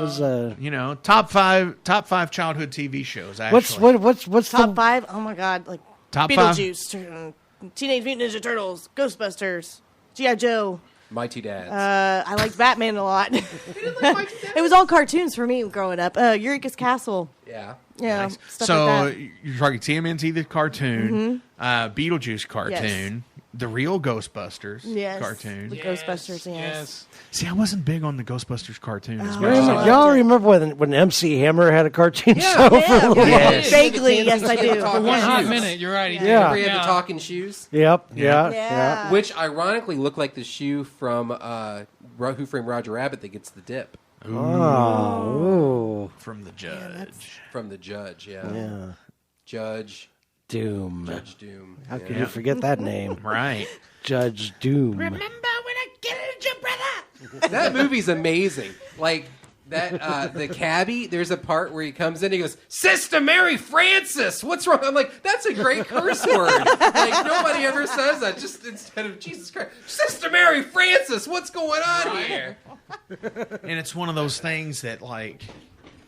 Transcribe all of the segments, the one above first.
was top five childhood TV shows. Actually, what's top the 5? Oh my God! Like top Beetlejuice, Teenage Mutant Ninja Turtles, Ghostbusters, G.I. Joe. Mighty Dads. I liked Batman a lot. It was all cartoons for me growing up. Eureka's Castle. Yeah. Yeah. Nice. Stuff So like that. you're talking TMNT the cartoon, Beetlejuice cartoon, the real Ghostbusters cartoon. The Ghostbusters. Yes. See, I wasn't big on the Ghostbusters cartoon as much. Y'all remember when MC Hammer had a cartoon show? Yes. Vaguely, yes, I do. For one hot minute, you're right. Yeah. We had the talking shoes. Yep. Yeah. Yeah. Which ironically looked like the shoe from Who Framed Roger Rabbit that gets the dip. Oh. From the judge. From the judge, yeah. Judge Doom. Judge Doom. How could you forget that name? Right. Judge Doom. Remember when I killed your brother? That movie's amazing. Like that, the cabbie. There's a part where he comes in. And he goes, "Sister Mary Frances, what's wrong?" I'm like, that's a great curse word. Like nobody ever says that. Just instead of Jesus Christ, Sister Mary Frances, what's going on here? And it's one of those things that, like,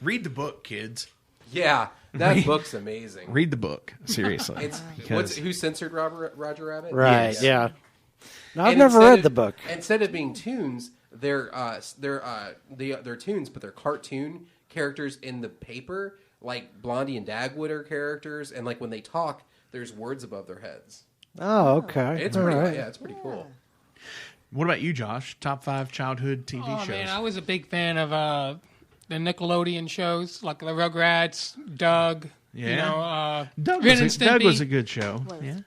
read the book, kids. Yeah, that book's amazing. Read the book, seriously. Who censored Roger Rabbit? Right. Yes. Yeah. No, I've never read the book. Instead of being tunes, they're tunes, but they're cartoon characters in the paper. Like Blondie and Dagwood are characters, and like when they talk, there's words above their heads. Oh, okay. It's All pretty. right. Yeah, it's pretty cool. What about you, Josh? Top 5 childhood TV shows? Man, I was a big fan of the Nickelodeon shows, like the Rugrats, Doug. Yeah. You know, Doug Ren and Doug was Stimpy. a good show. Yeah.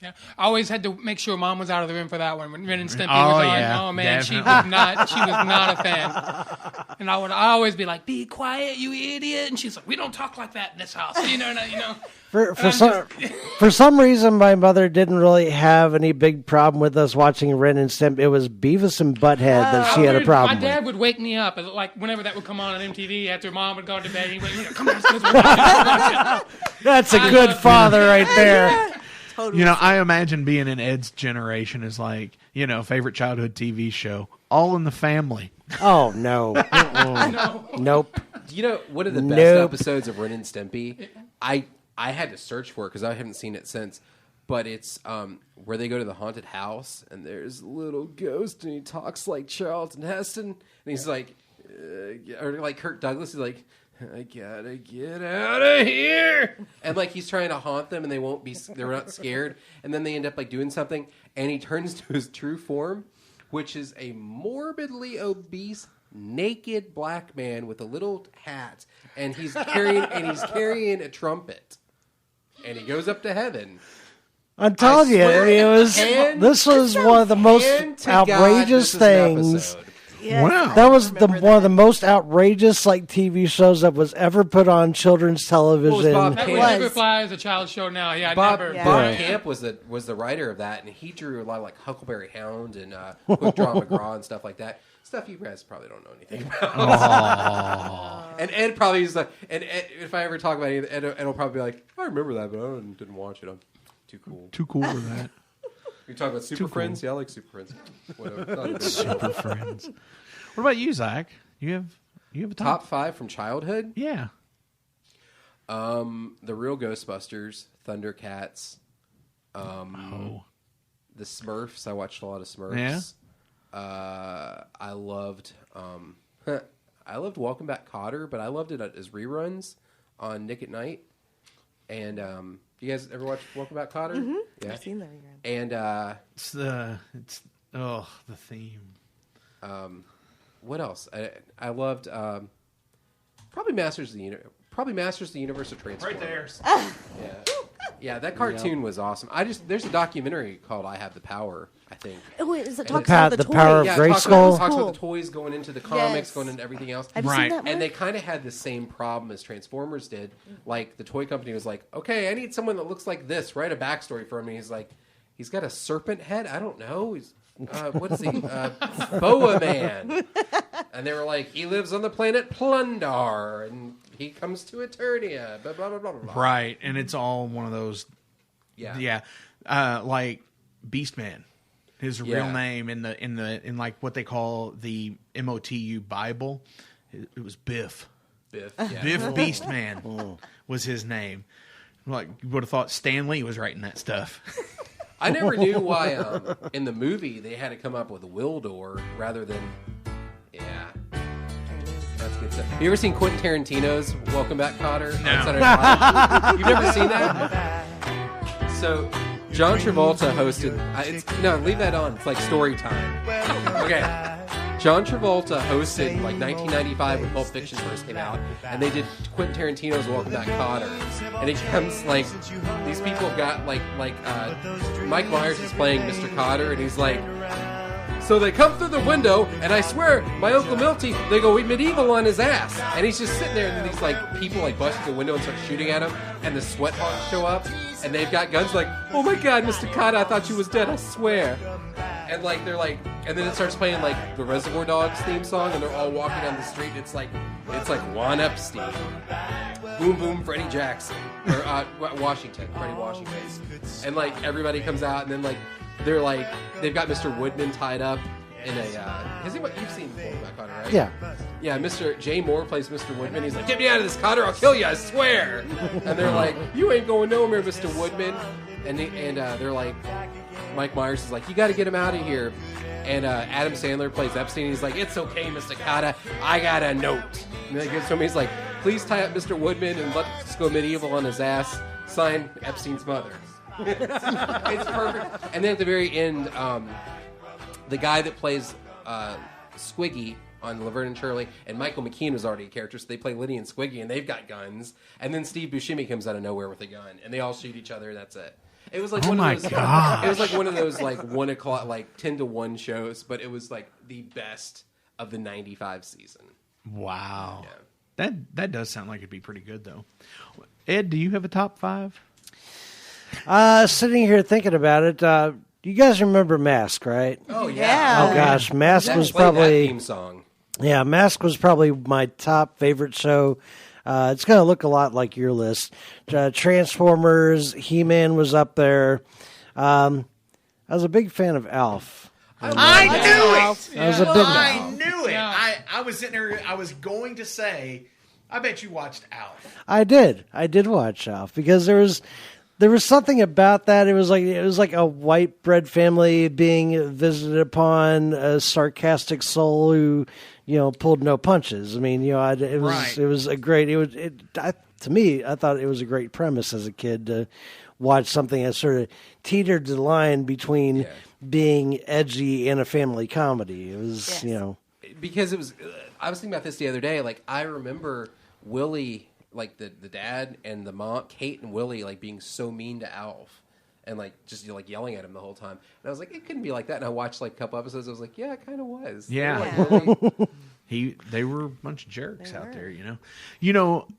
Yeah, I always had to make sure Mom was out of the room for that one when Ren and Stimpy Oh, was on. yeah, Oh man, definitely. she was not a fan. And I would always be like, "Be quiet, you idiot!" And she's like, "We don't talk like that in this house." You know. For some reason, my mother didn't really have any big problem with us watching Ren and Stimpy. It was Beavis and Butthead that she had a problem My dad with. would wake me up, like whenever that would come on MTV after Mom would go to bed. He would, "Come on, let's watch it." That's a good father right there. You know, I imagine being in Ed's generation is like, favorite childhood TV show, All in the Family. Oh, no. Nope. You know, one of the best episodes of Ren and Stimpy, I had to search for it because I haven't seen it since, but it's where they go to the haunted house and there's a little ghost and he talks like Charlton Heston and he's like, or like Kirk Douglas, he's like, "I gotta get out of here," and like he's trying to haunt them and they're not scared, and then they end up like doing something and he turns to his true form, which is a morbidly obese naked black man with a little hat, and he's carrying a trumpet, and he goes up to heaven. I'm telling you, this was one of the most outrageous things. Yes. Wow. That was one of the most outrageous TV shows that was ever put on children's television. Bob That Camp? would never fly as a child show now. Yeah, Bob never. Camp was the writer of that, and he drew a lot of like Huckleberry Hound and Quick Draw McGraw and stuff like that. Stuff you guys probably don't know anything about. And Ed probably is like, and Ed, if I ever talk about it, Ed will probably be like, "I remember that, but I didn't watch it. I'm too cool." Too cool for that. You talk about Super Friends? Yeah, I like Super Friends. Whatever. Super Friends. What about you, Zach? You have a Top 5 from childhood? Yeah. The real Ghostbusters, Thundercats, the Smurfs. I watched a lot of Smurfs. Yeah. I loved Welcome Back, Kotter, but I loved it as reruns on Nick at Night. And you guys ever watch Welcome Back, Kotter? Mm-hmm. Yeah. I've seen that rerun. And It's the theme. What else? I loved probably Masters of the Universe of Transformers. Right there. Yeah, that cartoon was awesome. There's a documentary called "I Have the Power." I think. Oh wait, is it The talks about the Power of toys? Grayskull? It talks about the toys going into the comics, Yes. going into everything else. Have you seen that one? And they kind of had the same problem as Transformers did. Like the toy company was like, "Okay, I need someone that looks like this. Write a backstory for him." And he's like, "He's got a serpent head. I don't know. He's what is he? Boa Man." And they were like, "He lives on the planet Plundar, and he comes to Eternia." Blah blah blah blah blah. Right, and it's all one of those. Yeah. Like Beastman, his real name in like what they call the MoTHRoG Bible It was Biff. Biff. Yeah. Biff Beastman was his name. Like, you would have thought Stan Lee was writing that stuff. I never knew why in the movie they had to come up with Wildor rather than... Yeah. That's good stuff. Have you ever seen Quentin Tarantino's Welcome Back, Kotter? No. On Saturday Night Live? You've never seen that? So, John Travolta hosted... no, leave that on. It's like story time. Okay. John Travolta hosted like 1995 when Pulp Fiction first came out, and they did Quentin Tarantino's Welcome Back, Kotter. And it comes like these people got like Mike Myers is playing Mr. Kotter, and he's like, so they come through the window, and I swear, my Uncle Milty, they go medieval on his ass, and he's just sitting there, and then these like people like bust through the window and start shooting at him, and the sweat hogs show up, and they've got guns like, oh my God, Mr. Kotter, I thought you was dead, I swear. And like they're like, and then it starts playing like the Reservoir Dogs theme song, and they're all walking down the street. It's like Juan Epstein, Boom Boom, Freddie Jackson, or Washington, Freddie Washington, and like everybody comes out, and then like they're like they've got Mr. Woodman tied up in a. Has anybody you've seen Welcome Back, Kotter, right? Yeah. Yeah, Mr. Jay Moore plays Mr. Woodman. He's like, get me out of this, Kotter, I'll kill you, I swear. And they're like, you ain't going nowhere, Mr. Woodman. And they're like. Mike Myers is like, you got to get him out of here. And Adam Sandler plays Epstein. He's like, it's okay, Mr. Kotter. I got a note. And he gives to him. He's like, please tie up Mr. Woodman and let's go medieval on his ass. Signed, Epstein's mother. It's perfect. And then at the very end, the guy that plays Squiggy on Laverne and Shirley, and Michael McKean was already a character, so they play Liddy and Squiggy, and they've got guns. And then Steve Buscemi comes out of nowhere with a gun, and they all shoot each other, and that's it. It was like one of those. Gosh. It was like one of those like 1 o'clock, like 10-1 shows, but it was like the best of the '95 season. Wow. Yeah. That does sound like it'd be pretty good though. Ed, do you have a top 5? Sitting here thinking about it, you guys remember Mask, right? Oh yeah. Oh gosh, Mask That was played that probably theme song. Yeah, Mask was probably my top favorite show. It's going to look a lot like your list. Transformers, He-Man was up there. I was a big fan of Alf. I knew it! I was a big I knew it! I was sitting there, I was going to say, I bet you watched Alf. I did watch Alf because there was something about that. It was like a white bread family being visited upon a sarcastic soul who, pulled no punches. I mean, it was a great. To me, I thought it was a great premise as a kid to watch something that sort of teetered the line between being edgy and a family comedy. It was, because it was. I was thinking about this the other day. Like I remember Willie. Like the dad and the mom, Kate and Willie, like being so mean to Alf, and like just like yelling at him the whole time. And I was like, it couldn't be like that. And I watched like a couple episodes. I was like, yeah, it kind of was. Yeah, Really... they were a bunch of jerks out there.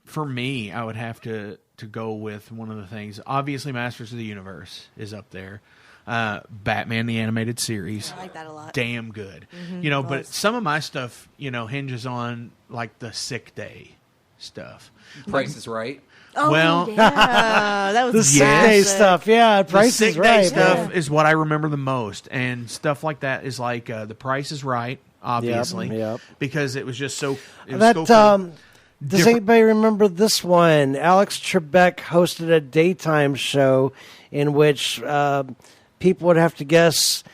For me, I would have to go with one of the things. Obviously, Masters of the Universe is up there. Batman the Animated Series. I like that a lot. Damn good. But some of my stuff, hinges on like the sick day stuff. Price is Right. Oh, well, yeah. That was the sick day stuff. Yeah, Price is Right. The sick day stuff is what I remember the most, and stuff like that is like The Price is Right, obviously, Yep. because it was just so. Does anybody remember this one? Alex Trebek hosted a daytime show in which people would have to guess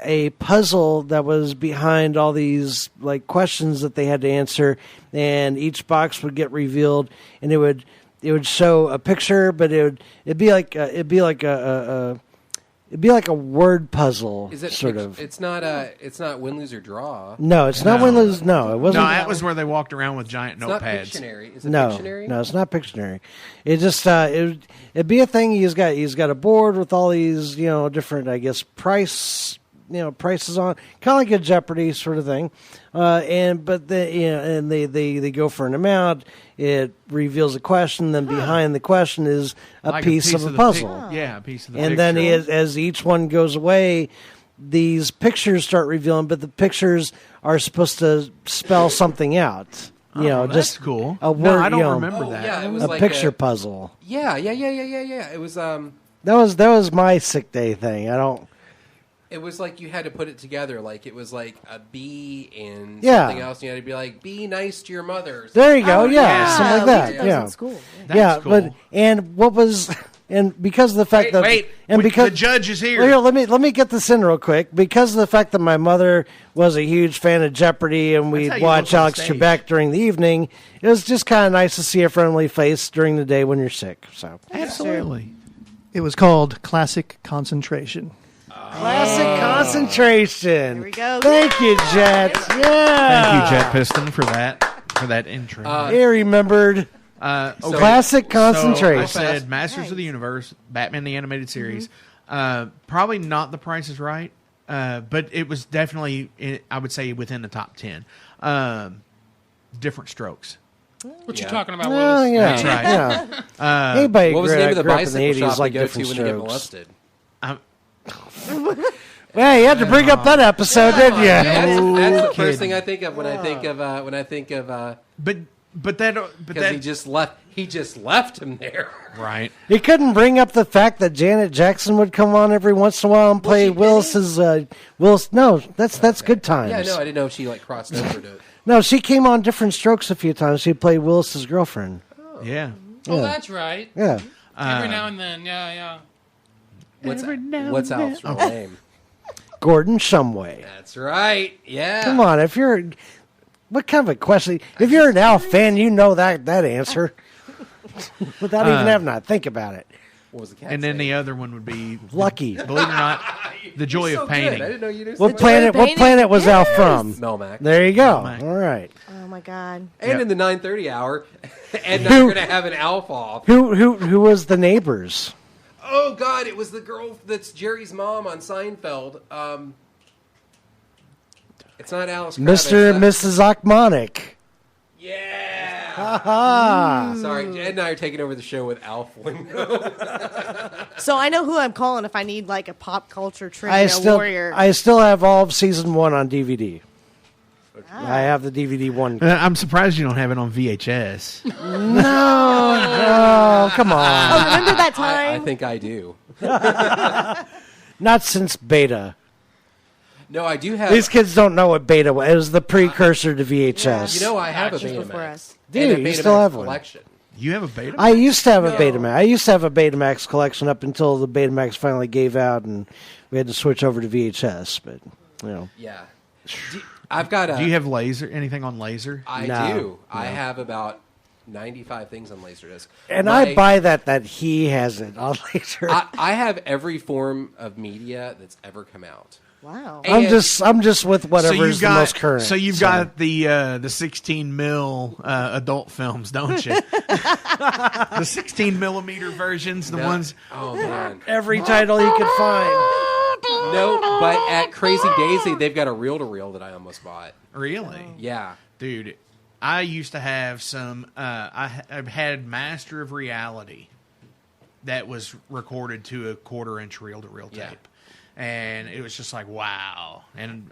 a puzzle that was behind all these like questions that they had to answer, and each box would get revealed, and it would show a picture, but it'd be like a word puzzle. Is it sort of? It's not win, lose, or draw. No, it's not win, lose. No, it wasn't. No, that was where they walked around with giant It's notepads. not Pictionary. Is it No, Pictionary? no, it's not Pictionary. It just it'd be a thing. He's got a board with all these different, I guess, prices on, kind of like a Jeopardy sort of thing, and they go for an amount. It reveals a question. Then behind the question is a piece of a puzzle. A piece of the and picture. then as each one goes away, these pictures start revealing, but the pictures are supposed to spell something out. That's cool. A word. No, I don't remember that. Yeah, it was a like picture puzzle. Yeah. It was That was my sick day thing. It was like you had to put it together. Like it was like a B and Yeah. something else. You had to be like, be nice to your mother. There you go. Oh, yeah, something like we that. did those Yeah. in school. Yeah, cool. but and what was and because of the fact that and because the judge is here. Well, here, let me get this in real quick. Because of the fact that my mother was a huge fan of Jeopardy and we'd how you watch look on Alex stage. Trebek during the evening, it was just kind of nice to see a friendly face during the day when you're sick. So Absolutely. It was called Classic Concentration. classic concentration. Here we go. Thank you, Jet. Yeah. Thank you, Jet Piston, for that intro. He remembered. Classic concentration. So I said Masters of the Universe, Batman the Animated Series. Probably not The Price is Right, but it was definitely, I would say, within the top 10. Different Strokes. What you talking about, Oh, Willis? yeah. That's right. Yeah. Anybody What was the name of the grew up in bicycle the 80s shop like you go to different when they get strokes. molested? Well, you had to bring up that episode, didn't you? That's the first thing I think of when I think of But because that he just left him there. right. You couldn't bring up the fact that Janet Jackson would come on every once in a while and play Willis's. Willis, no, that's good times. Yeah, no, I didn't know if she like crossed over to. No, she came on Different Strokes a few times. She played Willis's girlfriend. Yeah. Oh, that's right. Yeah, Every now and then, yeah. What's Alf's real name? Gordon Shumway. That's right. Yeah. Come on, if you're, what kind of a question? If you're an Al fan, you know that answer without even having to think about it. What was the cat's And then name? the other one would be Lucky. Believe it or not, The Joy So of good. Painting. I didn't know you knew. What planet was Al from? Melmac. There you go. Melmac. All right. Oh my god. And Yep. in the 9:30 hour, and now we're gonna have an Alf off. Who was the neighbors? Oh God, it was the girl that's Jerry's mom on Seinfeld. It's not Alice. Mr. and Mrs. Ochmonic. Yeah. Ha Sorry, Ed and I are taking over the show with Alf lingo. So I know who I'm calling if I need like a pop culture trivia warrior. I still have all of season 1 on DVD. I have the DVD one. I'm surprised you don't have it on VHS. No, come Oh, on. remember that I time? think I do. Not since Beta. No, I do have. These kids don't know what Beta was. It was the precursor to VHS. You know, I have a Just before Betamax. us. Do And a you Betamax still have one? collection. You have a beta? I used to have a Betamax. I used to have a Betamax collection up until the Betamax finally gave out and we had to switch over to VHS. But, you know. Yeah. I've got a. Do you have laser? Anything on laser? I No. do. I have about 95 things on Laserdisc. And My- I buy that he has it on later. I have every form of media that's ever come out. Wow. I'm just with whatever you've is the most current. So you've got the 16 mil adult films, don't you? The 16 millimeter versions, the ones Oh man. every title you could find. No, but at Crazy Daisy, they've got a reel-to-reel that I almost bought. really, Yeah. dude. I used to have some. I've had Master of Reality that was recorded to a 1/4-inch reel-to-reel tape, Yeah. and it was just like wow. And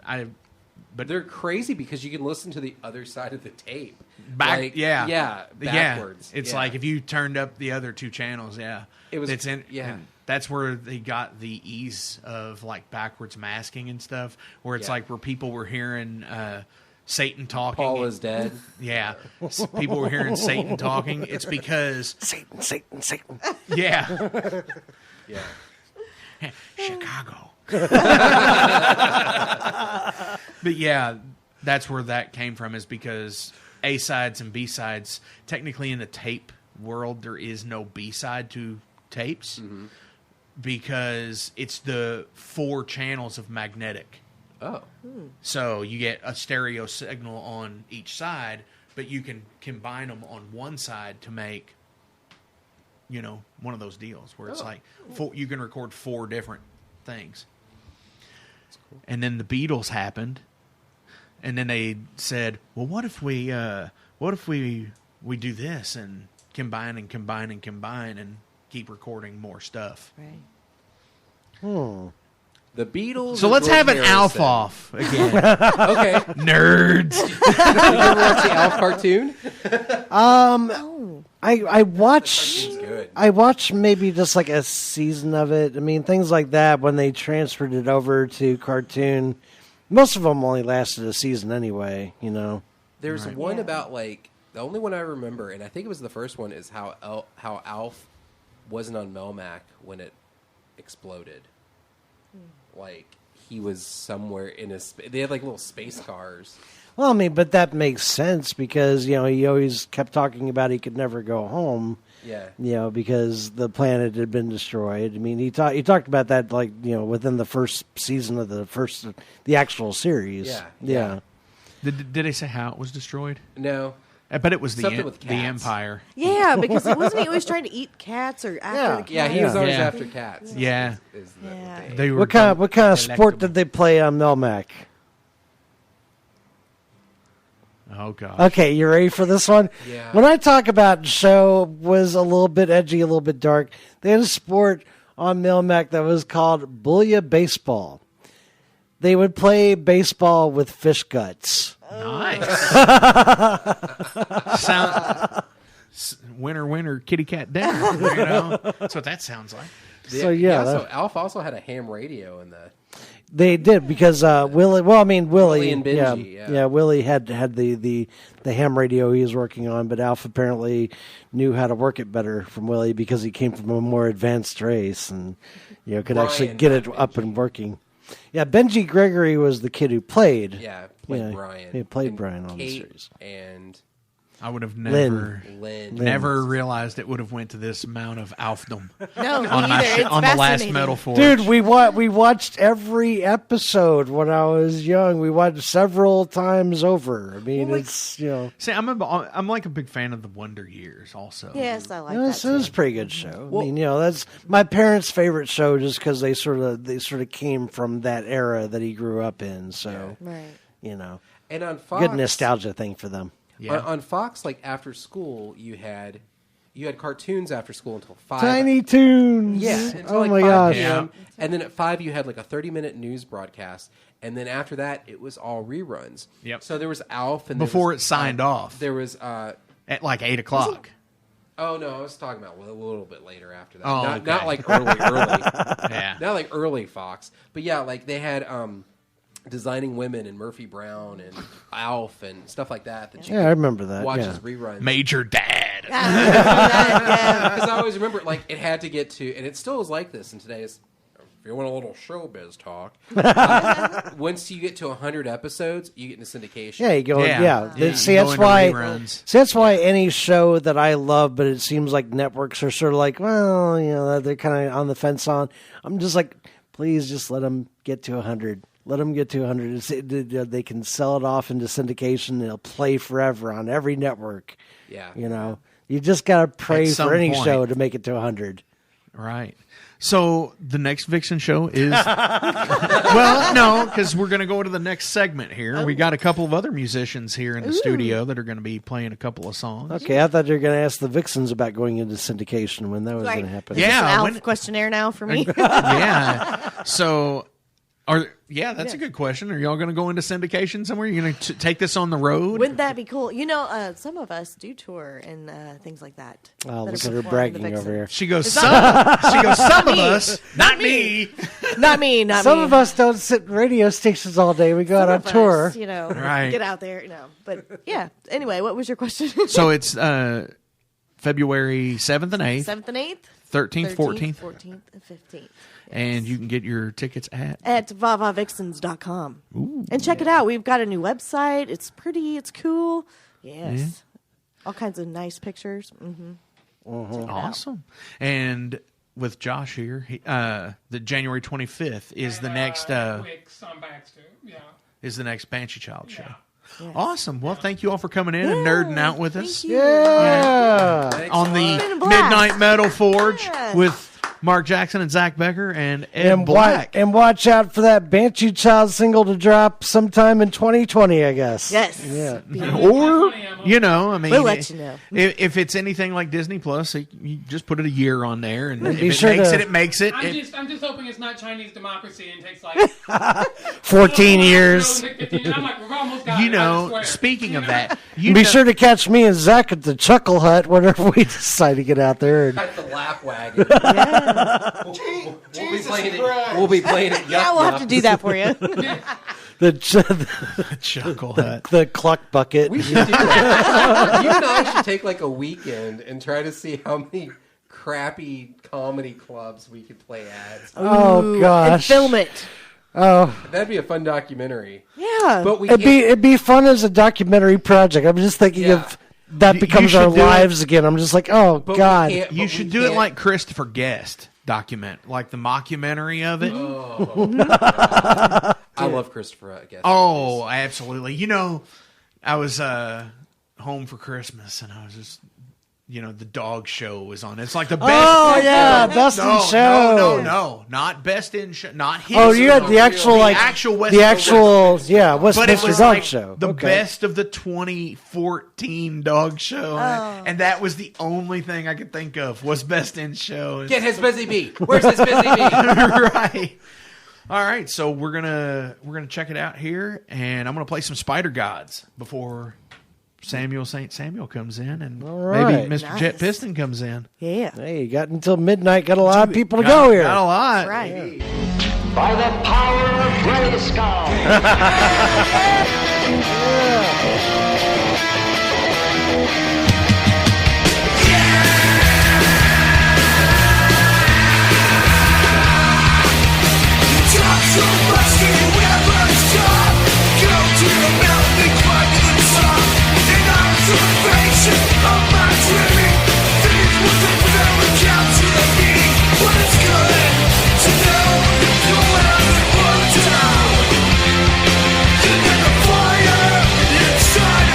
But they're crazy because you can listen to the other side of the tape. back, Like, yeah, Yeah, backwards. It's Yeah. like if you turned up the other two channels, yeah, It was- It's in, yeah. and that's where they got the ease of like backwards masking and stuff, where it's Yeah. like where people were hearing Satan talking. Paul is dead. Yeah, people were hearing Satan talking. It's because Satan. yeah, Yeah. Chicago. But yeah, that's where that came from, is because A sides and B sides, technically in the tape world, there is no B side to tapes because it's the 4 channels of magnetic. Oh. So you get a stereo signal on each side, but you can combine them on one side to make, one of those deals where it's like you can record 4 different things. And then the Beatles happened, and then they said, "Well, what if we do this and combine and keep recording more stuff?" Right. The Beatles. So and let's George have an Harrison. Alf off again, Okay. nerds. Did you ever watch the Alf cartoon? Oh. I watched. Cartoon's good. I watched maybe just like a season of it. I mean, things like that when they transferred it over to cartoon. Most of them only lasted a season anyway. You know. There's one about like the only one I remember, and I think it was the first one, is how Alf wasn't on Melmac when it exploded. Like he was somewhere in a. They had like little space cars. Well, I mean, but that makes sense because he always kept talking about he could never go home. Yeah. Because the planet had been destroyed. I mean, he talked about that like within the first season of the actual series. Yeah. Did they say how it was destroyed? No. But it was the Something with cats. Empire. Yeah, because wasn't he always trying to eat cats or after the cats? Yeah, he was always Yeah. after cats. Yeah. Is the Yeah. thing. They were What kind of sport did they play on Melmac? Oh god. Okay, you ready for this one? Yeah. When I talk about show was a little bit edgy, a little bit dark, they had a sport on Melmac that was called Booyah Baseball. They would play baseball with fish guts. Nice. Winner, kitty cat dinner. That's what that sounds like. So yeah, So Alf also had a ham radio in the. they did because Willie. Well, I mean Willie and Benji, yeah. Willie had the ham radio he was working on, but Alf apparently knew how to work it better from Willie because he came from a more advanced race and could actually Brian, get it not up Benji. and working. Yeah, Benji Gregory was the kid who played. Yeah, played Yeah, Brian. he played And Brian on the Kate series. And I would have Lynn. Lynn. never realized it would have went to this amount of Alfdom No, me on either. It's on the last fascinating. Metal Forge. Dude, we watched every episode when I was young. We watched several times over. I mean, Well, it's See, I'm like a big fan of the Wonder Years also. Yes, I like it was that. a pretty good show. I mean, that's my parents' favorite show just because they sort of came from that era that he grew up in. So Right. And on Fox, good nostalgia thing for them. Yeah. On Fox, like after school, you had cartoons after school until 5. Tiny Toons. Yeah. Until Oh like my 5 gosh. PM. And then at 5, you had like a 30-minute news broadcast. And then after that, it was all reruns. Yep. So there was Alf, and there Before was, it signed off. There was. At like 8:00. Oh no, I was talking about a little bit later after that. Oh, not okay. like early. Yeah. Not like early Fox. But yeah, like they had Designing Women and Murphy Brown and Alf and stuff like that. That you Yeah, I remember that. watch Yeah. as reruns. Major Dad. Because I always remember, like, it had to get to, and it still is like this in today's. If you want a little showbiz talk, once you get to 100 episodes, you get into syndication. Yeah, you go. Yeah. Yeah, Yeah, you see, can that's go into why. reruns. See, that's why any show that I love, but it seems like networks are sort of like, well, they're kind of on the fence on. I'm just like, please, just let them get to 100. Let them get to 100. They can sell it off into syndication. It'll play forever on every network. Yeah. You just gotta pray At some for any point. show to make it to 100. Right. So the next Vixen show is well, no, because we're going to go to the next segment here. We got a couple of other musicians here in the studio that are going to be playing a couple of songs. Okay, I thought you were going to ask the Vixens about going into syndication when that was Right. going to happen. Yeah. Is this an Alf when- questionnaire now for me? Yeah. So, that's a good question. Are y'all going to go into syndication somewhere? You're going to take this on the road? Wouldn't that be cool? Some of us do tour and things like that. Oh, that look are at her performing the bragging Vixen. over here. She goes, some of us, not me. Not me. Not Some me. of us don't sit in radio stations all day. We go out Some on of tour. us, Right. get out there, But yeah. Anyway, what was your question? So it's February 7th and 8th, 7th and 8th? 13th, 14th. 14th, and 15th. And you can get your tickets At vavavixens.com. And check it out. We've got a new website. It's pretty. It's cool. Yes. All kinds of nice pictures. Mm-hmm. Awesome. And with Josh here, the January 25th is the next Quick comebacks too. Yeah. is the next Banshee Child show. Yes. Awesome. Well, thank you all for coming in and nerding out with us Thank you. Yeah. on been the a blast. Midnight Metal Forge Yes. with Mark Jackson and Zach Becher and Ed And, Black. and watch out for that Banshee Child single to drop sometime in 2020, I guess. Yes. Yeah. Or Funny, ammo. You know, I mean, We'll let you know. If it's anything like Disney Plus, you just put it a year on there, and if be it sure makes to- it, it makes it. I'm just hoping it's not Chinese democracy and takes like 14 years. 15. I'm like, we've almost got You it, I know, swear. speaking of know? that, you Be know, sure to catch me and Zach at the Chuckle Hut whenever we decide to get out there. And At the lap wagon. Jesus We'll be playing it. Yeah, we'll have to do that for you. the Chuckle Hut. the cluck bucket. We should do that. You and I should take like a weekend and try to see how many crappy comedy clubs we could play at. Oh And gosh. film it. Oh, That'd be a fun documentary. Yeah. But we it'd be fun as a documentary project. I'm just thinking Yeah. of that You becomes our should do it. lives again. I'm just like, oh But we god. can't- You but should we do it can't- like Christopher Guest document, like the mockumentary of it. I love Christopher Guest. Oh, absolutely. You know, I was home for Christmas, and I was just, the dog show was on. It's like the best. Oh yeah, best in show. No, not best in show, not his. Oh, you had the actual like actual West the Coast actual yeah but it Westminster was Dog like Show. the Okay. best of the 2014 dog show, and that was the only thing I could think of was best in show. Get his busy bee. Where's his busy bee? Right. All right, so we're gonna check it out here, and I'm gonna play some Spider Gods before Samuel St. Samuel comes in, and right. maybe Mr. Nice. Jet Piston comes in. Yeah. Hey, you got until midnight. Got a lot of people to go here. Got a lot. Right. By the power of Grayskull. Inside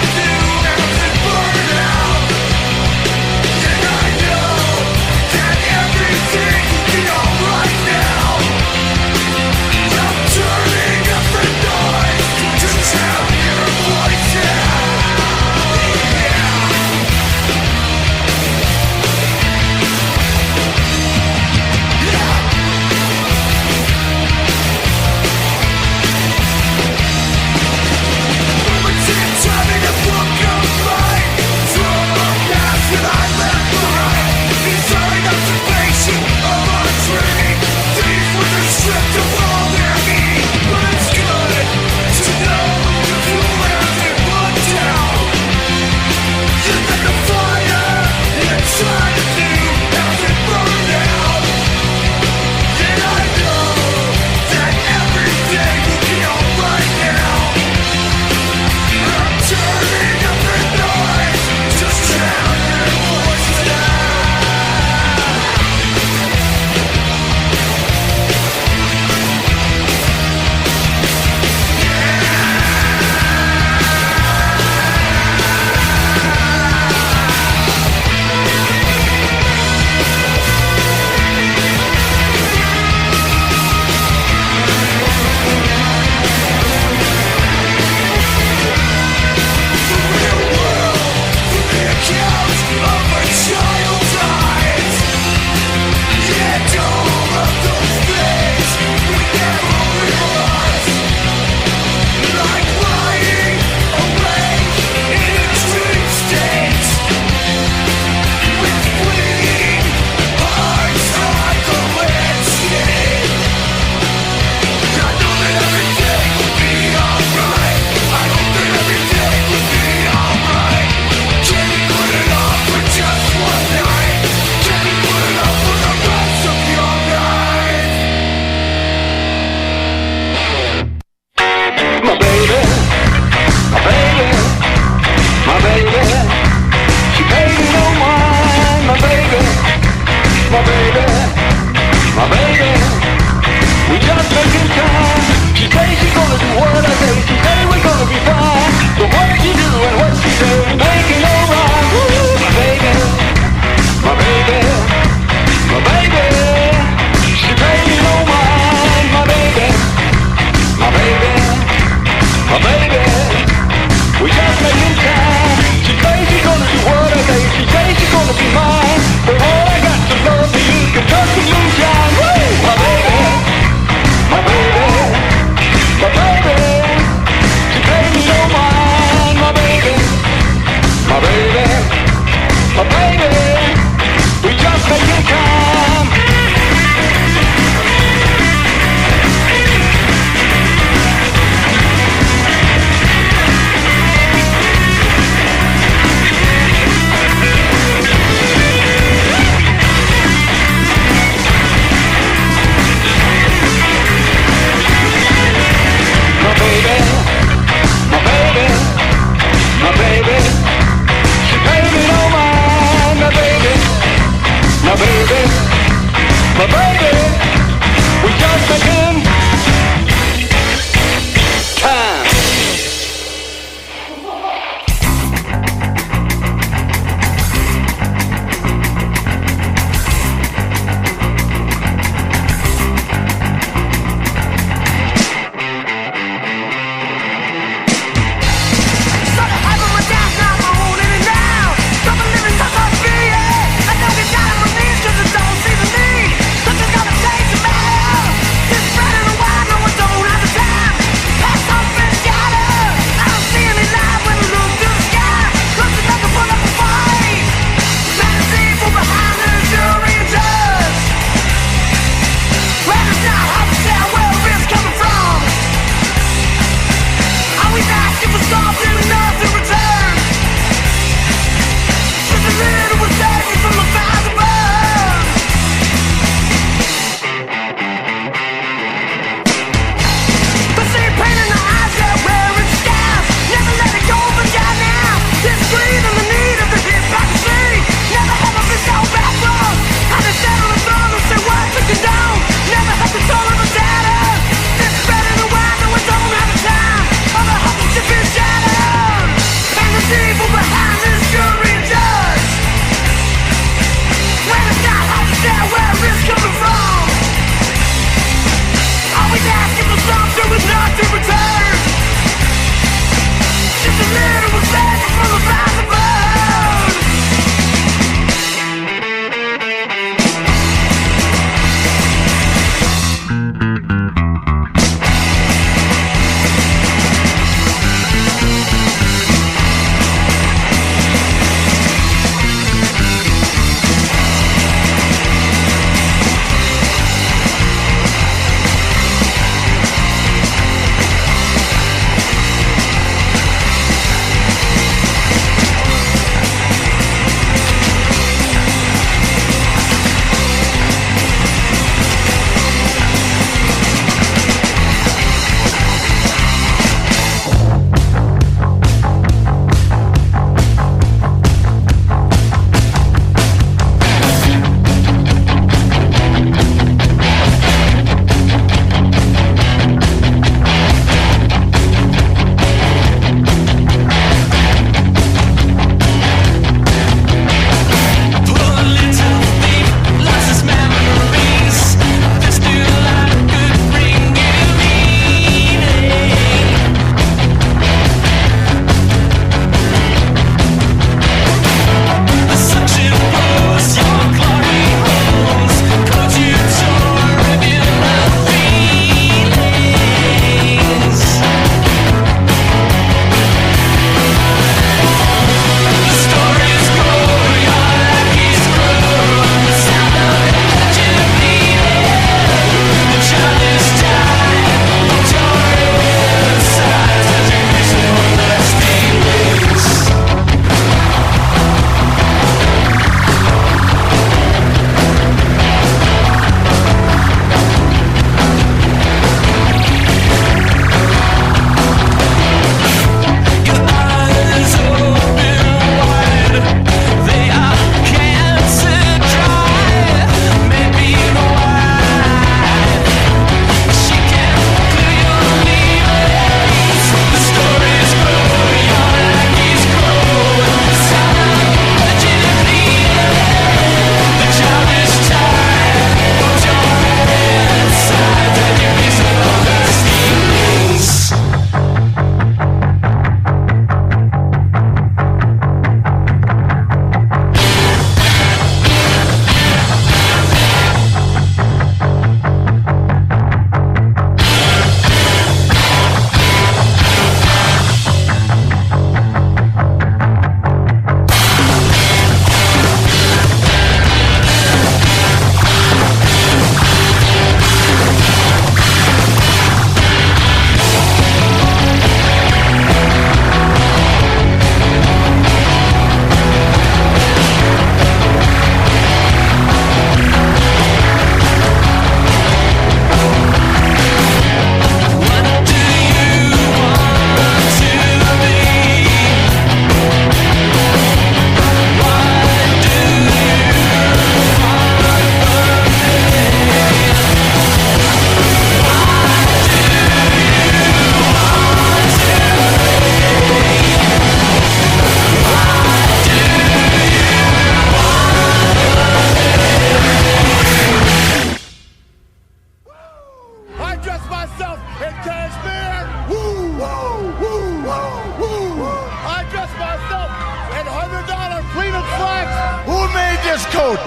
road.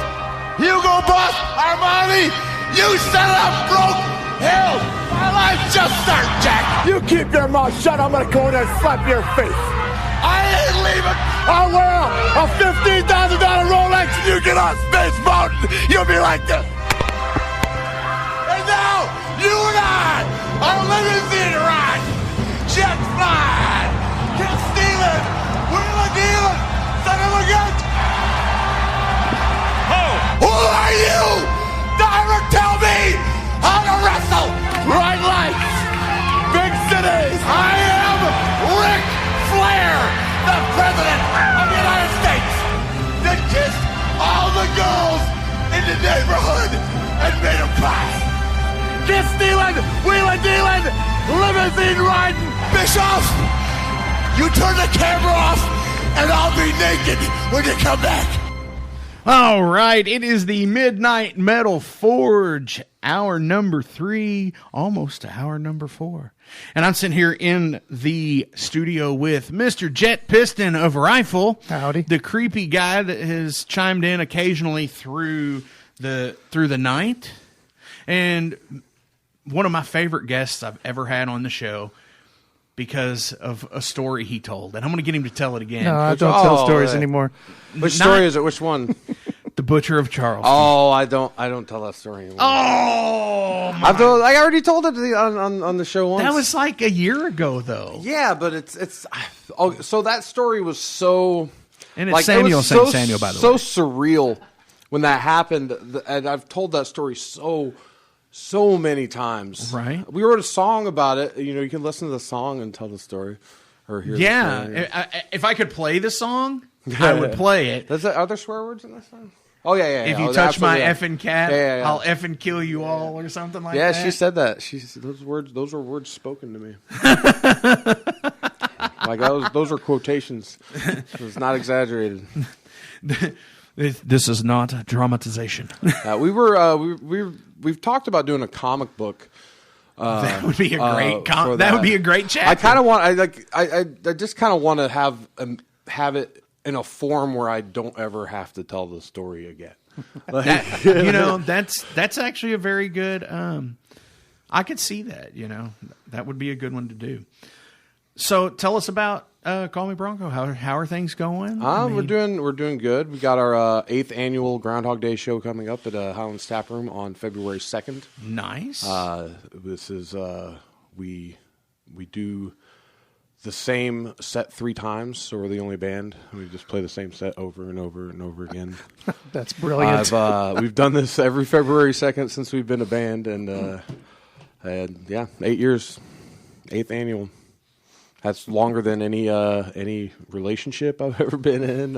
Hugo Boss, Armani, you set up broke. Hell, my life's just start, Jack. You keep your mouth shut. I'm gonna go in there and slap your face. I ain't leaving. I wear a $15,000 Rolex and you get on Space Mountain. You'll be like this. And now, you and I are limousine ride. Jet flying. Get stealing. Wheeling dealing. Son of a gun. Oh. Who are you? Never tell me how to wrestle. Ride lights. Big cities. I am Ric Flair, the President of the United States, that kissed all the girls in the neighborhood and made them cry. Kiss stealing, wheeling dealing, limousine riding, Bischoff. You turn the camera off, and I'll be naked when you come back. All right, it is the Midnight Metal Forge, hour number 3, almost to hour number 4. And I'm sitting here in the studio with Mr. Jet Piston of Rifle. Howdy. The creepy guy that has chimed in occasionally through the night. And one of my favorite guests I've ever had on the show because of a story he told. And I'm going to get him to tell it again. No, I don't tell stories anymore. Which story is it? Which one? The Butcher of Charleston. Oh, I don't tell that story anymore. Oh, I already told it on the show once. That was like a year ago, though. Yeah, but it's so that story was so, and it's like, Samuel St. Samuel, by the way. So surreal when that happened, and I've told that story so many times. Right. We wrote a song about it. You know, you can listen to the song and tell the story, or hear. Yeah, the story. If I could play the song, I would play it. Are there swear words in this song? Oh, yeah. If you touch my effing cat, I'll effing kill you all, or something like that. Yeah, she said that. Those were words spoken to me. Like those are quotations. It was not exaggerated. This is not dramatization. We've talked about doing a comic book. That would be a great. That would be a great chapter. I kind of want. I just kind of want to have it in a form where I don't ever have to tell the story again. That's actually a very good. I could see that. That would be a good one to do. So tell us about Call Me Bronco. How are things going? We're doing good. We got our 8th annual Groundhog Day show coming up at Highlands Tap Room on February 2nd. Nice. This is we do the same set 3 times, so we're the only band. We just play the same set over and over and over again. That's brilliant. We've done this every February 2nd since we've been a band, and 8 years, 8th annual. That's longer than any relationship I've ever been in.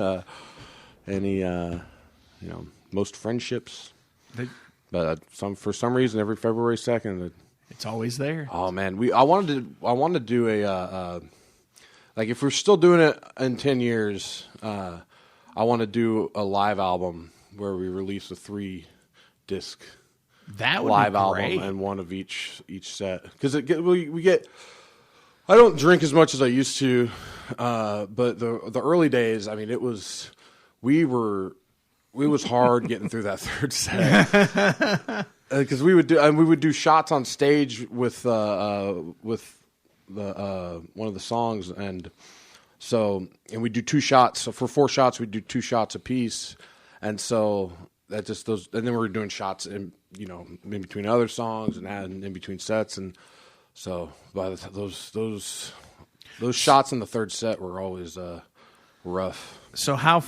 Most friendships. But for some reason, every February 2nd, it's always there. Oh man, I wanted to do a like if we're still doing it in 10 years, I want to do a live album where we release a 3-disc live album and one of each set, because we get. I don't drink as much as I used to, but the early days, I mean, it was hard getting through that 3rd set. Because we would do shots on stage with the one of the songs, and we do 2 shots. So for 4 shots, we do 2 shots apiece, and so that just those. And then we were doing shots in between other songs and in between sets, and so by those shots in the 3rd set were always rough. So how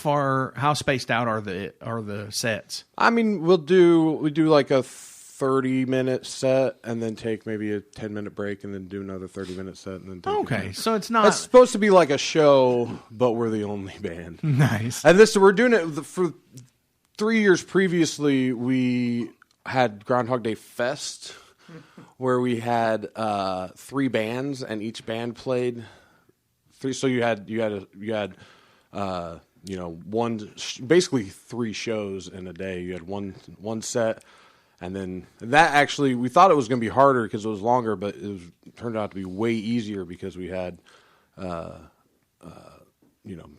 spaced out are the sets? I mean, we do like a 30-minute set and then take maybe a 10-minute break and then do another 30-minute set and then take so it's not. It's supposed to be like a show, but we're the only band. Nice. And we're doing it for 3 years previously. We had Groundhog Day Fest, where we had 3 bands and each band played 3. So you had basically 3 shows in a day. You had one set, and then that actually we thought it was going to be harder because it was longer, but it turned out to be way easier because we had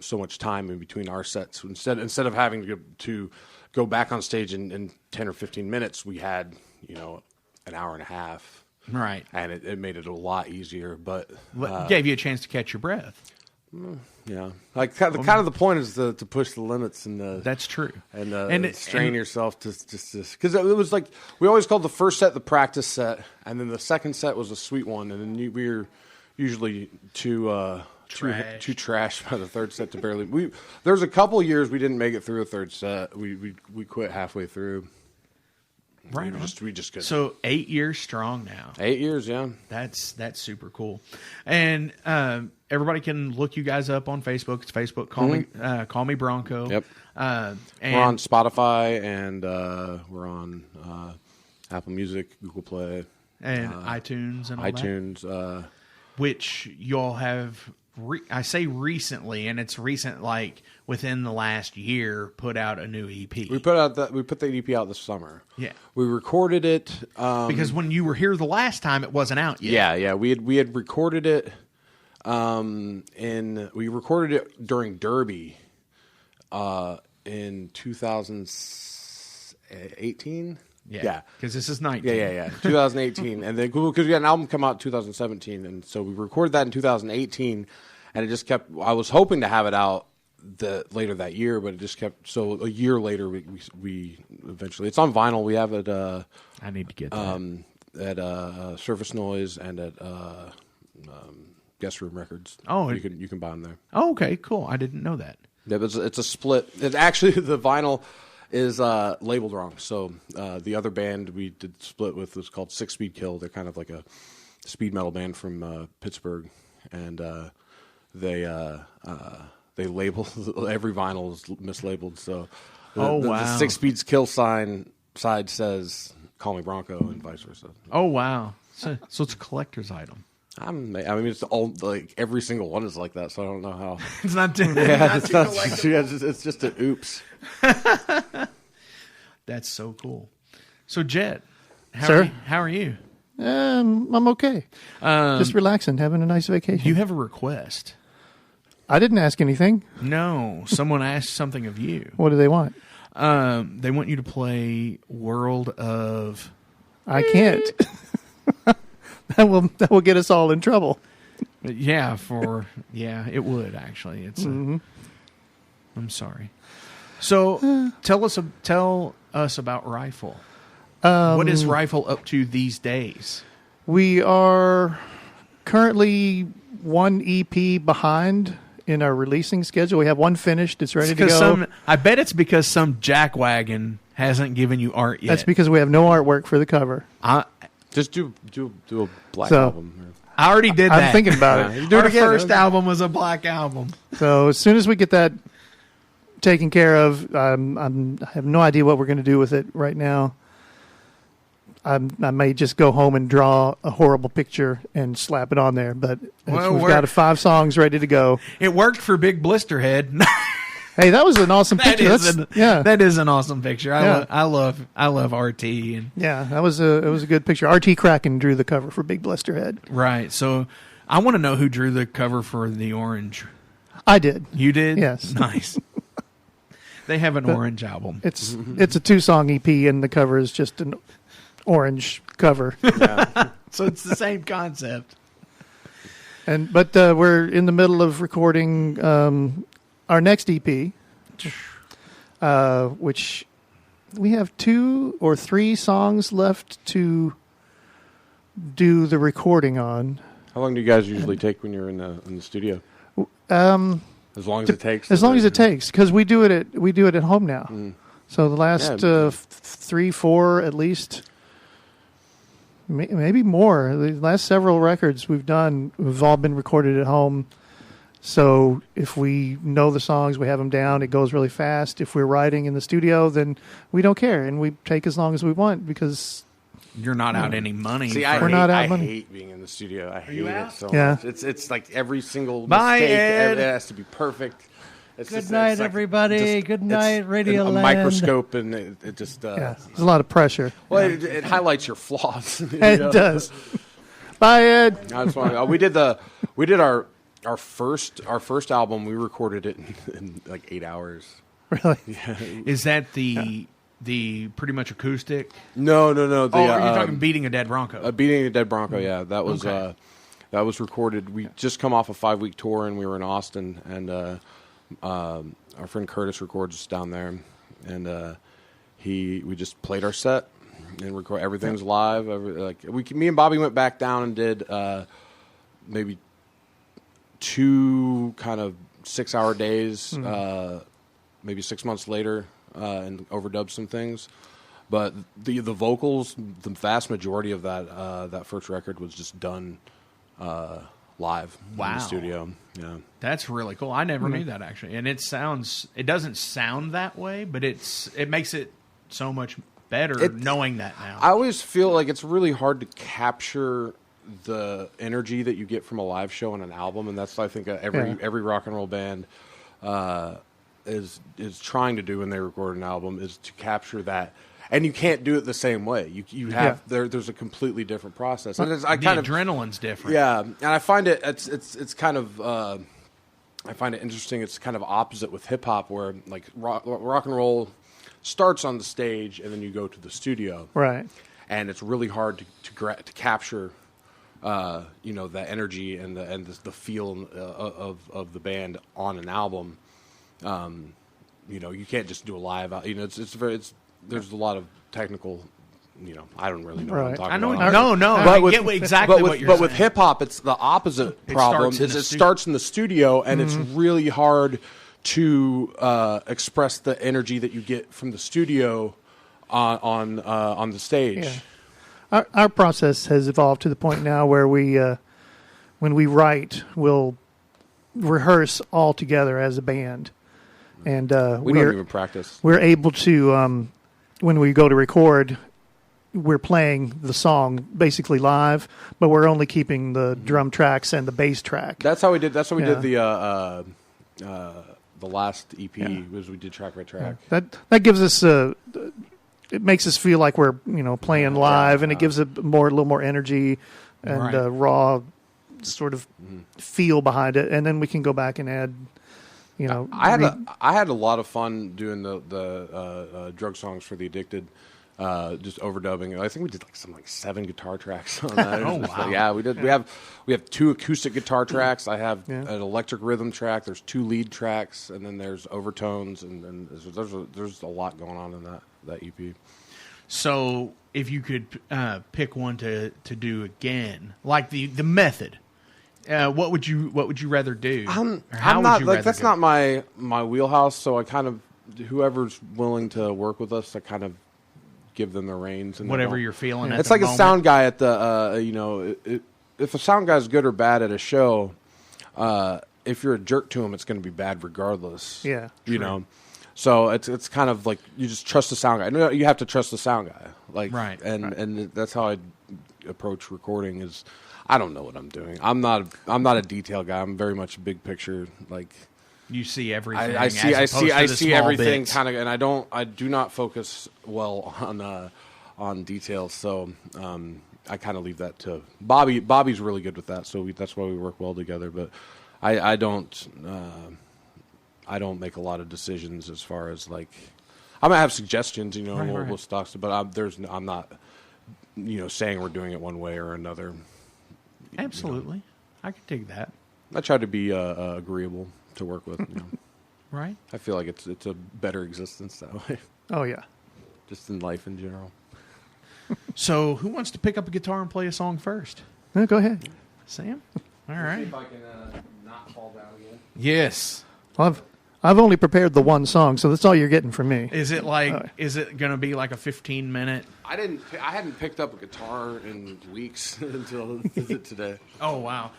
so much time in between our sets. Instead of having to go back on stage in 10 or 15 minutes, we had an hour and a half. Right. And it made it a lot easier, but gave you a chance to catch your breath. Yeah, like kind of the point is to push the limits and that's true, and strain yourself to because it was like we always called the first set the practice set, and then the second set was a sweet one, and then we were usually too trash by the third set to barely. There's a couple years we didn't make it through a third set. We quit halfway through. Right. We just couldn't. So 8 years strong now. 8 years, yeah. That's super cool. And everybody can look you guys up on Facebook. It's Facebook. Call me Bronco. Yep. And we're on Spotify and we're on Apple Music, Google Play, and iTunes and all iTunes, that. Which y'all have. I say recently, and it's recent, like within the last year, put out a new EP. We put the EP out this summer. Yeah, we recorded it because when you were here the last time, it wasn't out yet. Yeah. We had recorded it, we recorded it during Derby, in 2018. Yeah, because this is 19. Yeah. 2018, and then because we had an album come out in 2017, and so we recorded that in 2018, and it just kept. I was hoping to have it out later that year, but it just kept. So a year later, we eventually. It's on vinyl. We have it. I need to get that at Surface Noise and at Guest Room Records. Oh, you can buy them there. Oh, okay, cool. I didn't know that. Yeah, but it's a split. It actually the vinyl is labeled wrong. So the other band we did split with was called Six Speed Kill. They're kind of like a speed metal band from Pittsburgh, and they label every vinyl is mislabeled. So the Six Speeds Kill side says "Call Me Bronco" and vice versa. Oh wow! So it's a collector's item. I mean, it's all like every single one is like that. So I don't know how it's not. It's just an oops. That's so cool. So Jet, Sir? How are you? I'm okay. Just relaxing, having a nice vacation. You have a request. I didn't ask anything. No, someone asked something of you. What do they want? They want you to play World of... I can't. That will get us all in trouble. Yeah, it would actually. It's I'm sorry. So tell us about Rifle. What is Rifle up to these days? We are currently one EP behind in our releasing schedule. We have one finished. It's ready to go. I bet it's because some jackwagon hasn't given you art yet. That's because we have no artwork for the cover. Just do a black album. I already did that. I'm thinking about it. Our first album was a black album. So as soon as we get that taken care of, I have no idea what we're going to do with it right now. I may just go home and draw a horrible picture and slap it on there. But we've got 5 songs ready to go. It worked for Big Blisterhead. Hey, that was an awesome picture. That is an awesome picture. I love RT and it was a good picture. RT Kraken drew the cover for Big Blisterhead. Right. So I want to know who drew the cover for the Orange. I did. You did? Yes. Nice. They have an Orange album. It's a 2-song EP and the cover is just an orange cover. Yeah. So it's the same concept. But we're in the middle of recording our next EP, which we have 2 or 3 songs left to do the recording on. How long do you guys usually take when you're in the studio? As long as it takes. As long as it takes, because we do it at home now. So the last 3, 4 at least, maybe more. The last several records we've done have all been recorded at home. So if we know the songs, we have them down, it goes really fast. If we're writing in the studio, then we don't care, and we take as long as we want because... You're not out any money. See, I hate being in the studio. I hate it so much. It's like every single mistake. It has to be perfect. Good night, everybody. Good night, Radio Land. A microscope, and it just... there's a lot of pressure. Well, it highlights your flaws. It does. Bye, Ed. We did our our first album, we recorded it in like 8 hours. Really? Yeah. Is that the pretty much acoustic? No. Are you talking Beating a Dead Bronco? Beating a Dead Bronco, yeah. That was Okay. that was recorded. We just come off a 5-week tour, and we were in Austin, and our friend Curtis records us down there, and we just played our set and record. Everything's live. Me and Bobby went back down and did maybe 2 kind of 6-hour days, maybe 6 months later, and overdubbed some things. But the vocals, the vast majority of that first record was just done live in the studio. Yeah, that's really cool. I never knew that actually, and it doesn't sound that way, but it makes it so much better knowing that now. I always feel like it's really hard to capture the energy that you get from a live show and an album, and that's I think every rock and roll band is trying to do when they record an album, is to capture that. And you can't do it the same way. You have there's a completely different process. And adrenaline's different. Yeah, and I find it's kind of I find it interesting. It's kind of opposite with hip hop, where like rock and roll starts on the stage and then you go to the studio, right? And it's really hard to capture that energy and the feel of the band on an album. You can't just do a live. There's a lot of technical. I don't really know what I'm talking about. I get exactly what you're saying. But with hip hop, it's the opposite problem. It starts in the studio, and it's really hard to express the energy that you get from the studio on the stage. Yeah. Our process has evolved to the point now where we, when we write, we'll rehearse all together as a band, and we don't even practice. We're able to, when we go to record, we're playing the song basically live, but we're only keeping the drum tracks and the bass track. That's how we did. That's how we did the last EP. Was we did track by track. Yeah. That gives us it makes us feel like we're playing live, and it gives it a little more energy and raw sort of feel behind it, and then we can go back and add. I had a lot of fun doing the drug songs for the Addicted, just overdubbing. I think we did like 7 guitar tracks on that. Oh wow! Yeah, we did. Yeah. We have 2 acoustic guitar tracks. I have an electric rhythm track. There's 2 lead tracks, and then there's overtones, and then there's a lot going on in that EP. So, if you could pick one to do again, like the method. What would you rather do? That's not my wheelhouse. So I kind of whoever's willing to work with us, I kind of give them the reins and whatever you're feeling. It's like a sound guy at the if a sound guy's good or bad at a show, if you're a jerk to him, it's going to be bad regardless. Yeah, So it's kind of like you just trust the sound guy. No, you have to trust the sound guy. And that's how I approach recording is. I don't know what I'm doing. I'm not a detail guy. I'm very much big picture. Like you see everything. I see everything kind of, and I do not focus well on details. So I kind of leave that to Bobby. Bobby's really good with that. So that's why we work well together. But I don't make a lot of decisions as far as like I might have suggestions. We'll talk. But I'm not saying we're doing it one way or another. Absolutely. I can dig that. I try to be agreeable to work with. Right. I feel like it's a better existence that way. Oh, yeah. Just in life in general. So who wants to pick up a guitar and play a song first? No, go ahead. Sam? All right. See if I can not fall down again. Yes. Well, I've only prepared the one song, so that's all you're getting from me. Is it is it going to be like a 15-minute? I hadn't picked up a guitar in weeks until today. Oh, wow.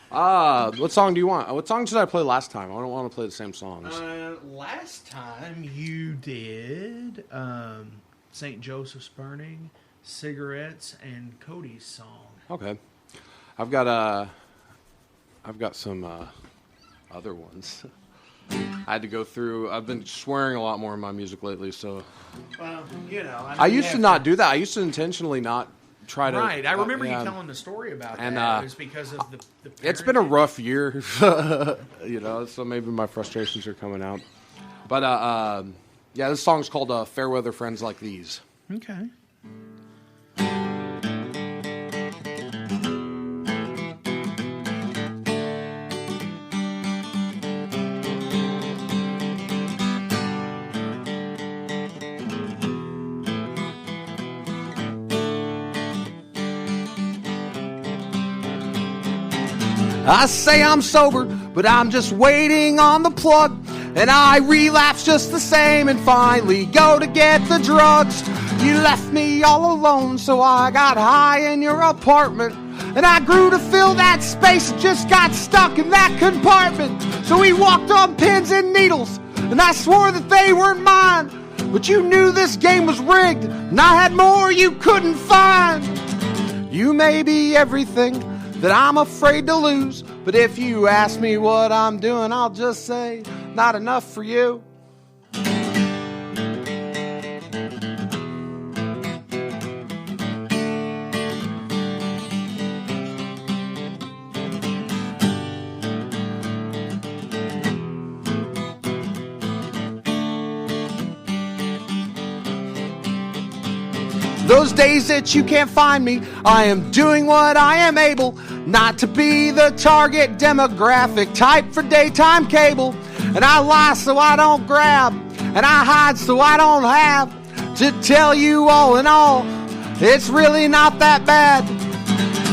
What song do you want? What song did I play last time? I don't want to play the same songs. Last time you did St. Joseph's Burning, Cigarettes, and Cody's song. Okay. I've got some other ones. I had to go through. I've been swearing a lot more in my music lately, so. Well, I used to not do that. I used to intentionally not try to. Right, I remember you telling the story about and, that. It was because of the it's been a rough year, you know. So maybe my frustrations are coming out. But yeah, this song's called "Fair Weather Friends Like These." Okay. I say I'm sober, but I'm just waiting on the plug. And I relapse just the same and finally go to get the drugs. You left me all alone, so I got high in your apartment. And I grew to fill that space, just got stuck in that compartment. So we walked on pins and needles, and I swore that they weren't mine. But you knew this game was rigged, and I had more you couldn't find. You may be everything that I'm afraid to lose, but if you ask me what I'm doing, I'll just say, not enough for you. Those days that you can't find me, I am doing what I am able, not to be the target demographic type for daytime cable. And I lie so I don't grab, and I hide so I don't have to tell you all in all, it's really not that bad.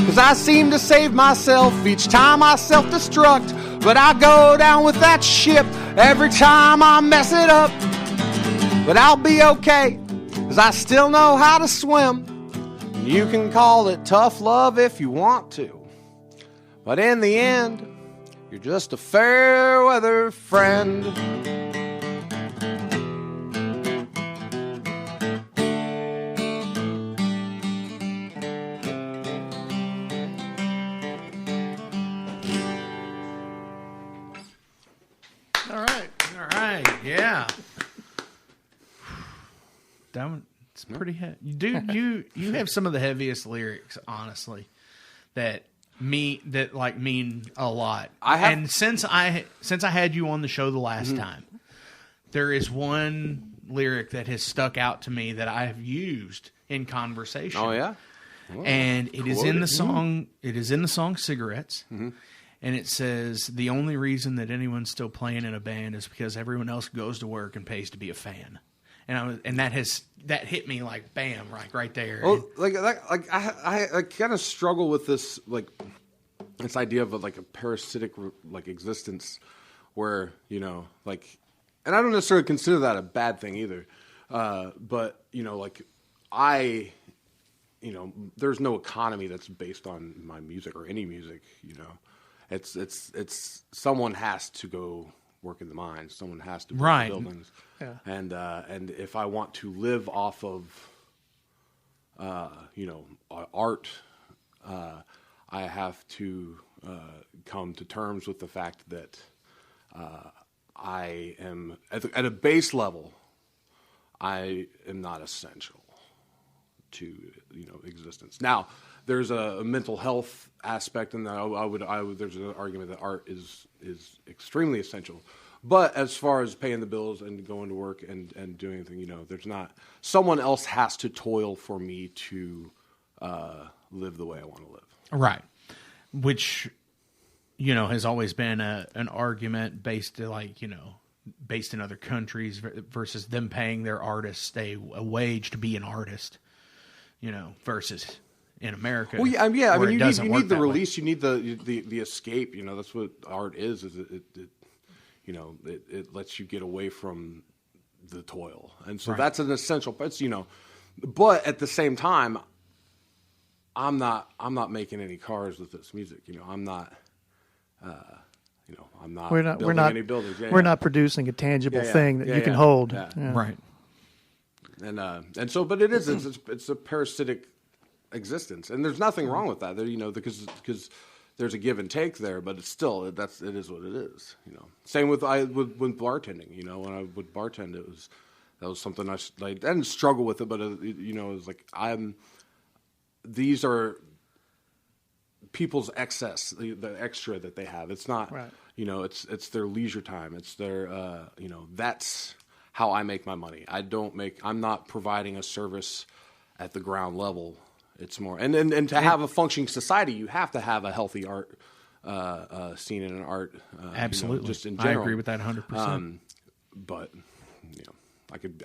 Cause I seem to save myself each time I self-destruct, but I go down with that ship every time I mess it up. But I'll be okay, cause I still know how to swim. You can call it tough love if you want to, but in the end, you're just a fair weather friend. All right, yeah. That one, it's pretty heavy. Dude, you have some of the heaviest lyrics, honestly, that mean a lot. And since I had you on the show the last time, there is one lyric that has stuck out to me that I have used in conversation. Oh yeah? And it is in the song Cigarettes. Mm-hmm. And it says, the only reason that anyone's still playing in a band is because everyone else goes to work and pays to be a fan. And that hit me like bam, right there. Well, I kind of struggle with this this idea of a parasitic existence, where and I don't necessarily consider that a bad thing either, but there's no economy that's based on my music or any music. It's someone has to go work in the mines. Someone has to build the buildings. Yeah. And if I want to live off of, art, I have to come to terms with the fact that I am at a base level. I am not essential to existence. Now, there's a mental health aspect, and I would there's an argument that art is extremely essential. But as far as paying the bills and going to work and doing anything, there's not. Someone else has to toil for me to live the way I want to live. Right. Which, has always been an argument based in other countries versus them paying their artists a wage to be an artist, versus in America. Well, yeah, I mean, you need the release, you need the escape. That's what art is. It lets you get away from the toil, and so that's an essential. But at the same time, I'm not making any cars with this music. I'm not. I'm not. We're not any buildings. We're not producing a tangible thing that you can hold. Yeah. Yeah. Right. And so, but it's a parasitic existence, and there's nothing wrong with that. Because there's a give and take there, but it's still it is what it is. Same with bartending. When I would bartend, that was something I didn't struggle with it, but it was like these are people's excess, the extra that they have. It's not, you know, it's their leisure time. It's their, you know, that's how I make my money. I'm not providing a service at the ground level. It's more, and to have a functioning society, you have to have a healthy art scene and an art. Absolutely. You know, just in general. I agree with that 100%. But, you know,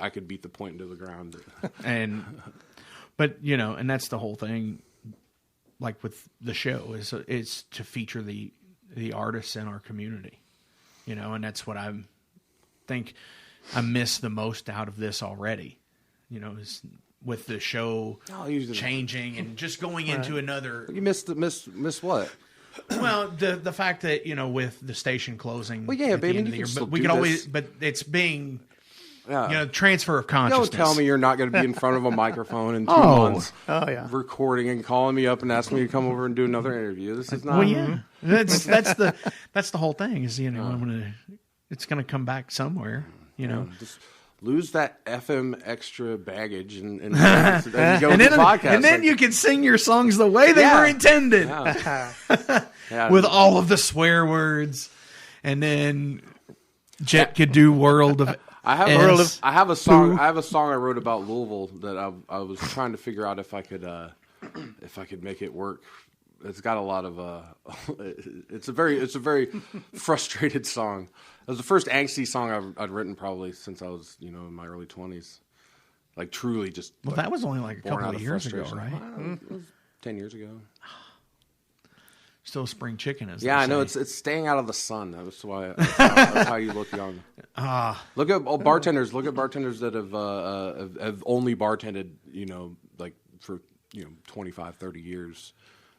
I could beat the point into the ground. But, you know, and that's the whole thing. Like with the show is to feature the artists in our community, you know, and that's what I think I miss the most out of this already, you know, is with the show changing and just going into another. You miss what? Well, the fact that, you know, with the station closing. Well, yeah, baby, but we could always, but it's being. Yeah. You know, transfer of consciousness. Don't tell me you're not going to be in front of a microphone in 2 months recording and calling me up and asking me to come over and do another interview. This is not. Well, yeah, that's the whole thing. Is, you know, it's gonna come back somewhere. You know, just lose that FM extra baggage and go with the podcast. And then you can sing your songs the way they were intended, with all of the swear words, and then Jet could do World of. I have a song I wrote about Louisville that I was trying to figure out if I could make it work. It's got a lot of it's a very frustrated song. It was the first angsty song I'd written probably since I was, you know, in my early 20s. Like truly just. Well, that was only like a couple of years ago, right? It was 10 years ago. Still spring chicken, as I know. It's staying out of the sun. That's why. That's how you look young. Look at bartenders. Look at bartenders that have only bartended, you know, like for 25, 30 years.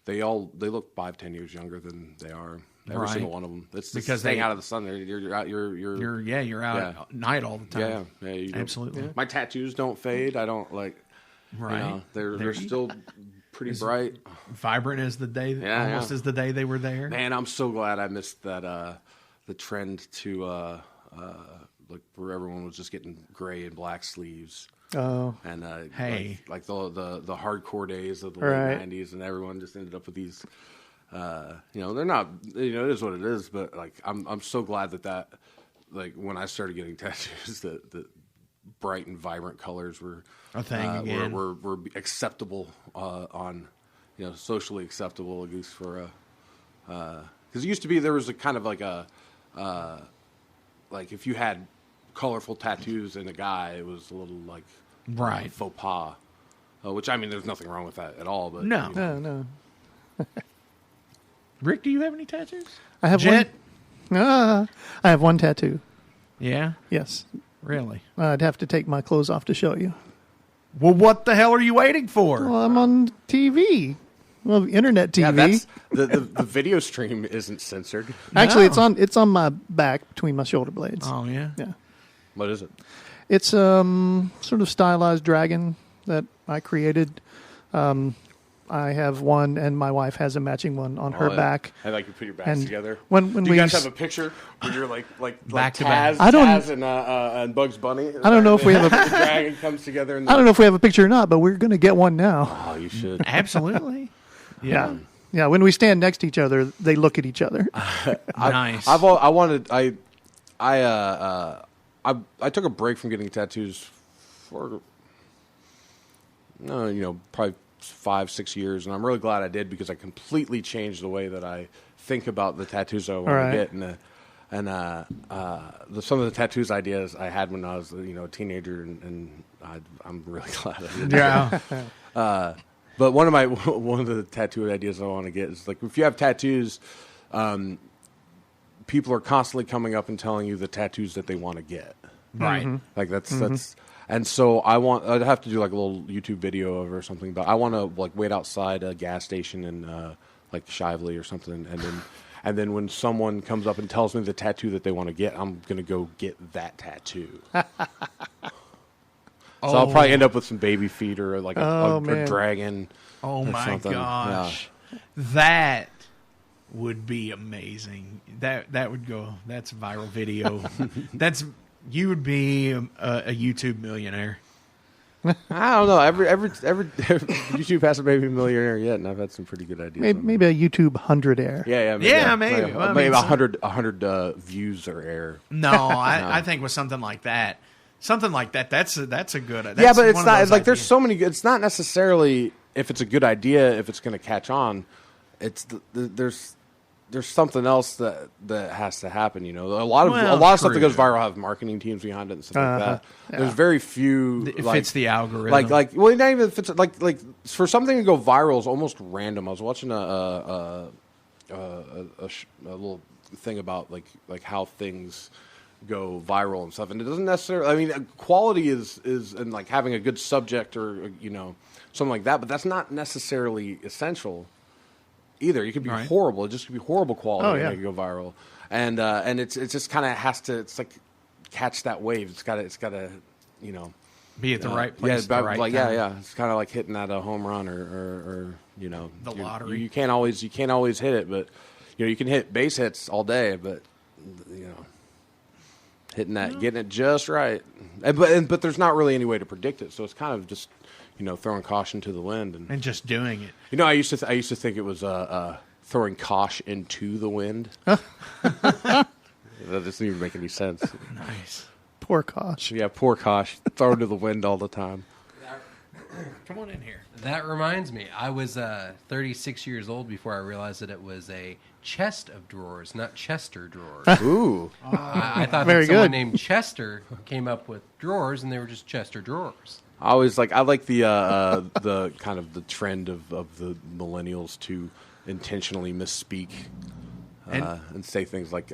They look 5-10 years younger than they are. Every single one of them. It's because staying out of the sun. You're out. You're out at night all the time. Yeah. Absolutely. My tattoos don't fade. I don't like. Right. You know, they're still pretty bright, vibrant as the day, almost as the day they were there. Man, I'm so glad I missed that. The trend to like where everyone was just getting gray and black sleeves. Oh, and like the hardcore days of the late '90s, and everyone just ended up with these. You know, they're not. You know, it is what it is. But like, I'm so glad that like when I started getting tattoos, that bright and vibrant colors were a thing again. Were acceptable on, you know, socially acceptable, at least for because it used to be there was a kind of like a like if you had colorful tattoos in a guy, it was a little like faux pas, which I mean, there's nothing wrong with that at all. But no, you know. No. Rick, do you have any tattoos? I have Jet? I have one tattoo. Yeah? Yes. Really? I'd have to take my clothes off to show you. Well, what the hell are you waiting for? Well, I'm on TV. Well, internet TV. Yeah, that's, the video stream isn't censored. Actually, it's on my back between my shoulder blades. Oh, yeah? Yeah. What is it? It's sort of stylized dragon that I created. I have one, and my wife has a matching one on her back. I like you put your backs together. When do you guys have a picture where you're like back to Taz, back? Taz and Bugs Bunny? I don't know if we have the dragon comes together. I don't know if we have a picture or not, but we're going to get one now. Oh, you should. Absolutely. Yeah. Yeah. When we stand next to each other, they look at each other. Nice. I took a break from getting tattoos for probably 5-6 years, and I'm really glad I did because I completely changed the way that I think about the tattoos I want to get, some of the tattoos ideas I had when I was a teenager, and I'm really glad I did. Yeah. But one of the tattoo ideas I want to get is like if you have tattoos, people are constantly coming up and telling you the tattoos that they want to get. Right. Mm-hmm. Like that's. And so I'd have to do like a little YouTube video of it or something, but I want to like wait outside a gas station in like Shively or something, and then when someone comes up and tells me the tattoo that they want to get, I'm gonna go get that tattoo. So I'll probably end up with some baby feet or like a dragon. Oh or my something. gosh, that would be amazing. That would go. That's a viral video. You would be a YouTube millionaire. I don't know. Every YouTube hasn't made me a millionaire yet, and I've had some pretty good ideas. Maybe a YouTube 100 air. Yeah, maybe. Well, maybe 100 views or air. No, I think with something like that, that's a good. Yeah, but it's not like there's so many. It's not necessarily if it's a good idea, if it's going to catch on. It's there's something else that has to happen. You know, a lot of stuff that goes viral have marketing teams behind it and stuff like that. Yeah. There's very few. It fits the algorithm. Well, not even fits. Like for something to go viral is almost random. I was watching a little thing about like how things go viral and stuff, and it doesn't necessarily. I mean, quality is and like having a good subject or something like that, but that's not necessarily essential. Either you could be horrible. It just could be horrible quality and it could go viral, and it's just kind of has to. It's like catch that wave. It's got to be at the right place. Yeah, yeah. It's kind of like hitting that a home run or the lottery. You can't always hit it, but you can hit base hits all day, but hitting that, getting it just right. But there's not really any way to predict it, so it's kind of just. Throwing caution to the wind and just doing it. I used to think it was throwing caution into the wind. That doesn't even make any sense. Nice. Poor Kosh. Yeah, poor Kosh. Thrown to the wind all the time. Come on in here. That reminds me. I was 36 years old before I realized that it was a chest of drawers, not Chester drawers. Ooh. I thought that someone named Chester came up with drawers, and they were just Chester drawers. I like the kind of the trend of the millennials to intentionally misspeak and say things like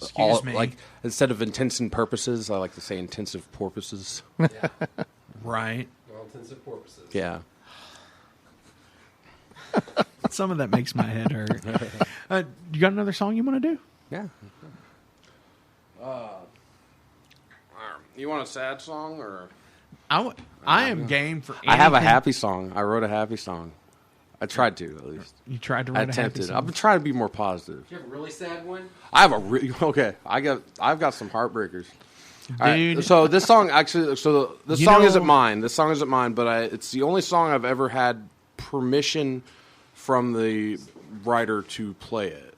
excuse me. Like instead of intensive purposes, I like to say intensive porpoises. Yeah. Right. All intensive porpoises. Yeah. Some of that makes my head hurt. You got another song you want to do? Yeah. You want a sad song or? I am game for anything. I have a happy song. I wrote a happy song. I tried to, at least. You tried to write a happy song? I've been trying to be more positive. Do you have a really sad one? I have a really... Okay, I've got some heartbreakers. Dude. Right, so this song actually... So this song isn't mine. This song isn't mine, but it's the only song I've ever had permission from the writer to play it.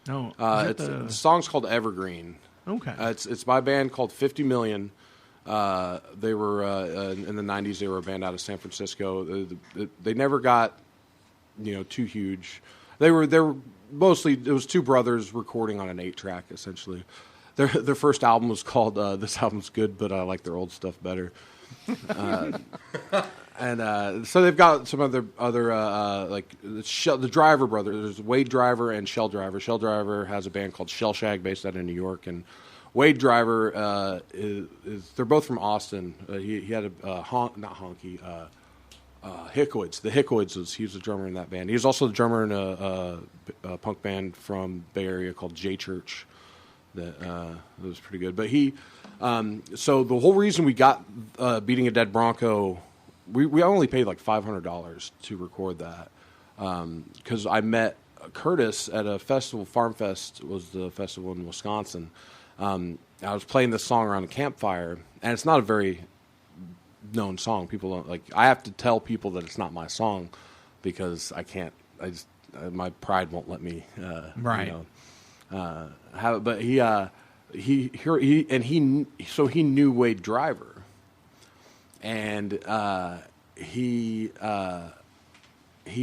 No. The song's called Evergreen. Okay. It's by a band called 50 Million. They were in the 90s. They were a band out of San Francisco. They never got too huge. They were mostly it was two brothers recording on an 8-track essentially. Their first album was called This Album's Good, but I like their old stuff better. And so they've got some other like the Driver brothers. There's Wade Driver and Shell Driver. Shell Driver has a band called Shell Shag based out of New York, and Wade Driver is they're both from Austin. He had a Hickoids. The Hickoids he was a drummer in that band. He was also the drummer in a punk band from Bay Area called J Church. That was pretty good. But he so the whole reason we got Beating a Dead Bronco, we only paid like $500 to record that because I met Curtis at a festival. Farm Fest was the festival in Wisconsin. I was playing this song around a campfire, and it's not a very known song. People don't like. I have to tell people that it's not my song because I can't. My pride won't let me. Right. Have it. But he knew Wade Driver, and he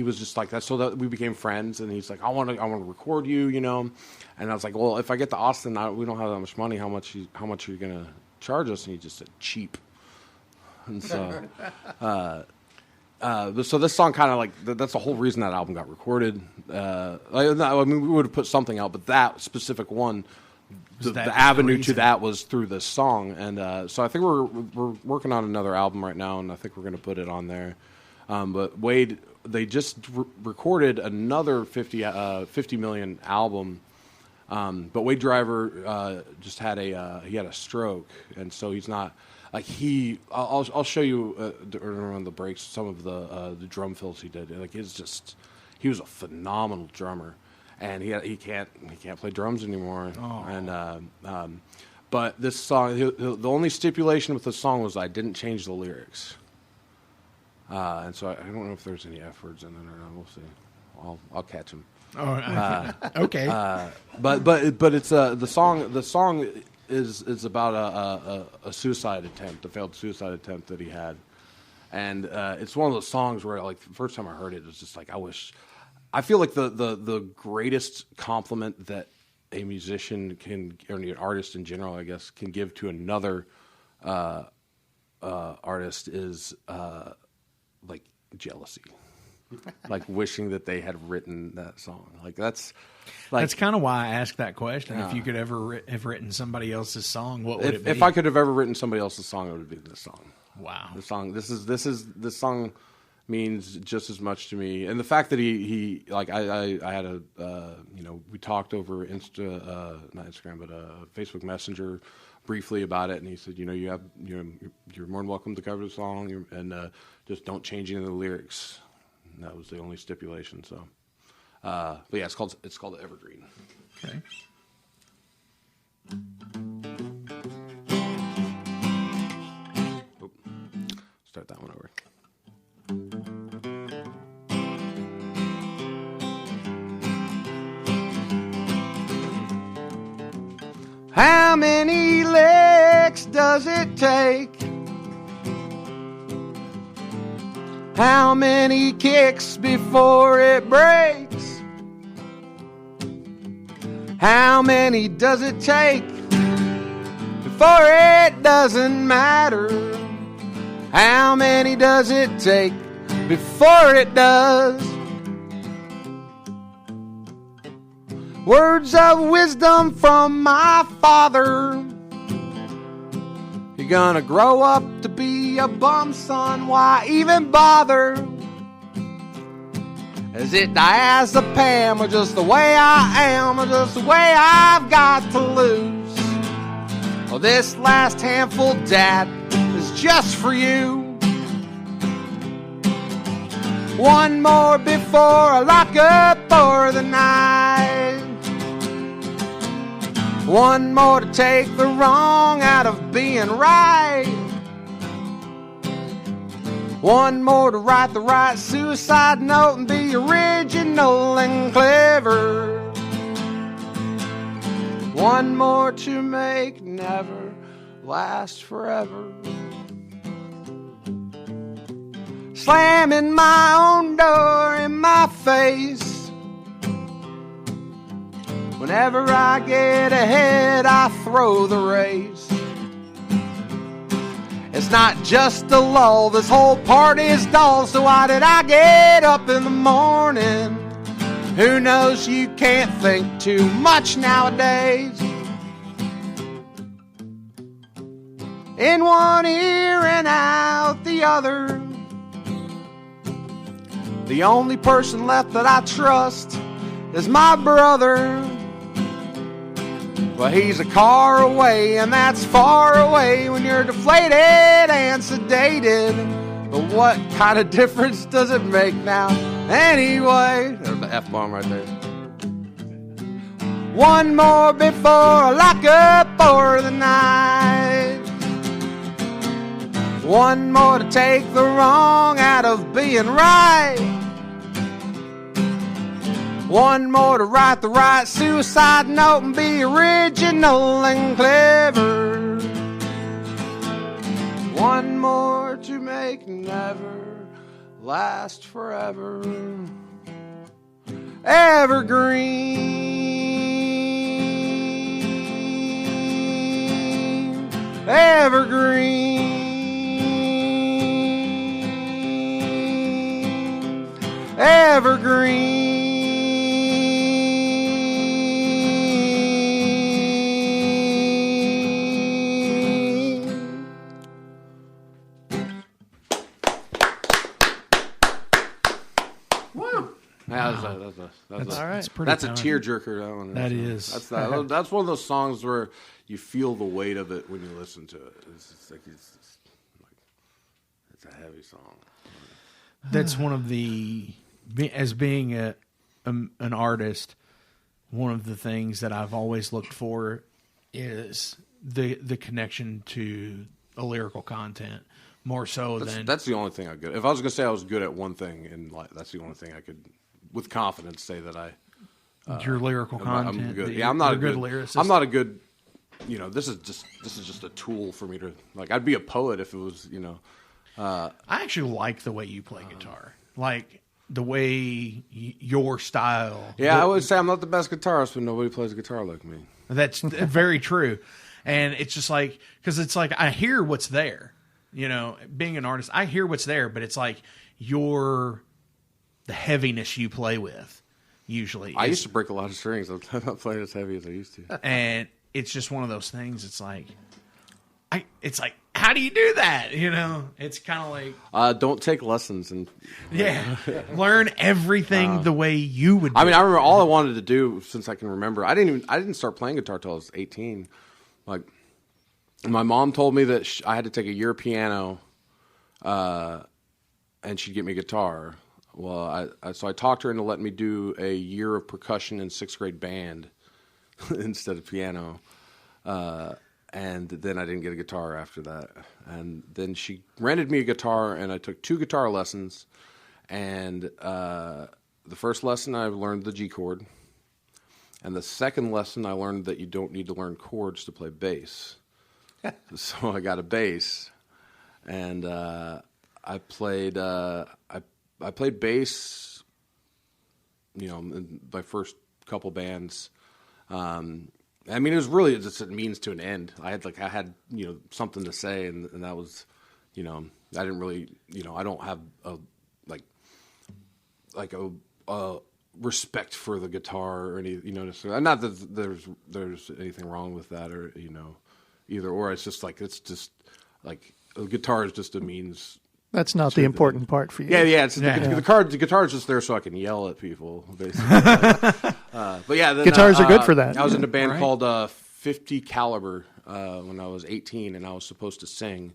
was just like that. So that we became friends, and he's like, I want to record you, And I was like, well, if I get to Austin, we don't have that much money. How much are you gonna charge us? And he just said cheap. And so, so this song kind of like that's the whole reason that album got recorded. I mean, we would have put something out, but that specific one, the avenue to that was through this song. And so I think we're working on another album right now, and I think we're going to put it on there. But Wade, they just recorded another 50 Million album. But Wade Driver just had a stroke, and so he's not like I'll show you during the breaks some of the drum fills he did. Like he was a phenomenal drummer, and he can't play drums anymore. Oh. And But this song, the only stipulation with the song was I didn't change the lyrics. And so I don't know if there's any F words in there or not. We'll see. I'll catch them. Oh, okay. But it's the song. The song is about a suicide attempt, a failed suicide attempt that he had, and it's one of those songs where, like, the first time I heard it, it was just like I feel like the greatest compliment that a musician can, or an artist in general, I guess, can give to another artist is like jealousy. Like wishing that they had written that song. Like that's kind of why I asked that question. If you could ever have written somebody else's song, what would it be? If I could have ever written somebody else's song, it would be this song. Wow. This song means just as much to me. And the fact that he like I had a we talked over not Instagram, but Facebook Messenger briefly about it, and he said, you're more than welcome to cover the song, and just don't change any of the lyrics. And that was the only stipulation. So, but yeah, it's called Evergreen. Okay. Start that one over. How many licks does it take? How many kicks before it breaks? How many does it take before it doesn't matter? How many does it take before it does? Words of wisdom from my father. You're gonna grow up to be a bum, son. Why even bother? Is it diazepam, or just the way I am, or just the way I've got to lose? Well, this last handful, Dad, is just for you. One more before I lock up for the night. One more to take the wrong out of being right. One more to write the right suicide note and be original and clever. One more to make never last forever. Slamming my own door in my face. Whenever I get ahead, I throw the race. It's not just a lull, this whole party's dull. So why did I get up in the morning? Who knows, you can't think too much nowadays. In one ear and out the other. The only person left that I trust is my brother. Well, he's a car away, and that's far away when you're deflated and sedated. But what kind of difference does it make now? Anyway, there's the F-bomb right there. One more before I lock up for the night. One more to take the wrong out of being right. One more to write the right suicide note and be original and clever. One more to make never last forever. Evergreen. Evergreen. Evergreen. That's all right. That's a tearjerker. That one. That is. That's one of those songs where you feel the weight of it when you listen to it. It's a heavy song. That's one of the, as being an artist, one of the things that I've always looked for is the connection to a lyrical content more so than that's the only thing I'm good. If I was going to say I was good at one thing, and that's the only thing I could, with confidence, say that I. Your lyrical content. I'm good. Yeah, I'm not a good lyricist. I'm not a good. This is just a tool for me to like. I'd be a poet if it was. I actually like the way you play guitar, like the way your style. Yeah, I would say I'm not the best guitarist, but nobody plays a guitar like me. That's very true, and it's just like because it's like I hear what's there. Being an artist, I hear what's there, but it's like the heaviness you play with. Usually, I used to break a lot of strings. I'm not playing as heavy as I used to, and it's just one of those things. It's like, how do you do that? It's kind of like don't take lessons and learn everything the way you would. I remember all I wanted to do since I can remember. I didn't start playing guitar till I was 18. Like, my mom told me that I had to take a year of piano, and she'd get me a guitar. Well, so I talked her into letting me do a year of percussion in 6th grade band instead of piano. And then I didn't get a guitar after that. And then she rented me a guitar, and I took 2 guitar lessons. And the first lesson, I learned the G chord. And the second lesson, I learned that you don't need to learn chords to play bass. So I got a bass, and I played bass, in my first couple bands. It was really just a means to an end. I had something to say, and that was, I didn't really, I don't have a respect for the guitar or any, not that there's anything wrong with that or, either or. It's just like a guitar is just a means. That's not the important part for you. Yeah. The guitar is just there so I can yell at people, basically. But yeah, then, guitars are good for that. I was in a band called 50 Caliber when I was 18, and I was supposed to sing.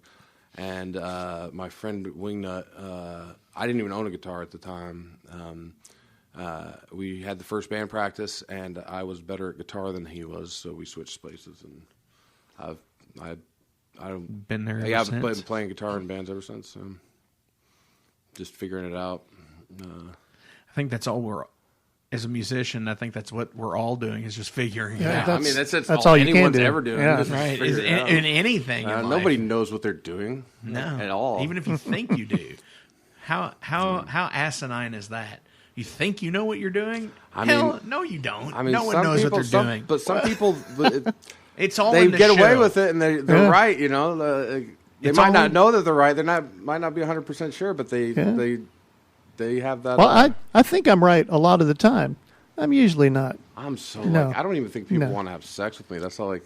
And my friend Wingnut, I didn't even own a guitar at the time. We had the first band practice, and I was better at guitar than he was, so we switched places. And I've been there. Yeah, I've been playing guitar in bands ever since. So just figuring it out. I think that's all as a musician. I think that's what we're all doing is just figuring it out. That's all anyone's ever doing. Yeah. Right. In anything. Nobody knows what they're doing. No, at all. Even if you think you do. How asinine is that? You think you know what you're doing? No, you don't. No one knows what they're doing. But some people, it's all they in the get away show. with it, and they're right. They might not know that they're right. Might not be 100% sure, but they have that. Well, I think I'm right a lot of the time. I'm usually not. I'm so I don't even think people want to have sex with me. That's all I'm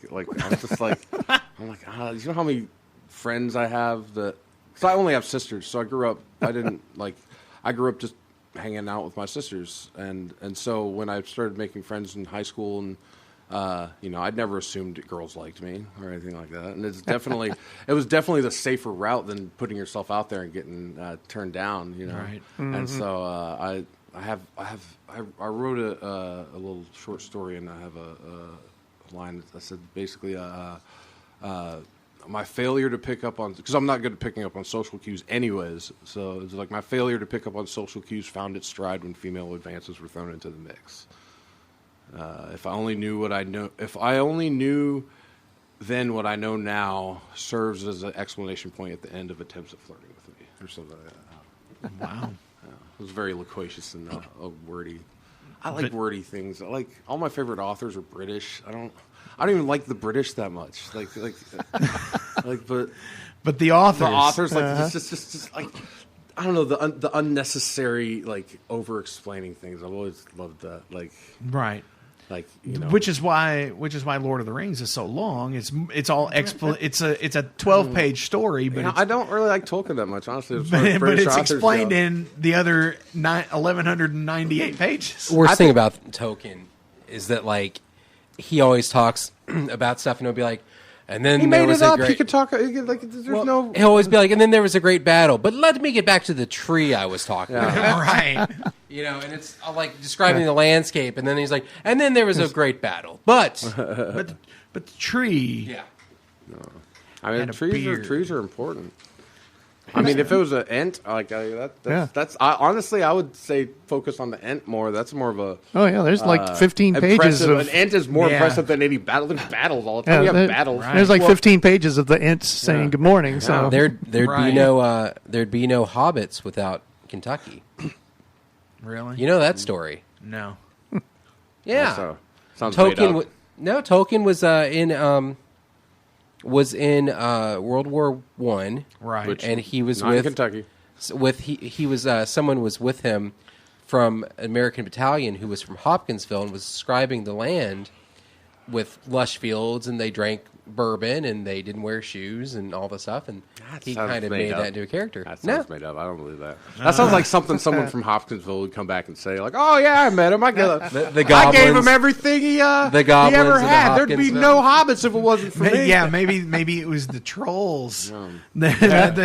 just like I'm like you know how many friends I have that. So I only have sisters. So I grew up. I grew up just hanging out with my sisters, and so when I started making friends in high school, and I'd never assumed girls liked me or anything like that, and it was definitely the safer route than putting yourself out there and getting turned down, Right. Mm-hmm. And so I wrote a little short story, and I have a line that said basically my failure to pick up on, because I'm not good at picking up on social cues anyways, so it's like my failure to pick up on social cues found its stride when female advances were thrown into the mix. If I only knew what I know, if I only knew then what I know now serves as an explanation point at the end of attempts at flirting with me, or something like that. Wow. It was very loquacious and wordy. I like wordy things. All my favorite authors are British. I don't even like the British that much. But the authors, it's just like, I don't know, the unnecessary over explaining things. I've always loved that. Right. Which is why Lord of the Rings is so long. It's all it's a 12-page story, but I don't really like Tolkien that much, honestly. But it's explained in the other 1,198 pages. The worst thing about Tolkien is that he always talks about stuff, and he'll be like, and then he there made was it up. Great... He could talk. No. He'll always be like, and then there was a great battle. But let me get back to the tree I was talking about. Right. And it's describing the landscape, and then he's like, and then there was a great battle. But the tree. Yeah. I mean, And a trees beard. are important. I mean, if it was an ent, honestly, I would say focus on the ent more. That's more of a. Oh yeah, there's like 15 pages impressive. of An ent is more Yeah. impressive than any battle. There's battles all the time. We have battles. Right. There's like Well- 15 pages of the ents saying good morning. So There'd Right. be no hobbits without Kentucky. Really? You know that story? No. Yeah. So, sounds made up. Tolkien was in World War I. Right. Which- And he was Not in with Kentucky. he was someone was with him from an American battalion who was from Hopkinsville and was describing the land with lush fields, and they drank bourbon and they didn't wear shoes and all the stuff, and he sounds kind of made made up. that into a character. That sounds made up. I don't believe that. That sounds like something someone from Hopkinsville would come back and say, like, "Oh yeah, I met him. I gave The I goblins, gave him everything he goblins ever of the had. There'd be Hopkinsville. no hobbits if it wasn't for me." Yeah, maybe it was the trolls that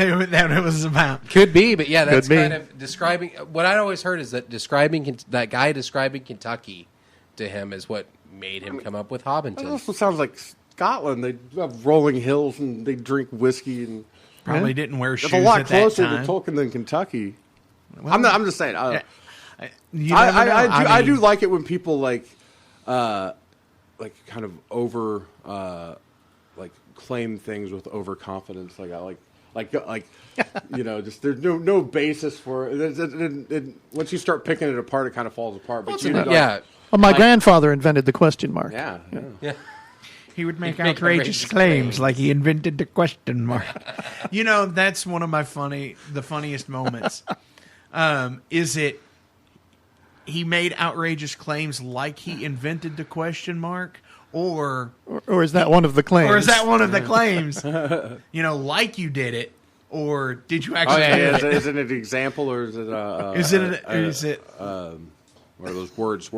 it was about. Could be, but yeah, that's Could be. kind of describing. What I'd always heard is that that guy describing Kentucky to him is what made him come up with That Hobbiton. also sounds like Scotland. They have rolling hills and they drink whiskey and Probably didn't wear it's shoes a lot at that closer time. to Tolkien than Kentucky. Well, I'm just saying. you never know. I do mean, like it when people kind of over claim things with overconfidence. Like just there's no basis for it. Once you start picking it apart, it kind of falls apart. But Yeah, well, my grandfather invented the question mark. yeah. he would make make outrageous outrageous claims claims. like he invented the question mark. That's one of the funniest moments. Is it he made outrageous claims like he invented the question mark, or Or is that one of the claims? or is that one of the claims? Like you did it, or did you Oh actually? yeah. do it? Is it an example or is it? Is it? What are those words?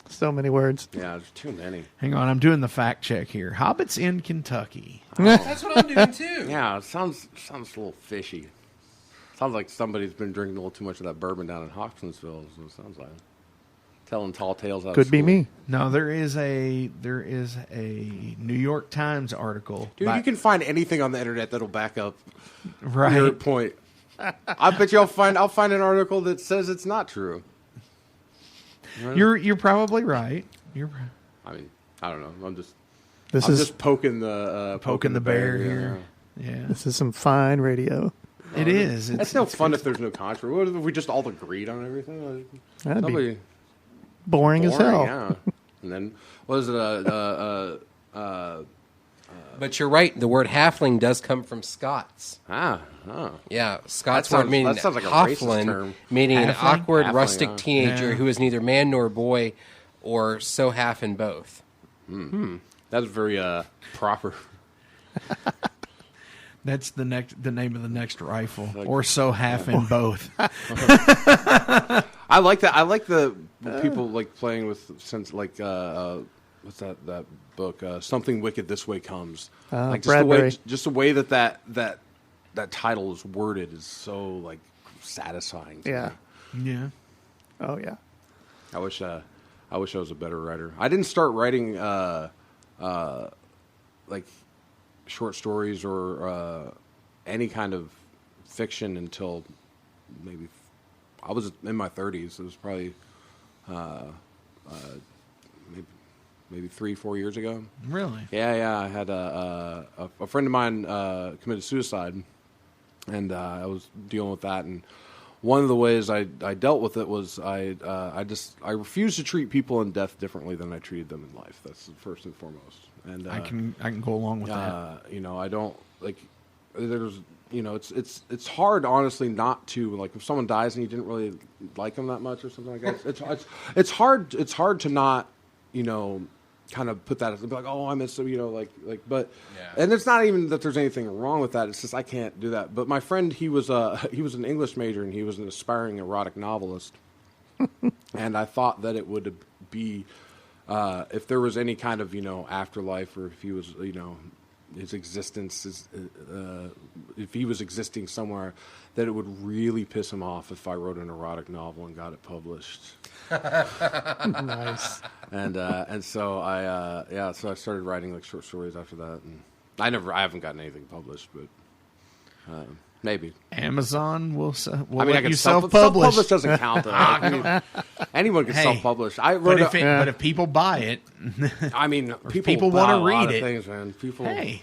So many words. Yeah, there's too many. Hang on, I'm doing the fact check here. Hobbits in Kentucky. that's what I'm doing too. Yeah, it sounds a little fishy. Sounds like somebody's been drinking a little too much of that bourbon down in Hopkinsville. Is what it sounds like. Telling tall tales out Could of be school. me. No, there is a New York Times article. Dude, you can find anything on the internet that'll back up your right. point. I bet you I'll find an article that says it's not true. You're probably right. I mean, I don't know. I'm just poking the bear yeah. here. Yeah, This is some fine radio. it is. That's no fun if there's no controversy. What if we just all agreed on everything? That'd be Nobody boring as hell. Yeah. And then what is it? But you're right. The word halfling does come from Scots. Oh. Yeah, Scots That word sounds- meaning that sounds like a racist Hofflin, term. meaning an Halfling? awkward, Halfling, rustic yeah. teenager Yeah. who is neither man nor boy, or so half in both. That's very proper. That's the name of the next rifle, or so half in both. I like that. I like the people like playing with sense like what's that book? Something Wicked This Way Comes. Like Bradbury. just the way that title is worded is so like satisfying. To Yeah. me. Yeah. Oh yeah. I wish I was a better writer. I didn't start writing like short stories or any kind of fiction until maybe I was in my 30s. It was probably maybe 3-4 years ago. Really? Yeah. I had a friend of mine committed suicide, and I was dealing with that. And one of the ways I dealt with it was I refused to treat people in death differently than I treated them in life. That's first and foremost. And I can go along with that. I don't like. There's it's hard honestly not to like if someone dies and you didn't really like them that much or something like that. It's hard to not kind of put that as be like, oh, I miss them, but and it's not even that there's anything wrong with that. It's just I can't do that. But my friend, he was an English major and he was an aspiring erotic novelist, and I thought that it would be if there was any kind of afterlife or if he was his existence is, if he was existing somewhere, that it would really piss him off if I wrote an erotic novel and got it published. Nice. And so I started writing like short stories after that, and I haven't gotten anything published, but maybe Amazon will I let can you self-publish. Self-publish doesn't count. Though. Anyone can self-publish. But if people buy it, I mean, people want to read it. Things, man. People. Hey,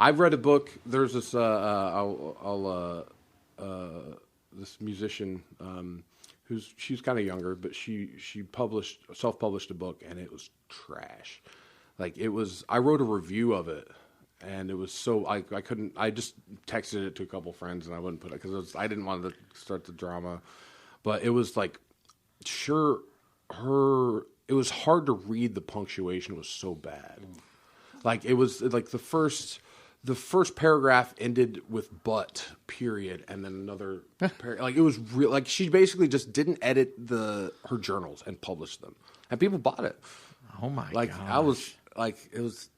I've read a book. There's this this musician she's kind of younger, but she self-published a book, and it was trash. Like it was. I wrote a review of it. And it was so I couldn't. I just texted it to a couple friends, and I wouldn't put it because I didn't want to start the drama. But it was like, it was hard to read. The punctuation was so bad. Like it was like the first paragraph ended with "but" period, and then another like it was real. Like she basically just didn't edit her journals and publish them, and people bought it. Oh my! Like gosh. I was like it was.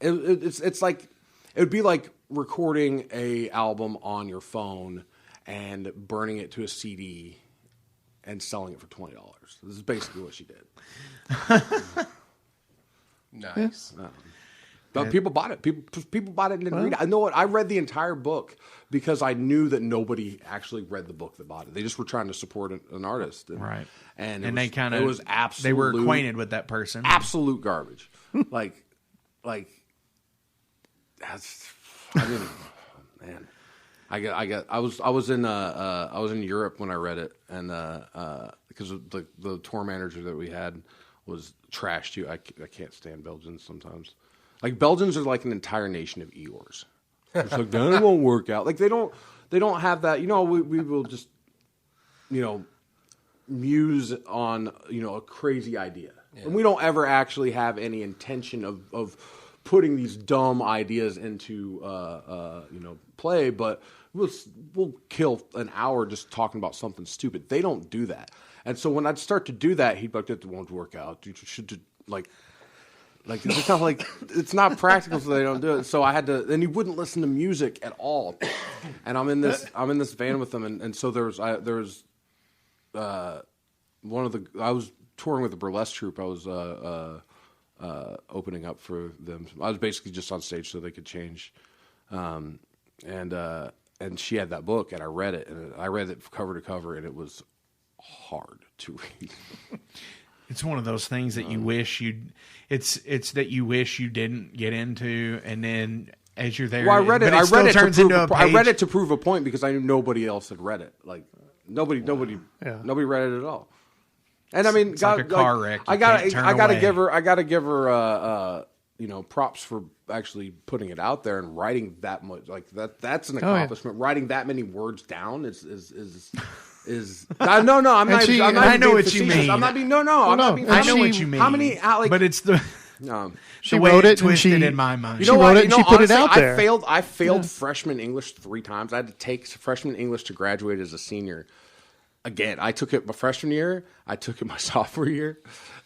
It's like it would be like recording a album on your phone and burning it to a CD and selling it for $20. This is basically what she did. Nice. But people bought it. People bought it and didn't read it. I know what. I read the entire book because I knew that nobody actually read the book that bought it. They just were trying to support an artist, right? And they kind of it was absolute. They were acquainted with that person. Absolute garbage. like. Man, I was in Europe when I read it, and because the tour manager that we had was trash too. I can't stand Belgians sometimes. Like Belgians are like an entire nation of Eeyores. It's like that won't work out. Like they don't have that. You know, we will just muse on a crazy idea, and we don't ever actually have any intention of putting these dumb ideas into play, but we'll kill an hour just talking about something stupid. They don't do that, and so when I'd start to do that, he'd be like, "It won't work out. You should like it's not like it's not practical, so they don't do it." So I had to, and he wouldn't listen to music at all. And I'm in this van with him, and so there was I was touring with a burlesque troupe. I was opening up for them. I was basically just on stage so they could change. And she had that book, and I read it, and I read it cover to cover, and it was hard to read. It's one of those things that you wish it's that you wish you didn't get into, and then as you're there, well, I read it. I read it to prove a point because I knew nobody else had read it. Like nobody read it at all. And I mean, it's like a car wreck. I gotta give her props for actually putting it out there and writing that much. Like that's an accomplishment. Writing that many words down is no. I'm not. I know what you mean. I'm not being. No. I'm not being. I know what you mean. How many? But it's the. She wrote it and she in my mind. She wrote it and she put it out there. I failed freshman English 3 times. I had to take freshman English to graduate as a senior. Again, I took it my freshman year, I took it my sophomore year,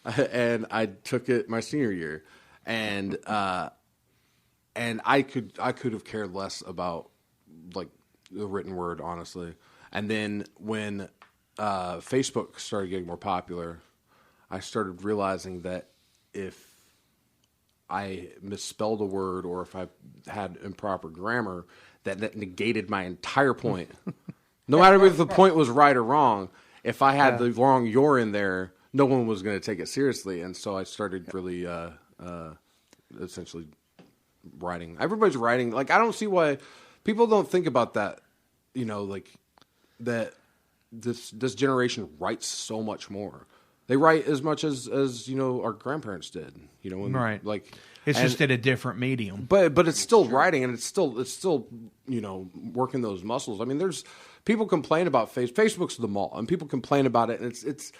and I took it my senior year, and I could have cared less about like the written word, honestly. And then when Facebook started getting more popular, I started realizing that if I misspelled a word or if I had improper grammar, that negated my entire point. No matter if the point was right or wrong, if I had the wrong "you're" in there, no one was going to take it seriously. And so I started really essentially writing. Everybody's writing. Like, I don't see why people don't think about that, like that this generation writes so much more. They write as much as our grandparents did. Right. Like it's just at a different medium. But it's still writing, and it's still working those muscles. I mean, there's people complain about Facebook's the mall, and people complain about it, and it's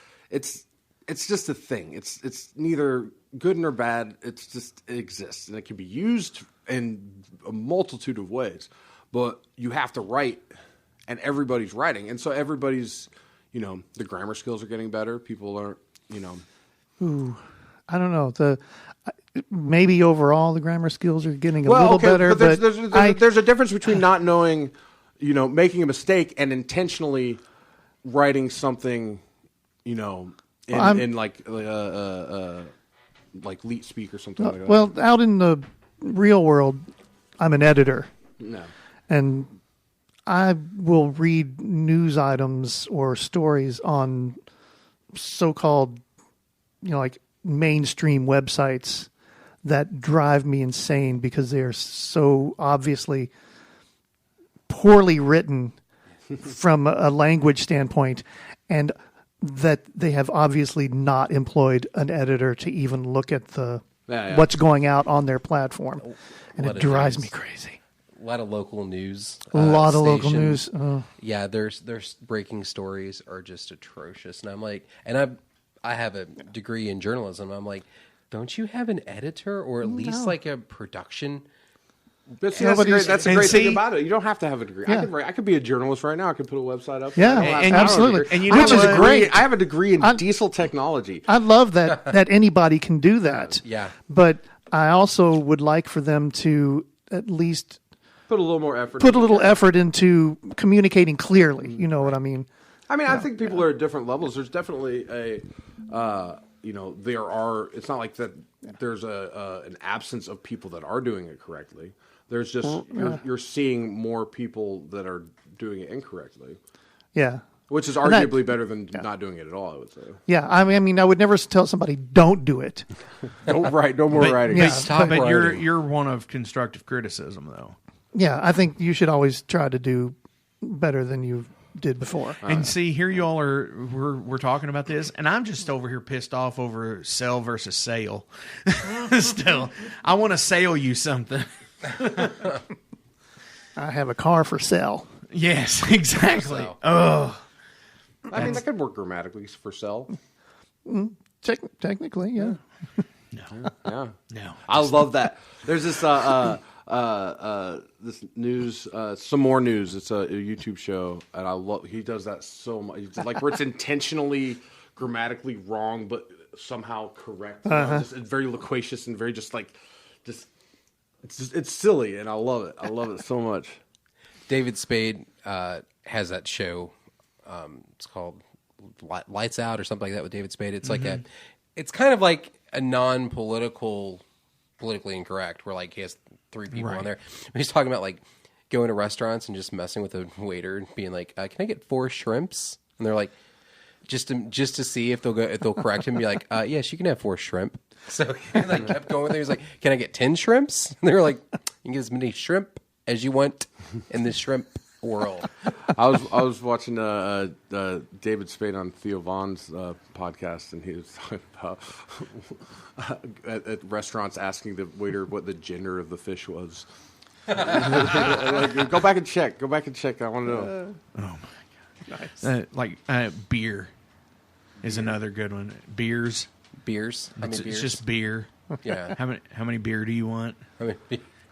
just a thing. It's neither good nor bad. It exists, and it can be used in a multitude of ways. But you have to write, and everybody's writing, and so everybody's the grammar skills are getting better. People aren't Ooh, I don't know. maybe overall the grammar skills are getting a little better. But there's a difference between not knowing, making a mistake and intentionally writing something, in like leet speak or something like that. Well, out in the real world, I'm an editor. No. And I will read news items or stories on so-called, like mainstream websites that drive me insane because they are so obviously poorly written from a language standpoint, and that they have obviously not employed an editor to even look at what's going out on their platform, and it drives me crazy. A lot of local news. A lot of local news. Yeah, their breaking stories are just atrocious, and I'm like, and I have a degree in journalism. I'm like, don't you have an editor or at least like a production? That's a great thing about it. You don't have to have a degree. Yeah. I could be a journalist right now. I could put a website up. Yeah, absolutely. And which is great. I have a degree in diesel technology. I love that anybody can do that. Yeah. But I also would like for them to at least put a little more effort. Put a little effort into communicating clearly. You know what I mean? I think people are at different levels. There's definitely there are. It's not like that. There's an absence of people that are doing it correctly. There's just you're seeing more people that are doing it incorrectly. Yeah, which is arguably better than not doing it at all. I would say. Yeah, I mean, I would never tell somebody don't do it. Don't write. No more writing. Yeah, stop writing. You're one of constructive criticism, though. Yeah, I think you should always try to do better than you did before. And see, here you all are. We're talking about this, and I'm just over here pissed off over sell versus sale. Still, I want to sell you something. I have a car for sale. Yes, exactly. Oh, I mean that could work grammatically for sell. Technically, yeah. No. I love that. There's this this news, some more news. It's a YouTube show, and I love. He does that so much. It's like where it's intentionally grammatically wrong, but somehow correct. It's very loquacious and very it's silly, and I love it. I love it so much. David Spade has that show. It's called Lights Out or something like that with David Spade. It's like it's kind of like a non-political, politically incorrect, where like he has 3 people on there. He's talking about like going to restaurants and just messing with a waiter and being like, "Can I get 4 shrimps?" And they're like, just to see if they'll correct him, and be like, "Yes, you can have 4 shrimp." So he like kept going with it. He was like, "Can I get 10 shrimps?" And they were like, "You can get as many shrimp as you want in the shrimp world." I was watching David Spade on Theo Vaughn's podcast, and he was talking about at restaurants asking the waiter what the gender of the fish was. Like, go back and check. I want to know. Oh my god! Nice. Beer is another good one. Beers. Beers. It's just beer. Yeah. How many beer do you want?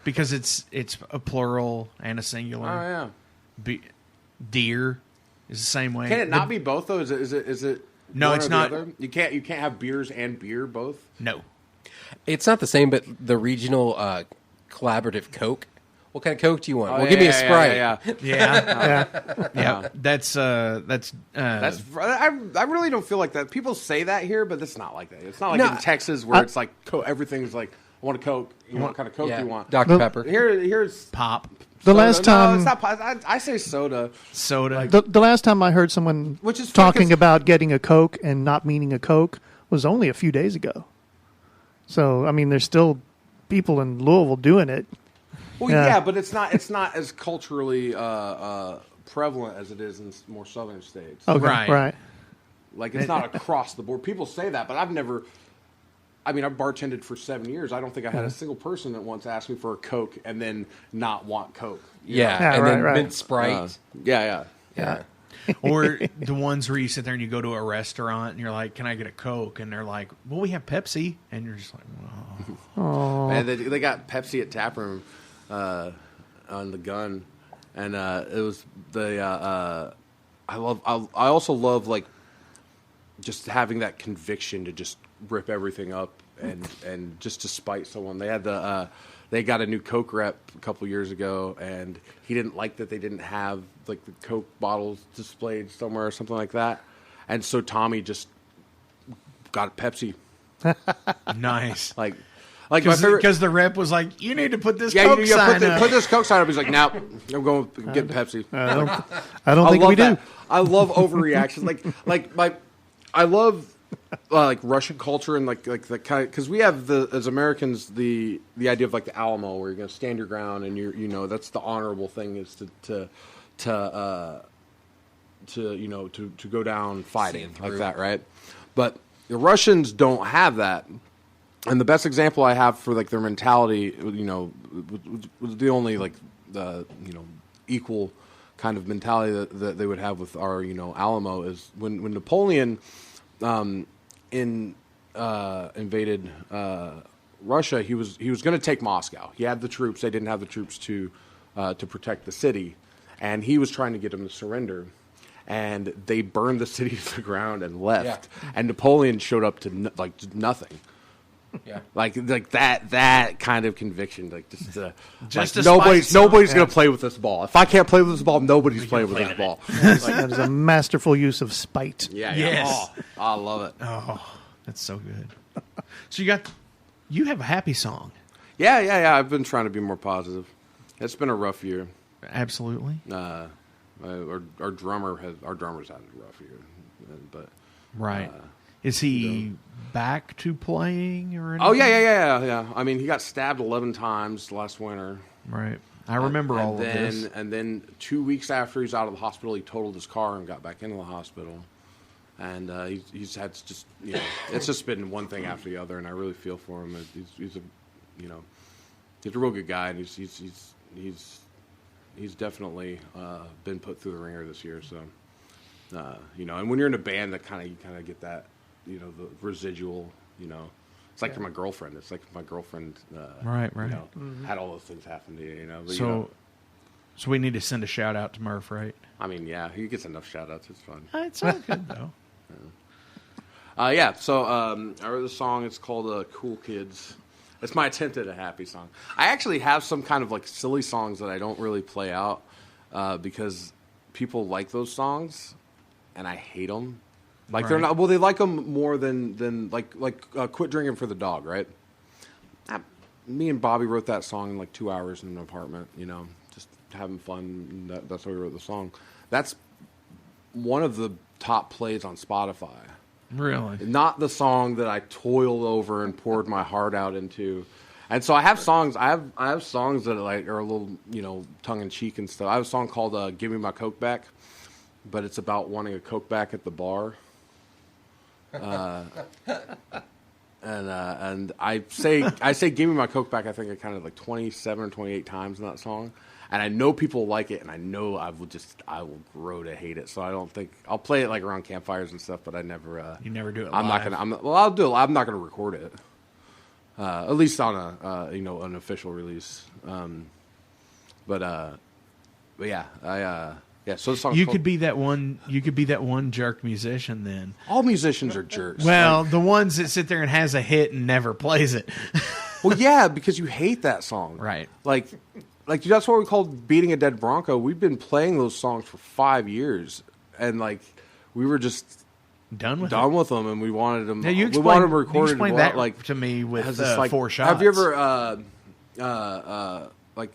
Because it's a plural and a singular. Oh yeah. Deer is the same way. Can it not be both though? Is it? No, one it's or the not. other? You can't have beers and beer both. No. It's not the same, but the regional collaborative Coke. What kind of Coke do you want? Give me a Sprite. Yeah. That's. I really don't feel like that. People say that here, but it's not like that. It's not like in Texas where it's like everything's like, I want a Coke. What kind of Coke do you want? Dr. Pepper. Here's pop. The last time, no, it's not pop. I say soda. Soda. The last time I heard someone talking about getting a Coke and not meaning a Coke was only a few days ago. So I mean, there's still people in Louisville doing it. Well, yeah, but it's not as culturally prevalent as it is in more southern states. Okay, right. Like it's not across the board. People say that, but I've never. I mean, I've bartended for 7 years. I don't think I had a single person that once asked me for a Coke and then not want Coke. And then mint Sprite. Yeah. Or the ones where you sit there and you go to a restaurant and you're like, "Can I get a Coke?" And they're like, "Well, we have Pepsi," and you're just like, "Oh." And they got Pepsi at Taproom on the Gun, and it was the. I also love like just having that conviction to just rip everything up and just to spite someone. They had they got a new Coke rep a couple years ago, and he didn't like that they didn't have like the Coke bottles displayed somewhere or something like that. And so Tommy just got a Pepsi. Nice. Like my favorite, because the rep was like, you need to put this yeah, Coke you sign up. put this Coke sign up. He's like, no, I'm going to get Pepsi. I don't think love we that. do. I love overreactions. I love like Russian culture and like the kind, because we have as Americans the idea of like the Alamo, where you're going to stand your ground and you're that's the honorable thing is to go down fighting like that, right? But the Russians don't have that. And the best example I have for like their mentality, was the only like the equal kind of mentality that they would have with our Alamo is when Napoleon invaded Russia. He was going to take Moscow. He had the troops. They didn't have the troops to protect the city, and he was trying to get them to surrender. And they burned the city to the ground and left. Yeah. And Napoleon showed up to nothing. Yeah, like that kind of conviction, nobody's going to play with this ball. If I can't play with this ball, nobody's playing with this ball. That is a masterful use of spite. Yeah. Yes. Oh, I love it. Oh, that's so good. So you have a happy song. Yeah. I've been trying to be more positive. It's been a rough year. Absolutely. Our drummer's had a rough year, but right. Is he back to playing or anything? Oh, yeah. I mean, he got stabbed 11 times last winter. Right. I remember all of this. And then 2 weeks after he's out of the hospital, he totaled his car and got back into the hospital. And he's had just, it's just been one thing after the other, and I really feel for him. He's a real good guy, and he's definitely been put through the ringer this year. So, and when you're in a band, you kind of get that. The residual, it's like for my girlfriend. It's like my girlfriend, right. Had all those things happen to you, But, so we need to send a shout out to Murph, right? I mean, yeah, he gets enough shout outs. It's fun. It's all good though. So I wrote this song. It's called "Cool Kids." It's my attempt at a happy song. I actually have some kind of like silly songs that I don't really play out because people like those songs, and I hate them. Like they're not. Well, they like them more than "Quit Drinking for the Dog," right? Me and Bobby wrote that song in like 2 hours in an apartment. Just having fun. That's why we wrote the song. That's one of the top plays on Spotify. Really? Not the song that I toiled over and poured my heart out into. And so I have songs. I have songs that are a little tongue in cheek and stuff. I have a song called "Give Me My Coke Back," but it's about wanting a Coke back at the bar. And I say give me my Coke back. I think I counted like 27 or 28 times in that song, and I know people like it, and I know I will grow to hate it. So I don't think I'll play it like around campfires and stuff, but I never. You never do it. I'm live. not gonna. I'll do it. I'm not gonna record it. At least on an official release. But yeah. Yeah, so the song's you could be that one. You could be that one jerk musician. Then all musicians are jerks. Well, the ones that sit there and has a hit and never plays it. Well, yeah, because you hate that song, right? Like that's what we called beating a dead bronco. We've been playing those songs for 5 years, and like we were just done with them, and we wanted them. Yeah, we wanted them recorded. You explained that like to me with like, 4 shots. Have you ever like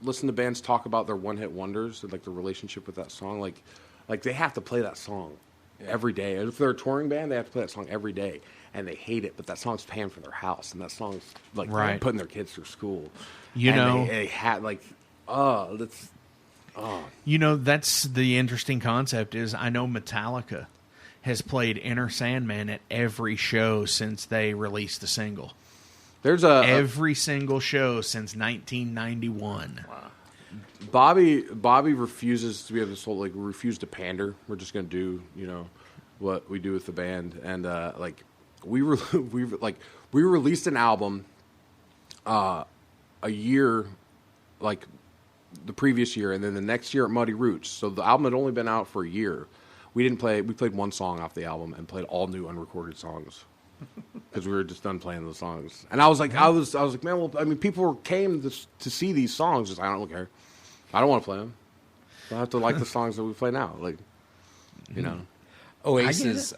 listen to bands talk about their one-hit wonders and like their relationship with that song? Like they have to play that song every day. If they're a touring band, they have to play that song every day, and they hate it. But that song's paying for their house, and that song's like putting their kids through school. They had that's. Oh. That's the interesting concept. Is I know Metallica has played Enter Sandman at every show since they released the single. There's every single show since 1991. Wow. Bobby refuses to be able to refuse to pander. We're just going to do what we do with the band, and we released an album a year like the previous year, and then the next year at Muddy Roots. So the album had only been out for a year. We played one song off the album and played all new unrecorded songs because we were just done playing those songs. And I was like, I was like, man, well, I mean, people came to see these songs. Just, I don't care. I don't want to play them. I have to like the songs that we play now. Like, you know, Oasis.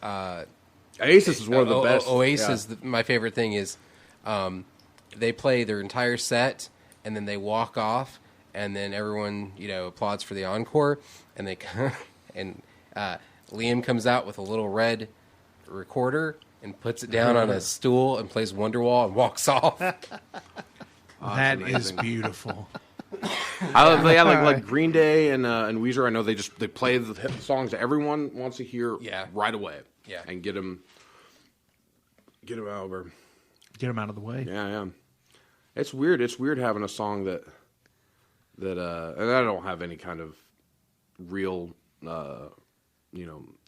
Oasis is one of the best. Oasis. My favorite thing is, they play their entire set and then they walk off, and then everyone applauds for the encore, and they and Liam comes out with a little red recorder and puts it down on a stool and plays Wonderwall and walks off. That is beautiful. Like Green Day and Weezer. I know they play the songs that everyone wants to hear right away. Yeah, and get them out of the way. Yeah. It's weird. It's weird having a song that and I don't have any kind of real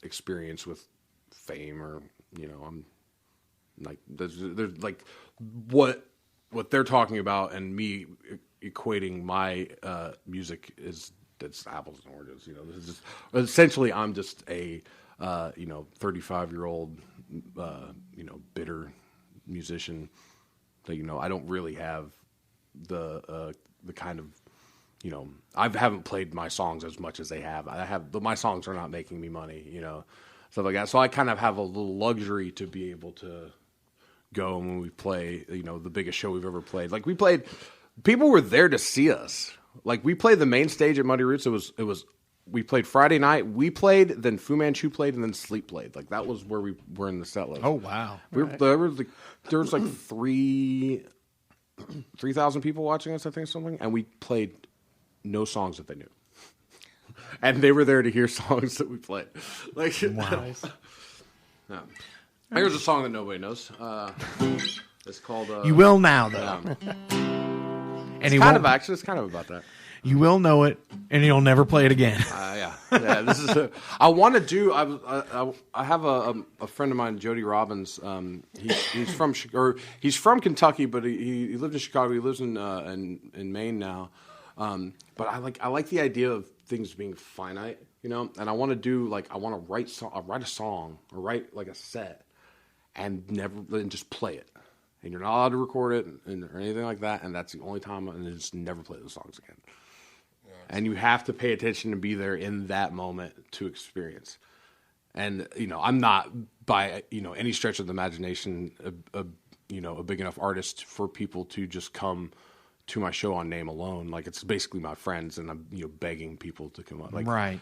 experience with fame, or I'm like there's like what they're talking about and me equating my music that's apples and oranges. This is just, essentially I'm just a 35-year-old bitter musician that I don't really have the kind of I haven't played my songs as much as they have. My songs are not making me money, stuff like that. So I kind of have a little luxury to be able to go when we play, the biggest show we've ever played. Like people were there to see us. Like we played the main stage at Muddy Roots. We played Friday night. We played, then Fu Manchu played, and then Sleep played. Like that was where we were in the set list. Oh wow! There was like 3,000 people watching us, I think, something, and we played no songs that they knew, and they were there to hear songs that we played. Like wow. Yeah. Here's a song that nobody knows. It's called. You will now, though. And it's kind of about that. You will know it, and you'll never play it again. Yeah. This is. I want to do. I have a friend of mine, Jody Robbins. He's from Kentucky, but he lived in Chicago. He lives in Maine now. But I like the idea of things being finite, and I want to do I want to write a song or write like a set, and just play it. And you're not allowed to record it or anything like that, and that's the only time, and then just never play those songs again. And you have to pay attention and be there in that moment to experience. And I'm not by any stretch of the imagination a big enough artist for people to just come to my show on name alone. Like it's basically my friends, and I'm begging people to come up. Right.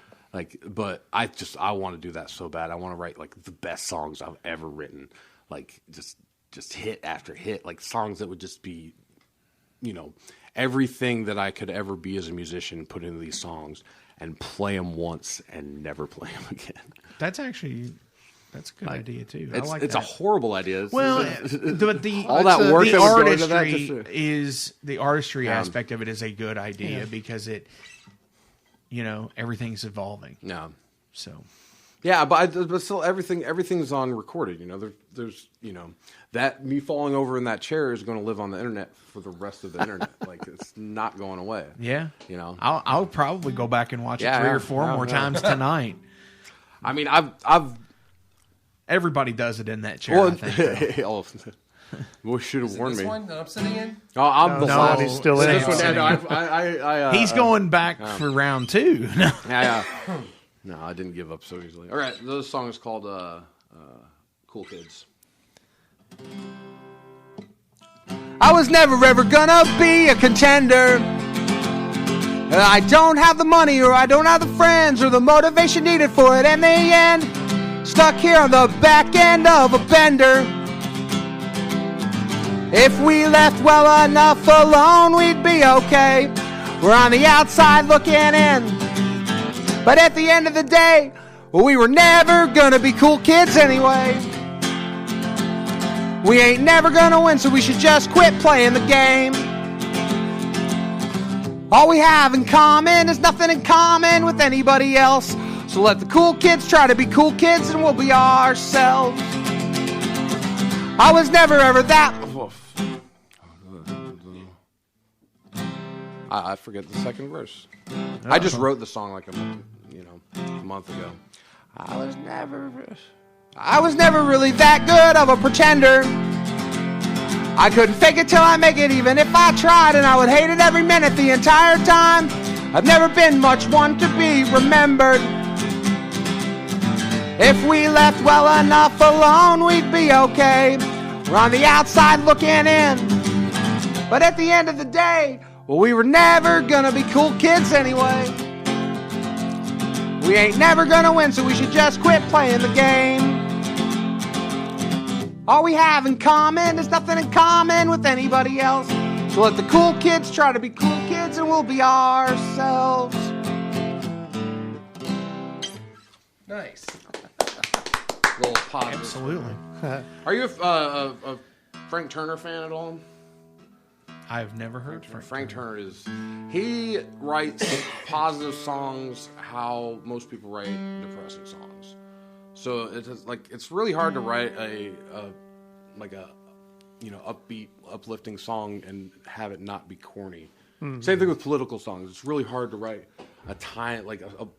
But I want to do that so bad. I want to write the best songs I've ever written. Just hit after hit, songs that would just be, everything that I could ever be as a musician put into these songs and play them once and never play them again. That's a good idea too. It's a horrible idea. Well, all that work the that would go into that, the artistry aspect of it is a good idea because it, everything's evolving. Yeah. So. Yeah, but still, everything's on recorded. There's that me falling over in that chair is going to live on the internet for the rest of the internet. It's not going away. Yeah, I'll probably go back and watch it 3 or 4 more times tonight. I mean, I've everybody does it in that chair. I think. Boy, should have warned me. This one that I'm sitting in? Oh, I'm the last. He's still in. This one, he's going back for round 2. Yeah. No, I didn't give up so easily. All right, this song is called Cool Kids. I was never ever gonna be a contender. I don't have the money, or I don't have the friends, or the motivation needed for it. In the end, stuck here on the back end of a bender. If we left well enough alone, we'd be okay. We're on the outside looking in. But at the end of the day, we were never gonna be cool kids anyway. We ain't never gonna win, so we should just quit playing the game. All we have in common is nothing in common with anybody else. So let the cool kids try to be cool kids and we'll be ourselves. I was never ever that... I forget the second verse. I just wrote the song a month ago. I was never... I was never really that good of a pretender. I couldn't fake it till I make it, even if I tried, and I would hate it every minute the entire time. I've never been much one to be remembered. If we left well enough alone, we'd be okay. We're on the outside looking in, but at the end of the day, well, we were never gonna be cool kids anyway. We ain't never gonna win, so we should just quit playing the game. All we have in common is nothing in common with anybody else. So let the cool kids try to be cool kids and we'll be ourselves. Nice. Little positive. Absolutely. Are you a Frank Turner fan at all? I've never heard Frank Turner he writes positive songs how most people write depressing songs. So it's really hard to write a upbeat, uplifting song and have it not be corny. Mm-hmm. Same thing with political songs. It's really hard to write a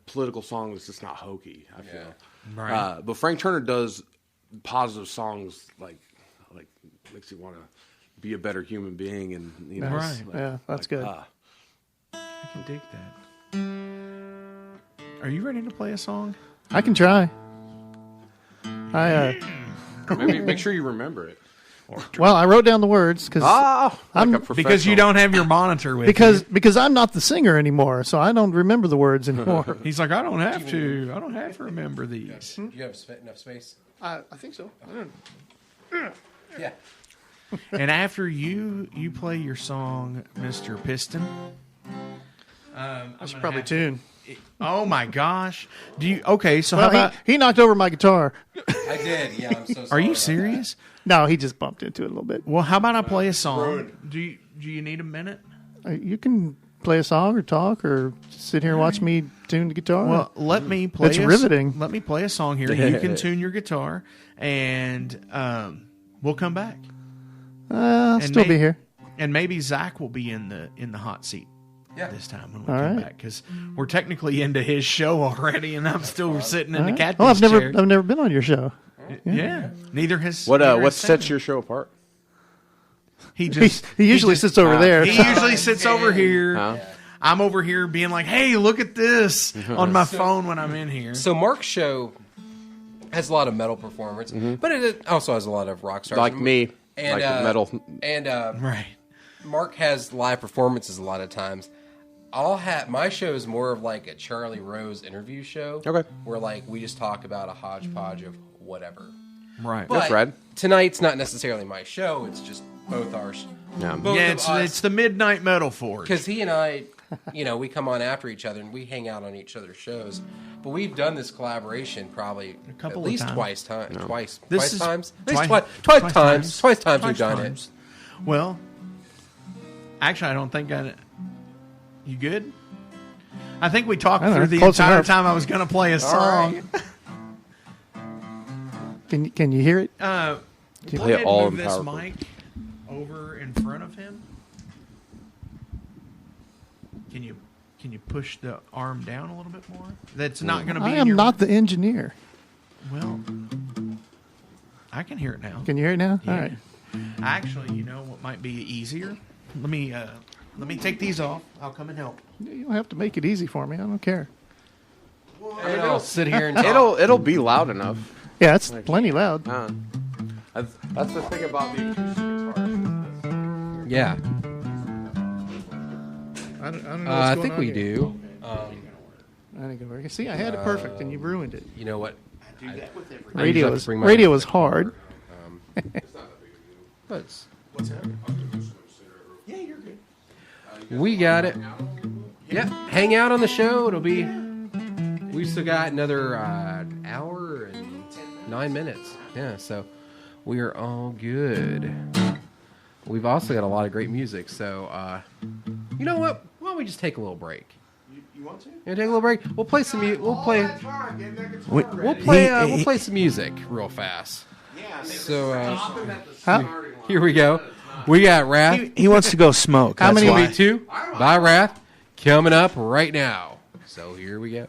political song that's just not hokey, I feel. Right. But Frank Turner does positive songs like makes you want to be a better human being, and right. That's good. I can dig that. Are you ready to play a song? I can try. Maybe make sure you remember it. Well, I wrote down the words because because you don't have your monitor with you. Because I'm not the singer anymore, so I don't remember the words anymore. He's like, I don't have to remember these. Do you have enough space? I think so. Yeah. And after you play your song, Mr. Piston, I should probably tune. Oh my gosh! Do you? Okay, so well, how about he knocked over my guitar? I did. Yeah, I'm so sorry. Are you serious? No, he just bumped into it a little bit. Well, how about I play a song? Do you need a minute? You can play a song or talk or sit here and watch me tune the guitar. Well, let me play. It's riveting. Let me play a song here. You can tune your guitar, and we'll come back. I'll still be here, and maybe Zach will be in the hot seat. This time when we All come right. back, because we're technically into his show already, and I'm still sitting in the captain's Well, I've chair. never been on your show. Yeah. Neither has. What sets your show apart? He usually sits over there. He usually sits over here. I'm over here being like, "Hey, look at this" on my phone when I'm in here. So Mark's show has a lot of metal performers, but it also has a lot of rock stars, like me, and like metal, and right. Mark has live performances a lot of times. My show is more of like a Charlie Rose interview show. Okay. Where like we just talk about a hodgepodge of whatever. Right. But That's rad. Tonight's not necessarily my show. It's just both ours. Yeah. Both Yeah, of us. it's the Midnight Metal Forge. Because he and I, we come on after each other and we hang out on each other's shows. But we've done this collaboration probably at least twice times. Twice times we've done it. Well, actually, I don't think You good? I think we talked through the entire time I was going to play a song. Right. Can you hear it? Play it all in this PowerPoint. mic over in front of him. Can you push the arm down a little bit more? That's not going to be. I am not the engineer. Well, I can hear it now. Can you hear it now? Yeah. All right. Actually, you know what might be easier? Let me take these off. I'll come and help. You don't have to make it easy for me. I don't care. And I'll sit here and talk. It'll be loud enough. Yeah, it's plenty loud. That's the thing about the acoustic guitar. Yeah. I don't know. I think we do. I think it works. See, I had it perfect, and you ruined it. You know what? Radio is hard. What's that? Yeah, you're good. We got it. Yeah, hang out on the show. It'll be. We still got another hour and 9 minutes. Yeah, so we are all good. We've also got a lot of great music. So, you know what? Why don't we just take a little break? You want to? You want to take a little break? We'll play some music. We'll play some music real fast. Yeah. So, here we go. We got Wrath. He wants to go smoke. How many? Me too. By Wrath. Coming up right now. So here we go.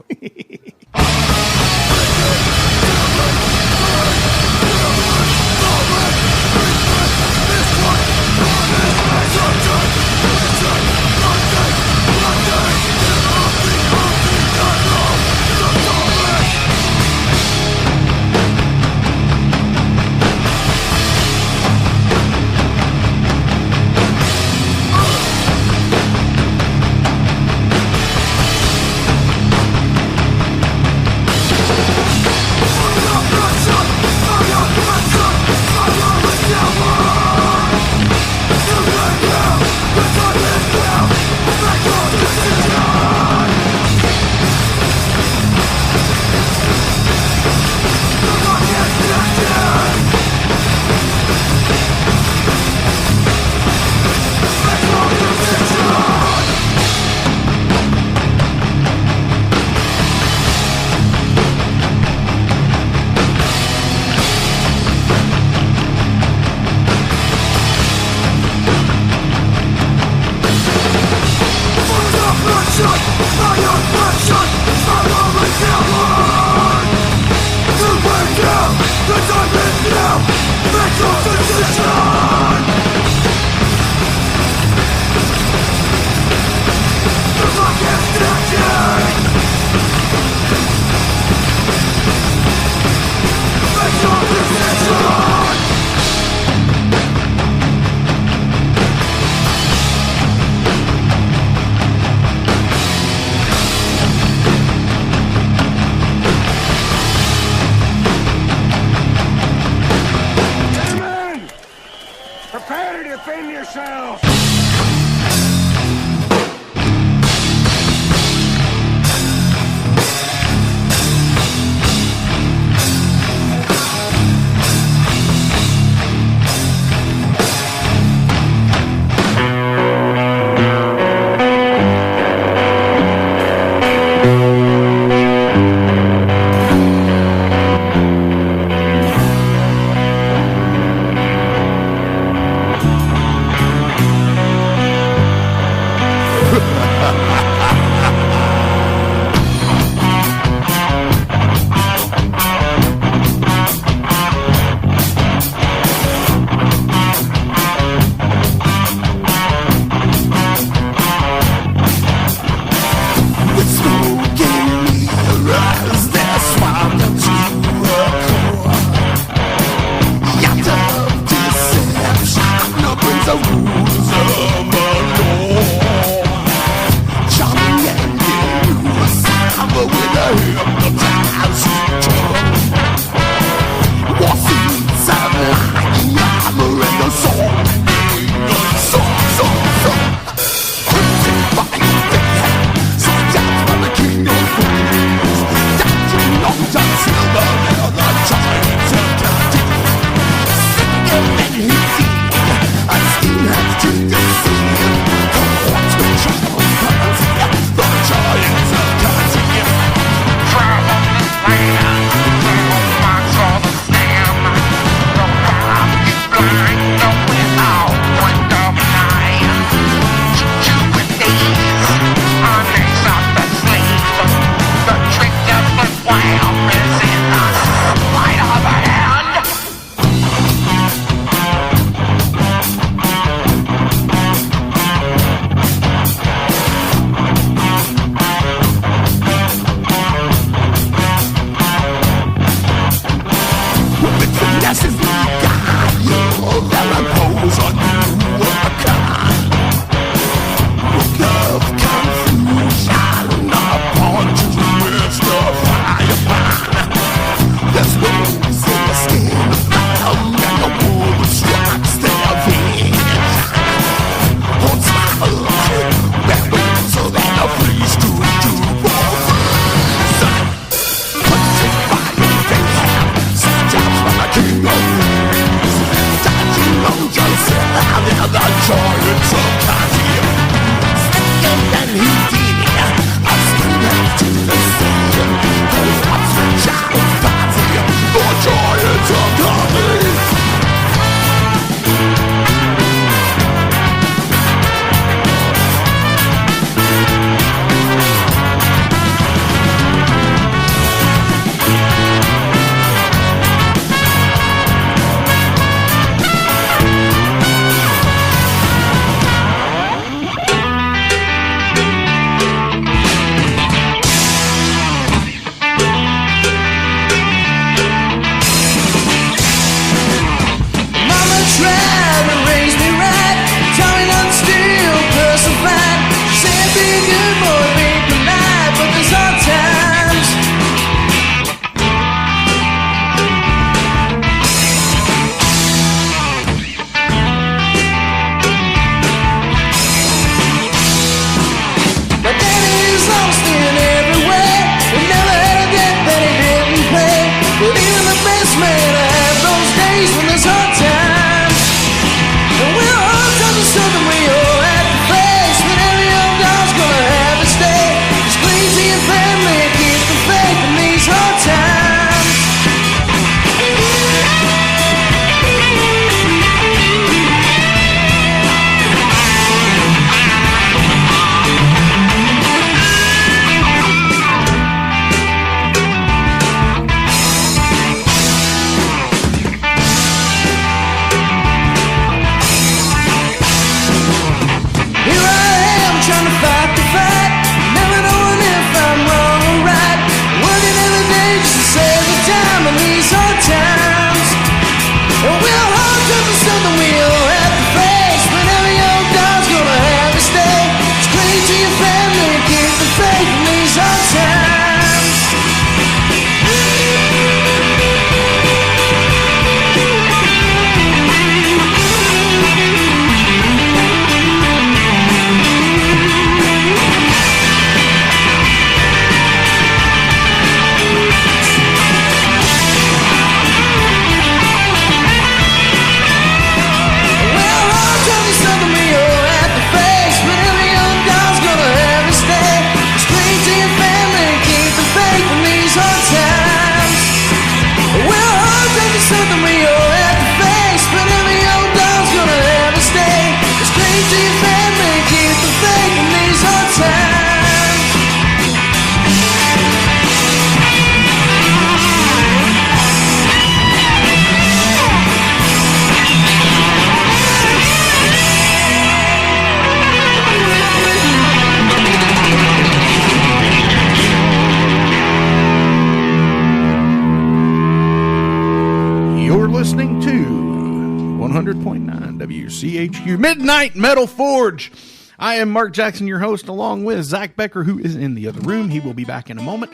100.9 WCHU Midnight Metal Forge. I am Mark Jackson, your host, along with Zak Becher, who is in the other room. He will be back in a moment.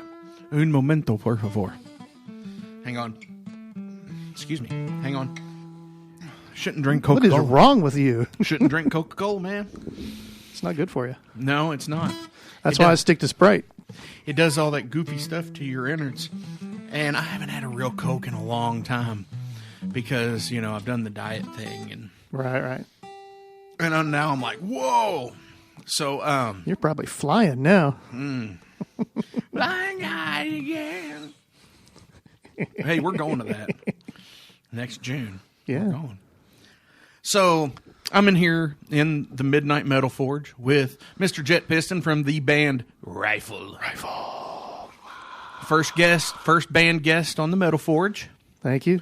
Un momento, por favor. Hang on. Excuse me. Hang on. Shouldn't drink Coca-Cola. What is wrong with you? Shouldn't drink Coca-Cola, man. It's not good for you. No, it's not. That's why I stick to Sprite. It does all that goofy stuff to your innards. And I haven't had a real Coke in a long time because, you know, I've done the diet thing. And Right. And now I'm like, whoa. So, You're probably flying now. Flying high again. Hey, we're going to that next June. Yeah. We're going. So I'm in here in the Midnight Metal Forge with Mr. Jet Piston from the band Rifle. First band guest on the Metal Forge. Thank you.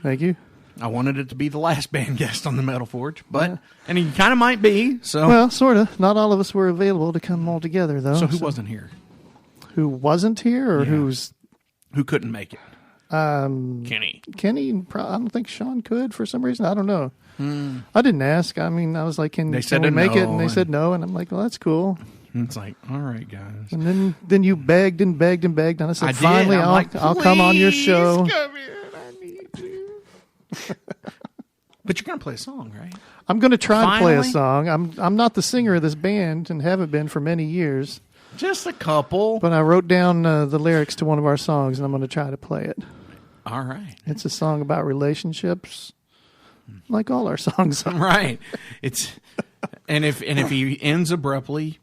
I wanted it to be the last band guest on the Metal Forge, but and he kind of might be. So well, sort of. Not all of us were available to come all together, though. So who wasn't here? Who wasn't here, or who couldn't make it? Kenny. I don't think Sean could for some reason. I don't know. I didn't ask. I mean, I was like, "Can we make it?" And they said no, and I'm like, "Well, that's cool." And it's like, all right, guys. And then you begged and begged and begged, and I said, I did. "Finally, I'll come on your show." Come here. I need you. But you're gonna play a song, right? I'm going to try to play a Finally? song. I'm not the singer of this band and haven't been for many years. Just a couple. But I wrote down the lyrics to one of our songs, and I'm going to try to play it. All right. It's a song about relationships, like all our songs are. Right. It's and if he ends abruptly,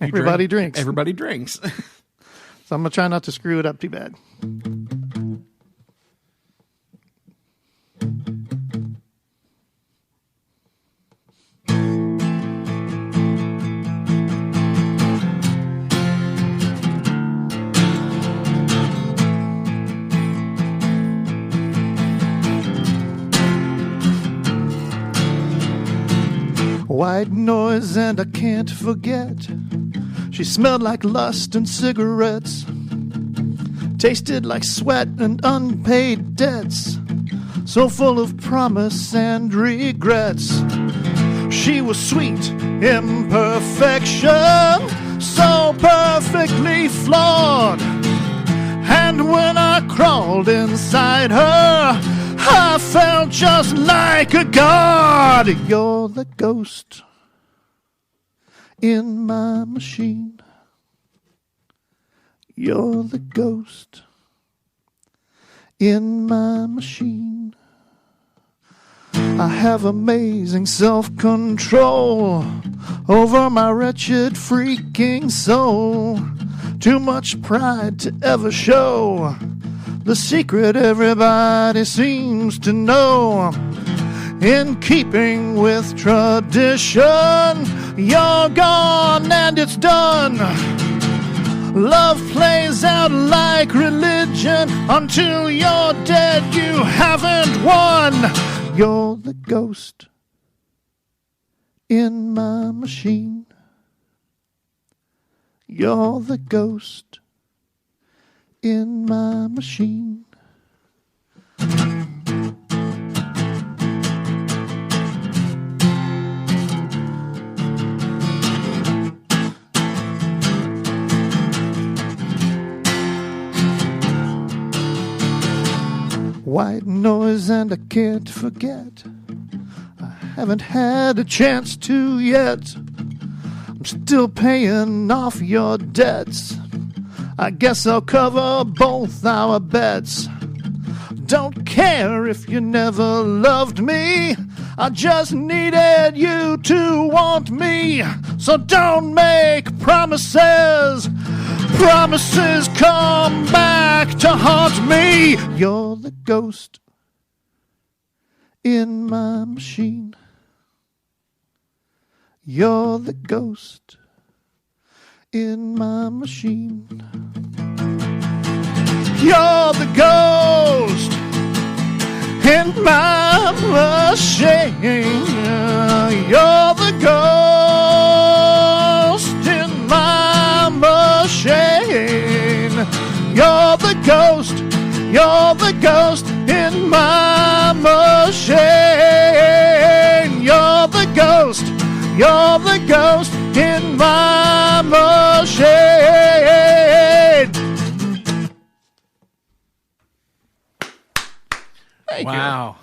Everybody drinks. Everybody drinks. So I'm going to try not to screw it up too bad. White noise and I can't forget. She smelled like lust and cigarettes. Tasted like sweat and unpaid debts. So full of promise and regrets. She was sweet imperfection, so perfectly flawed. And when I crawled inside her, I felt just like a god. You're the ghost in my machine. You're the ghost in my machine. I have amazing self-control over my wretched freaking soul. Too much pride to ever show the secret everybody seems to know. In keeping with tradition, you're gone and it's done. Love plays out like religion. Until you're dead, you haven't won. You're the ghost in my machine. You're the ghost in my machine. White noise and I can't forget. I haven't had a chance to yet. I'm still paying off your debts. I guess I'll cover both our bets. Don't care if you never loved me. I just needed you to want me. So don't make promises. Promises come back to haunt me. You're the ghost in my machine. You're the ghost in my machine. You're the ghost in my machine. You're the ghost in my machine. You're the ghost. You're the ghost in my machine. You're the ghost. You're the ghost in my machine. Wow.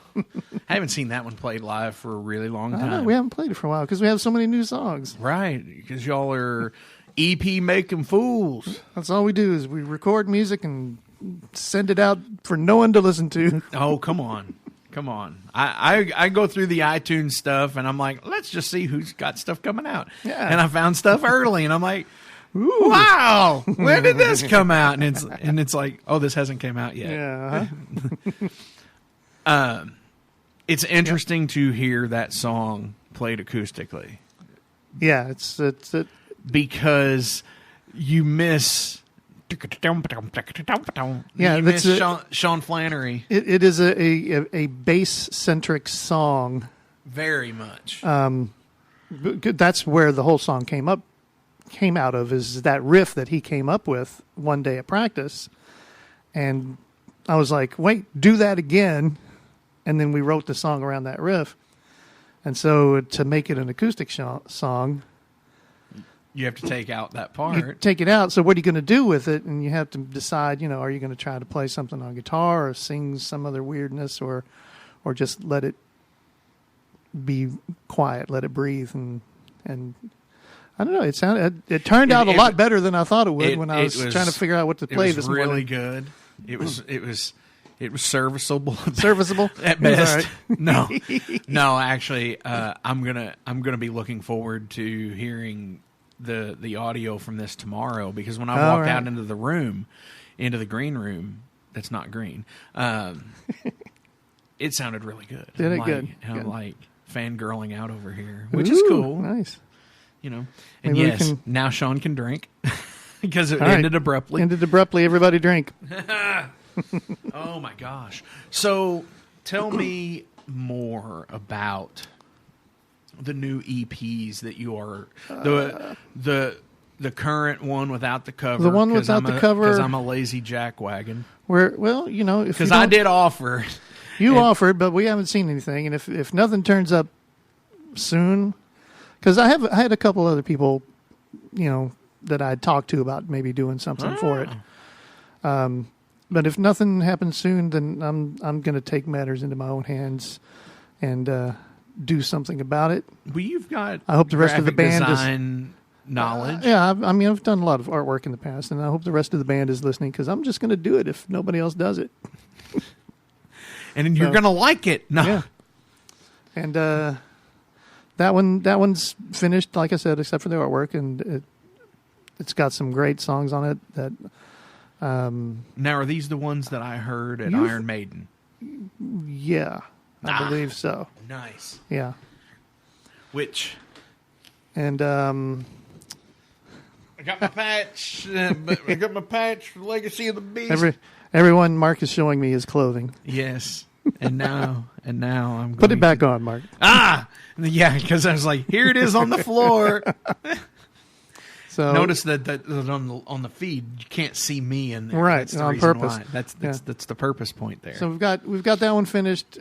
I haven't seen that one played live for a really long time. We haven't played it for a while because we have so many new songs. Right, because y'all are EP making fools. That's all we do is we record music and send it out for no one to listen to. Oh, come on. Come on. I go through the iTunes stuff, and I'm like, let's just see who's got stuff coming out. Yeah. And I found stuff early, and I'm like, ooh, wow, when did this come out? And it's like, oh, this hasn't came out yet. Yeah. It's interesting to hear that song played acoustically. Yeah, it's because you miss. Yeah, you miss Sean Flannery. It is a bass centric song. Very much. That's where the whole song came out of, is that riff that he came up with one day at practice, and I was like, wait, do that again. And then we wrote the song around that riff. And so to make it an acoustic song, you have to take out that part. Take it out. So what are you going to do with it? And you have to decide, are you going to try to play something on guitar or sing some other weirdness or just let it be quiet, let it breathe. And I don't know. It turned out a lot better than I thought it would when I was trying to figure out what to play this morning. It was really good. It was serviceable. Serviceable at best. Right. No. Actually, I'm gonna be looking forward to hearing the audio from this tomorrow, because when I walked out into the green room, that's not green. It sounded really good. Did it good? I'm like fangirling out over here, which is cool. Nice. And maybe yes, now Sean can drink because it All ended abruptly. Ended abruptly. Everybody drink. Oh my gosh. So tell me more about the new EPs that you are the current one without the cover. The one without the cover, because I'm a lazy jackwagon. Because I did offer. You offered, but we haven't seen anything. And if nothing turns up soon, because I had a couple other people, that I'd talked to about maybe doing something for it. But if nothing happens soon, then I'm going to take matters into my own hands and do something about it. Well, you've got I hope the rest of the band design knowledge. I've done a lot of artwork in the past, and I hope the rest of the band is listening, because I'm just going to do it if nobody else does it. And you're going to like it. No. Yeah. And that one's finished, like I said, except for the artwork, and it's got some great songs on it that. Now, are these the ones that I heard at Iron Maiden? Yeah, I believe so. Nice. Yeah. Which? And I got my patch. I got my patch for Legacy of the Beast. Everyone, Mark is showing me his clothing. Yes. And now I'm going put it back on, Mark. Yeah, because I was like, here it is on the floor. So notice that on the feed you can't see me in there. Right, that's the on purpose. Why. That's the purpose point there. So we've got that one finished,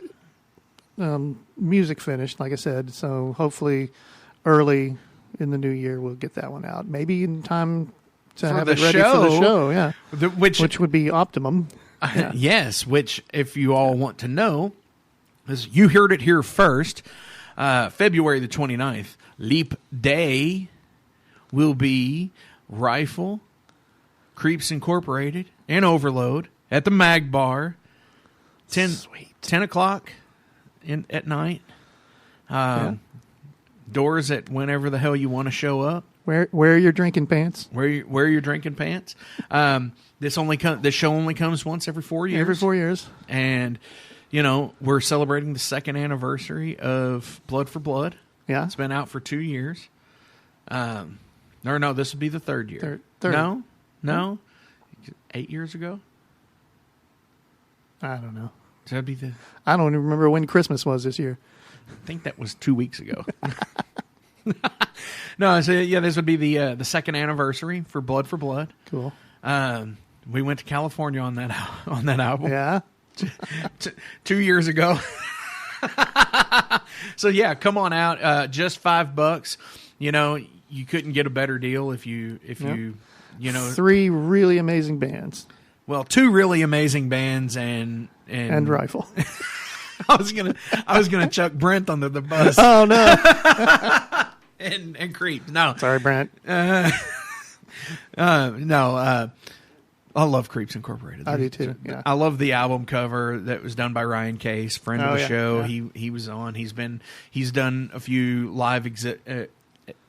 music finished, like I said. So hopefully early in the new year we'll get that one out. Maybe in time to have it ready for the show. Yeah, which would be optimum. Yeah. Yes, which if you all want to know, is you heard it here first. February the 29th, Leap Day. Will be Rifle, Creeps Incorporated, and Overload at the Mag Bar. 10 o'clock at night. Doors at whenever the hell you want to show up. Wear your drinking pants. Wear your drinking pants. This show only comes once every 4 years. Every 4 years. And, we're celebrating the second anniversary of Blood for Blood. Yeah. It's been out for 2 years. No, this would be the third year. Third. No. 8 years ago? I don't know. So that'd be I don't even remember when Christmas was this year. I think that was 2 weeks ago. No, so yeah, this would be the second anniversary for Blood for Blood. Cool. We went to California on that album. Yeah. 2 years ago. So yeah, come on out. Just $5. You couldn't get a better deal if you 3 really amazing bands. Well, 2 really amazing bands and Rifle. I was gonna chuck Brent under the bus. Oh no! and Creep. No, Sorry, Brent. No. I love Creeps Incorporated. I do too. Yeah. I love the album cover that was done by Ryan Case, friend of the show. Yeah. He was on. He's done a few live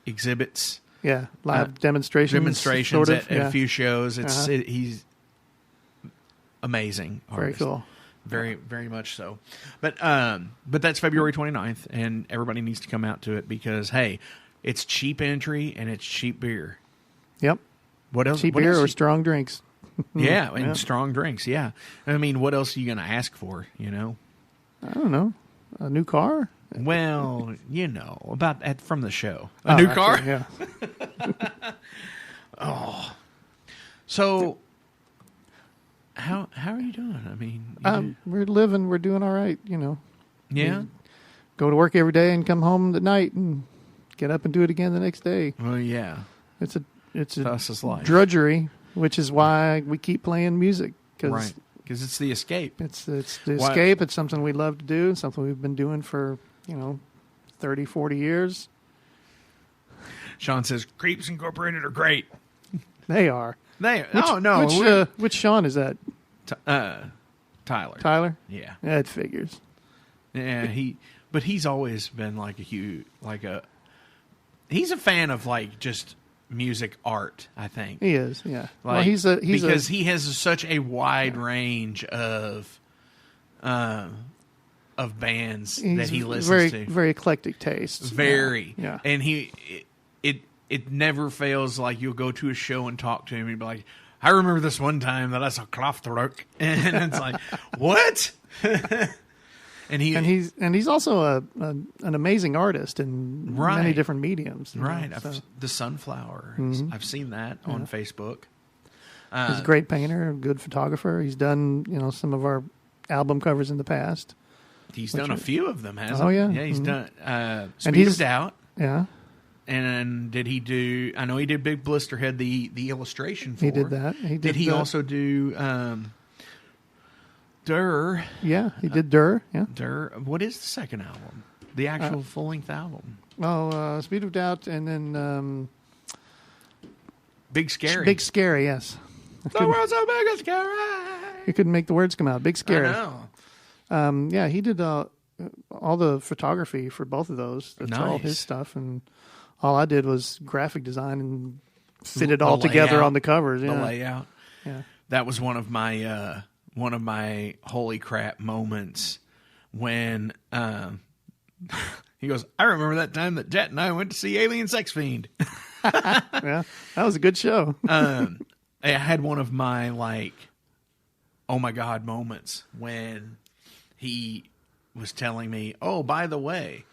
exhibits. Yeah, live demonstrations sort of, at a few shows. He's amazing artist. Very cool. Very, very much so. But that's February 29th, and everybody needs to come out to it because, hey, it's cheap entry and it's cheap beer. Yep. What else? Cheap beer or strong drinks. Yeah, and strong drinks, yeah. I mean, what else are you going to ask for, you know? I don't know. A new car? Well, you know, from the show. A new car? Yeah. Oh. So, how are you doing? I mean... we're living. We're doing all right, you know. Yeah? We go to work every day and come home at night and get up and do it again the next day. Well, yeah. It's a Thus life. drudgery, which is why we keep playing music. Right. Because it's the escape. It's the escape. It's something we love to do. Something we've been doing for, 30, 40 years. Sean says, Creeps Incorporated are great. They are. Which Sean is that? Tyler. Tyler? Yeah. That figures. Yeah, he's always been he's a fan of just music art, I think. He is, yeah. Because he has such a wide range of bands that he listens to. Very eclectic taste. Very. Yeah. And it never fails. Like, you'll go to a show and talk to him and be like, I remember this one time that I saw Kraftwerk. And it's like, what? And he's also an amazing artist in many different mediums. Right. The Sunflower. Mm-hmm. I've seen that on Facebook. He's a great painter, a good photographer. He's done, some of our album covers in the past. He's done a few of them, hasn't he? Oh, yeah. Yeah, he's done Speed of Doubt. Yeah. And did he do... I know he did Big Blisterhead, the illustration for. He did that. Did he also do... Durr. Yeah, he did Durr. Yeah. Durr. What is the second album? The actual full-length album? Oh, Speed of Doubt, and then... Big Scary. Big Scary, yes. The world's so big and scary. He couldn't make the words come out. Big Scary. I know. Yeah, he did all the photography for both of those. That's all his stuff, and all I did was graphic design and fit it all together on the covers. Yeah. The layout. Yeah. That was one of my holy crap moments when he goes, I remember that time that Jet and I went to see Alien Sex Fiend. Yeah, that was a good show. I had one of my oh my God moments when he was telling me, oh, by the way,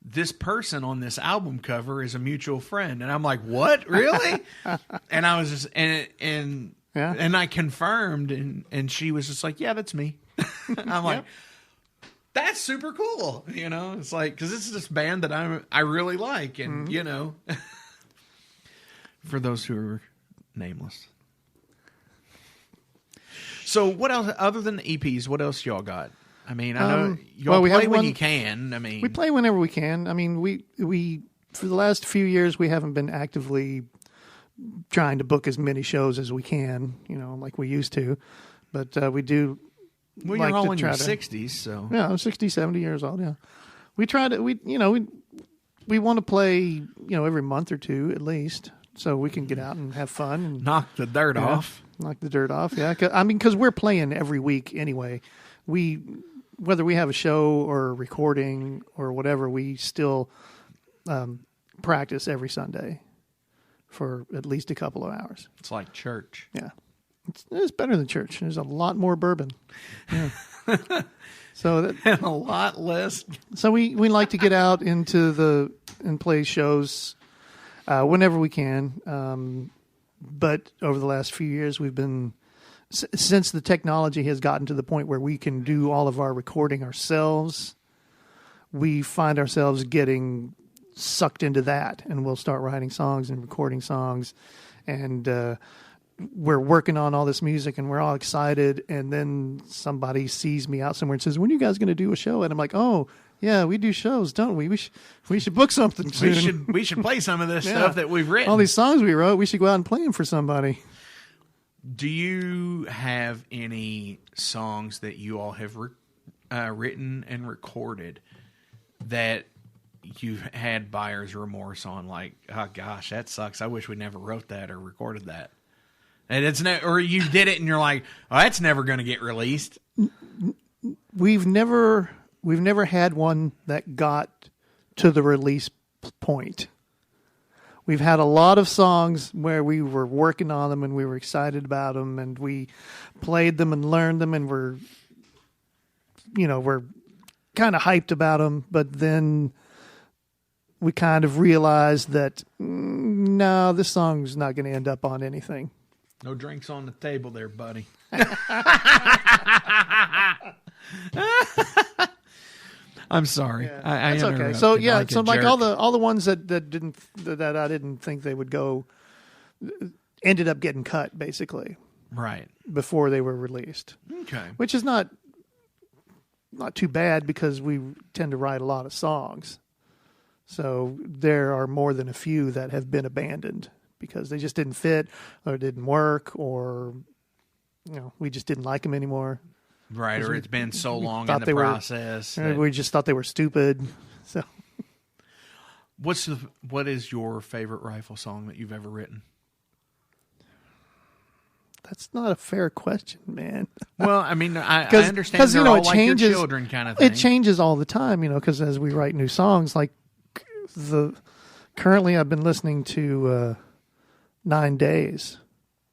this person on this album cover is a mutual friend. And I'm like, what? Really? And I was just, and I confirmed, and she was just like, yeah, that's me. I'm like, that's super cool. It's like, because this is this band that I really like. And, for those who are nameless. So what else, other than the EPs, what else y'all got? I mean, I know y'all play when you can. I mean, we play whenever we can. I mean, we for the last few years, we haven't been actively trying to book as many shows as we can, like we used to. But we do. Well, you're all in your 60s, so. Yeah, I'm 60, 70 years old, yeah. We try to, we want to play, every month or two at least, so we can get out and have fun. And, knock the dirt off. Knock the dirt off, yeah. Because we're playing every week anyway. Whether we have a show or a recording or whatever, we still practice every Sunday for at least a couple of hours. It's like church. Yeah. It's better than church. There's a lot more bourbon. Yeah. And a lot less. So we like to get out and play shows whenever we can. But over the last few years, we've been, since the technology has gotten to the point where we can do all of our recording ourselves, we find ourselves getting sucked into that, and we'll start writing songs and recording songs, and we're working on all this music and we're all excited, and then somebody sees me out somewhere and says, "When are you guys going to do a show?" And I'm like, "Oh, yeah, we do shows, don't we? We should book something soon. We should play some of this stuff that we've written. All these songs we wrote, we should go out and play them for somebody." Do you have any songs that you all have written and recorded that you've had buyer's remorse on? Like, oh gosh, that sucks. I wish we never wrote that or recorded that. And it's or you did it and you're like, oh, that's never going to get released. We've never had one that got to the release point. We've had a lot of songs where we were working on them and we were excited about them and we played them and learned them and we're kind of hyped about them, but then we kind of realized that no, this song's not going to end up on anything. No drinks on the table there, buddy. I'm sorry. Yeah, that's okay. So yeah, so like all the ones that I didn't think they would go ended up getting cut basically. Right. Before they were released. Okay. Which is not too bad because we tend to write a lot of songs. So there are more than a few that have been abandoned because they just didn't fit or didn't work or we just didn't like them anymore. Right, or it's been so long in the process. We just thought they were stupid. So, what is your favorite rifle song that you've ever written? That's not a fair question, man. Well, I mean, I understand they're all like your children kind of thing. It changes all the time, because as we write new songs, like currently I've been listening to 9 Days.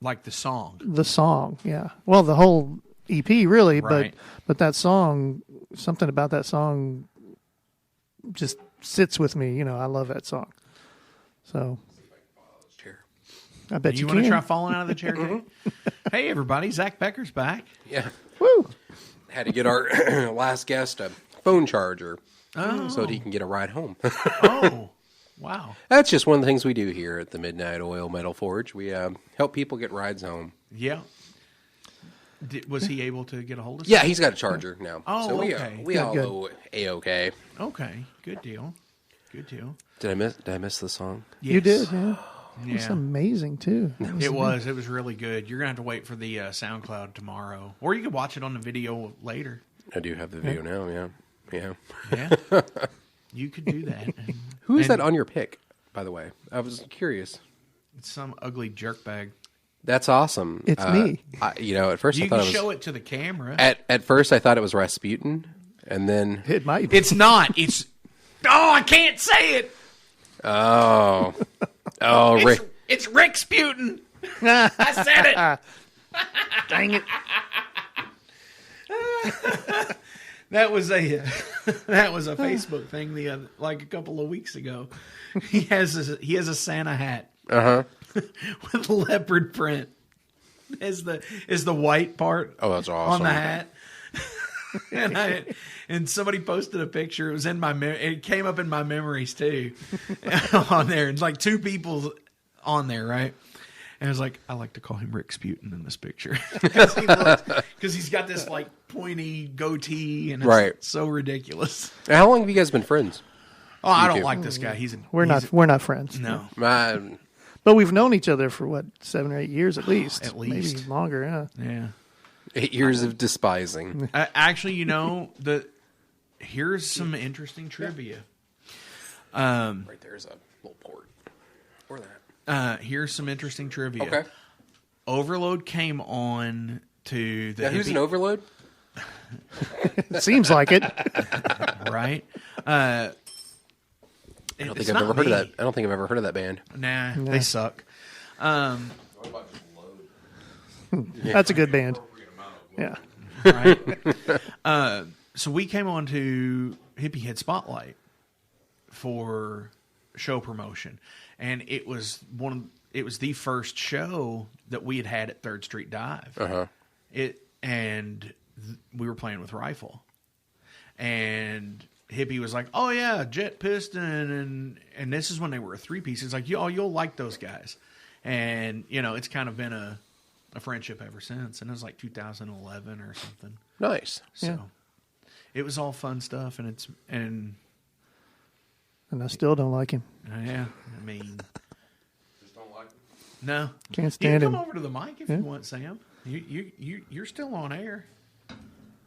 Like the song? The song, yeah. Well, the whole EP, really, right. but that song, something about that song just sits with me. I love that song. So I bet you want can. to try falling out of the chair, Jake? Hey, everybody, Zak Becher's back. Yeah. Woo! Had to get our last guest a phone charger so that he can get a ride home. Oh, wow. That's just one of the things we do here at the Midnight Oil Metal Forge. We help people get rides home. Yeah. Was he able to get a hold of Yeah, he's got a charger now. Oh, so okay. We all owe A-okay. Okay, good deal. Good deal. Did I miss the song? Yes. You did, yeah. Yeah. It was amazing, too. It was really good. You're going to have to wait for the SoundCloud tomorrow. Or you can watch it on the video later. I do have the video now, yeah. Yeah. You could do that. Who is that on your pick, by the way? I was curious. It's some ugly jerkbag. That's awesome. It's me. At first you I thought can it was... show it to the camera. At first I thought it was Rasputin, and then... It might be. It's not. It's... Oh, I can't say it! Oh, Rick. It's Rick Sputin. I said it. Dang it. That was a Facebook thing a couple of weeks ago. He has a Santa hat. With leopard print is the white part. Oh, that's awesome. On the hat. and somebody posted a picture. It was in my it came up in my memories too. On there, it's like two people on there, right? And I was like, I like to call him Rick Sputin in this picture because he's got this like pointy goatee and it's so ridiculous. How long have you guys been friends? Oh, I don't like this guy. We're not friends. No. But we've known each other for 7 or 8 years at least. At least. Maybe longer, yeah. Yeah. 8 years of despising. Actually, here's some interesting trivia. Right there's a little port. Or that. Here's some interesting trivia. Okay. Overload came on to the... who's an overload? It seems like it. Right? I don't think I've ever heard of that. I don't think I've ever heard of that band. Nah. They suck. That's a good band. Yeah. Right. So we came on to Hippie Head Spotlight for show promotion, and it was the first show that we had at 3rd Street Dive. We were playing with Rifle, and Hippie was like, "Oh yeah, Jet Piston," and this is when they were a 3-piece. It's like, you'll like those guys, and it's kind of been a friendship ever since, and it was like 2011 or something. Nice. So it was all fun stuff, and I still don't like him. yeah, I mean, Just don't like him. no, Can't you stand can come him. over to the mic if Yeah. you want, Sam. You're still on air.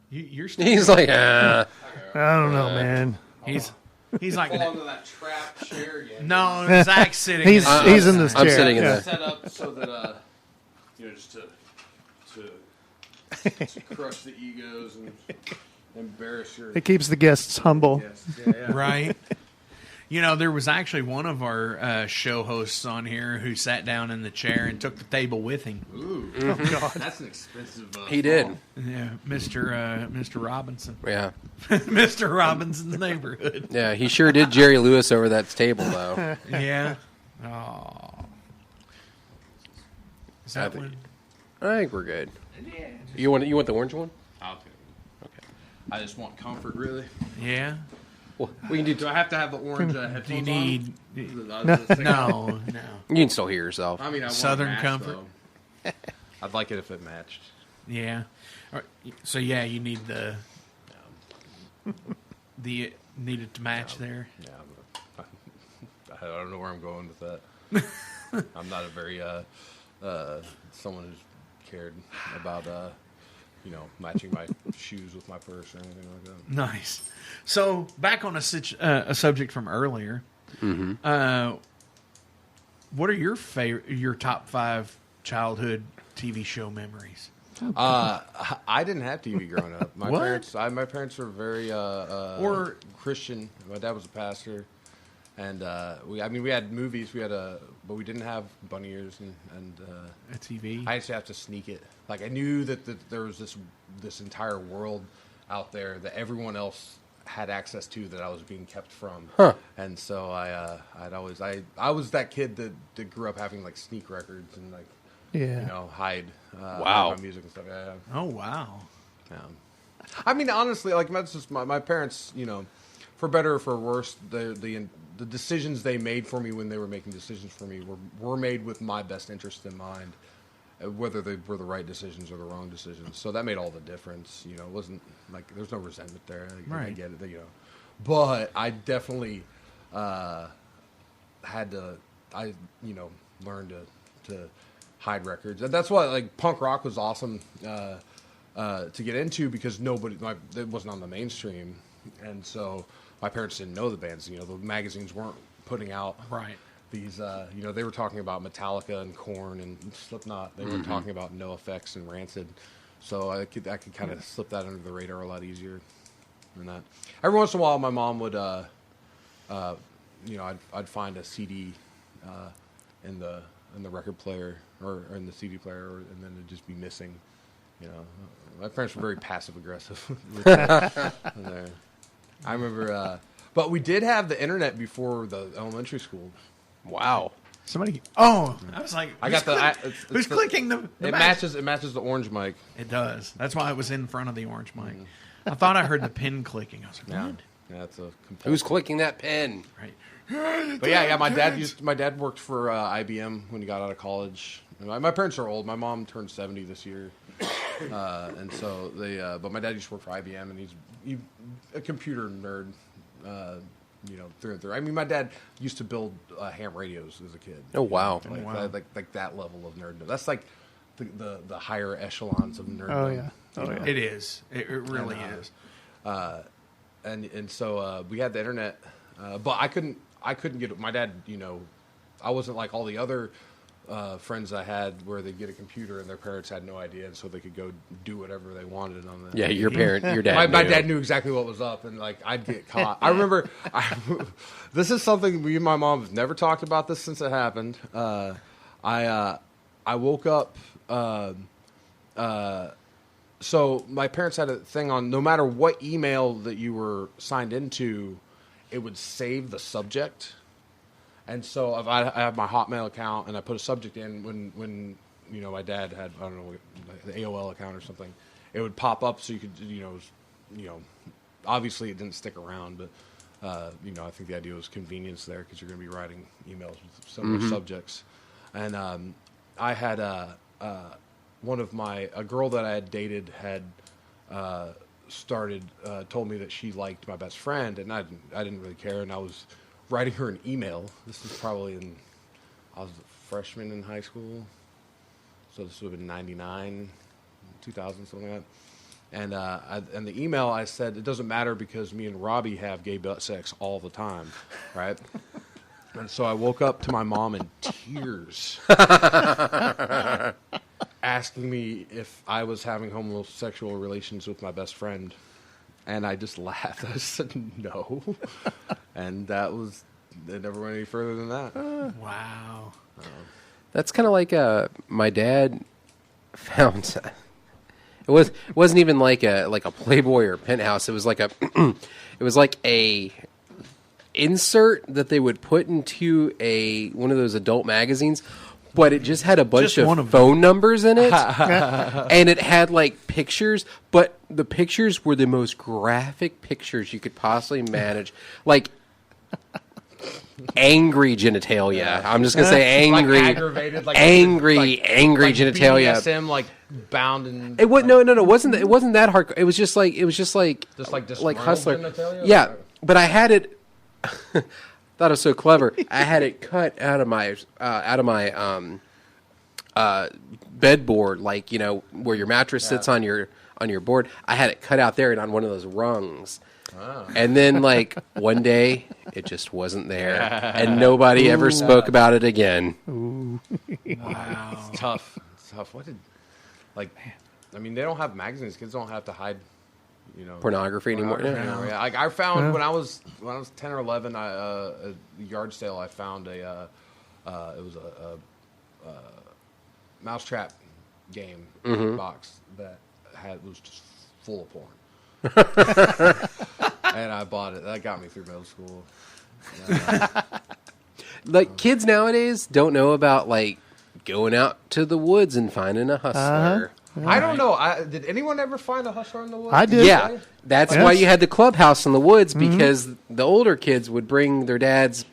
You're still. He's like, I don't know, man. He's like Fall into that trap chair again. no. Zach's sitting. He's in in this chair. I'm sitting in Yeah. that. Set up so that just to crush the egos and embarrass your It keeps the guests humble. guests. Yeah. right. You know, there was actually one of our show hosts on here who sat down in the chair and took the table with him. Ooh, that's an expensive. He did. Yeah, Mr. Robinson, Yeah. Mr. Robinson's neighborhood. Yeah, he sure did Jerry Lewis over that table, though. Yeah. Oh. Is that think- one? I think we're good. You want the orange one? I'll take it. Okay. I just want comfort, really. Yeah. Well, we can do. Do I have to have the orange headphones Do you on? need? No. No. You can still hear yourself. I mean, I want Southern a match, comfort. though. I'd like it if it matched. Yeah. All right, so yeah, you need the needed to match there. Yeah, I don't know where I'm going with that. I'm not a very someone who's cared about matching my shoes with my purse or anything like that. Nice. So back on a subject from earlier. Mm-hmm. What are your top 5 childhood TV show memories? I didn't have TV growing up. My What? parents were very Christian. My dad was a pastor, and we had movies. But we didn't have bunny ears and A TV. I used to have to sneak it. Like I knew that there was this entire world out there that everyone else had access to that I was being kept from. Huh. And so I was that kid that grew up having like sneak records and like hide Wow. my music and stuff. Yeah. Oh wow. I mean, honestly, like that's just my parents. For better or for worse, the decisions they made for me when they were making decisions for me were made with my best interest in mind, whether they were the right decisions or the wrong decisions. So that made all the difference. It wasn't like there's no resentment there. I Right. get it. But I definitely had to. I learned to hide records, and that's why like punk rock was awesome to get into because it wasn't on the mainstream, and so my parents didn't know the bands. The magazines weren't putting out these. They were talking about Metallica and Korn and Slipknot. They were talking about NoFX and Rancid, so I could kind of slip that under the radar a lot easier than that. Every once in a while, my mom would, I'd find a CD in the record player or in the CD player, and then it'd just be missing. My parents were very passive aggressive. I remember, but we did have the internet before the elementary school. Wow. Somebody. Oh, I was like, I got who's clicking the it matches the orange mic. It does. That's why it was in front of the orange mic. I thought I heard the pin clicking. I was like, what? Yeah, that's a Who's clicking that pen? Right. But yeah, my dad worked for IBM when he got out of college. My parents are old. My mom turned 70 this year, and so they. But my dad used to work for IBM, and he's a computer nerd, through and through. I mean, my dad used to build ham radios as a kid. Oh wow! Like that level of nerdom. That's like the higher echelons of nerdom. Oh yeah. It is. It really is. And so we had the internet, but I couldn't get it. My dad, I wasn't like all the other friends I had where they'd get a computer and their parents had no idea, and so they could go do whatever they wanted on the. Yeah, your dad. My dad knew exactly what was up, and like I'd get caught. I remember. This is something me and my mom have never talked about this since it happened. I woke up. So my parents had a thing on no matter what email that you were signed into, it would save the subject. And so if I have my Hotmail account and I put a subject in when my dad had, I don't know, the AOL account or something, it would pop up so you could, obviously it didn't stick around, but, I think the idea was convenience there because you're going to be writing emails with similar subjects. And I had a girl that I had dated had told me that she liked my best friend, and I didn't really care, and I was writing her an email. This was probably I was a freshman in high school, so this would have been 99, 2000, something like that. And in the email I said, it doesn't matter because me and Robbie have gay butt sex all the time, right? And so I woke up to my mom in tears, asking me if I was having homosexual relations with my best friend. And I just laughed. I said, no. And it never went any further than that. Wow. That's kind of like my dad found... It wasn't even like a Playboy or Penthouse. It was like a insert that they would put into one of those adult magazines, but it just had a bunch of phone numbers in it, and it had like pictures, but the pictures were the most graphic pictures you could possibly manage, like angry genitalia. I'm just gonna say angry, like aggravated, like angry genitalia. BDSM, like bound and it was no. It wasn't that hard. It was just like Hustler. Genitalia? Yeah, but I had it. Thought it was so clever. I had it cut out of my bedboard, like where your mattress sits on your board. I had it cut out there and on one of those rungs. Oh. And then, like, one day, it just wasn't there. And nobody ever spoke about it again. Wow. It's tough. I mean, they don't have magazines. Kids don't have to hide, pornography anymore. Yeah. Like, I found when I was 10 or 11, at a yard sale, I found it was a mousetrap game box that was just full of porn. And I bought it. That got me through middle school. Like, kids nowadays don't know about, like, going out to the woods and finding a hustler. I don't know. Did anyone ever find a hustler in the woods? I did. Yeah. That's why you had the clubhouse in the woods, because the older kids would bring their dad's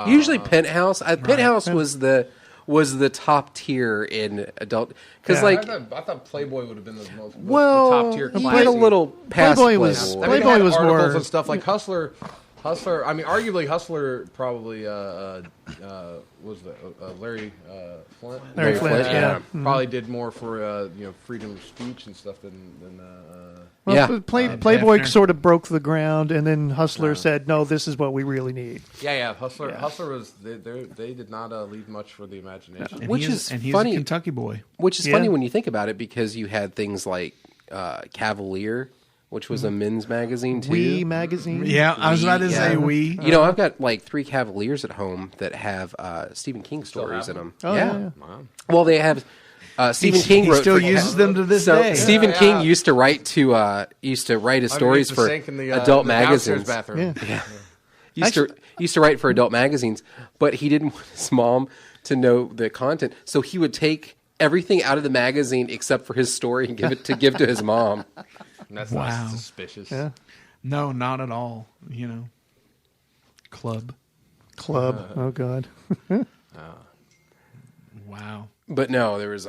usually Penthouse. Penthouse was the top tier in adult, because I thought Playboy would have been the top tier. He had a little past Playboy was articles more and stuff like Hustler. I mean, arguably Hustler probably was Larry Flint. Larry Flint, yeah. Probably did more for freedom of speech and stuff than Playboy sort of broke the ground, and then Hustler said, "No, this is what we really need." Yeah. Hustler was they did not leave much for the imagination. And he's funny. A Kentucky boy. Which is funny when you think about it, because you had things like Cavalier, which was a men's magazine too. Wee magazine. Yeah, I was about to say Wee. I've got like 3 Cavaliers at home that have Stephen King stories in them. Oh, yeah. Wow. Well, they have Stephen King wrote. He still uses them to this day. Stephen King used to write his stories for adult magazines. Used to write for adult magazines, but he didn't want his mom to know the content, so he would take everything out of the magazine except for his story and give to his mom. That's not suspicious. Yeah. No, not at all. Club. Oh God. Wow. But no, there was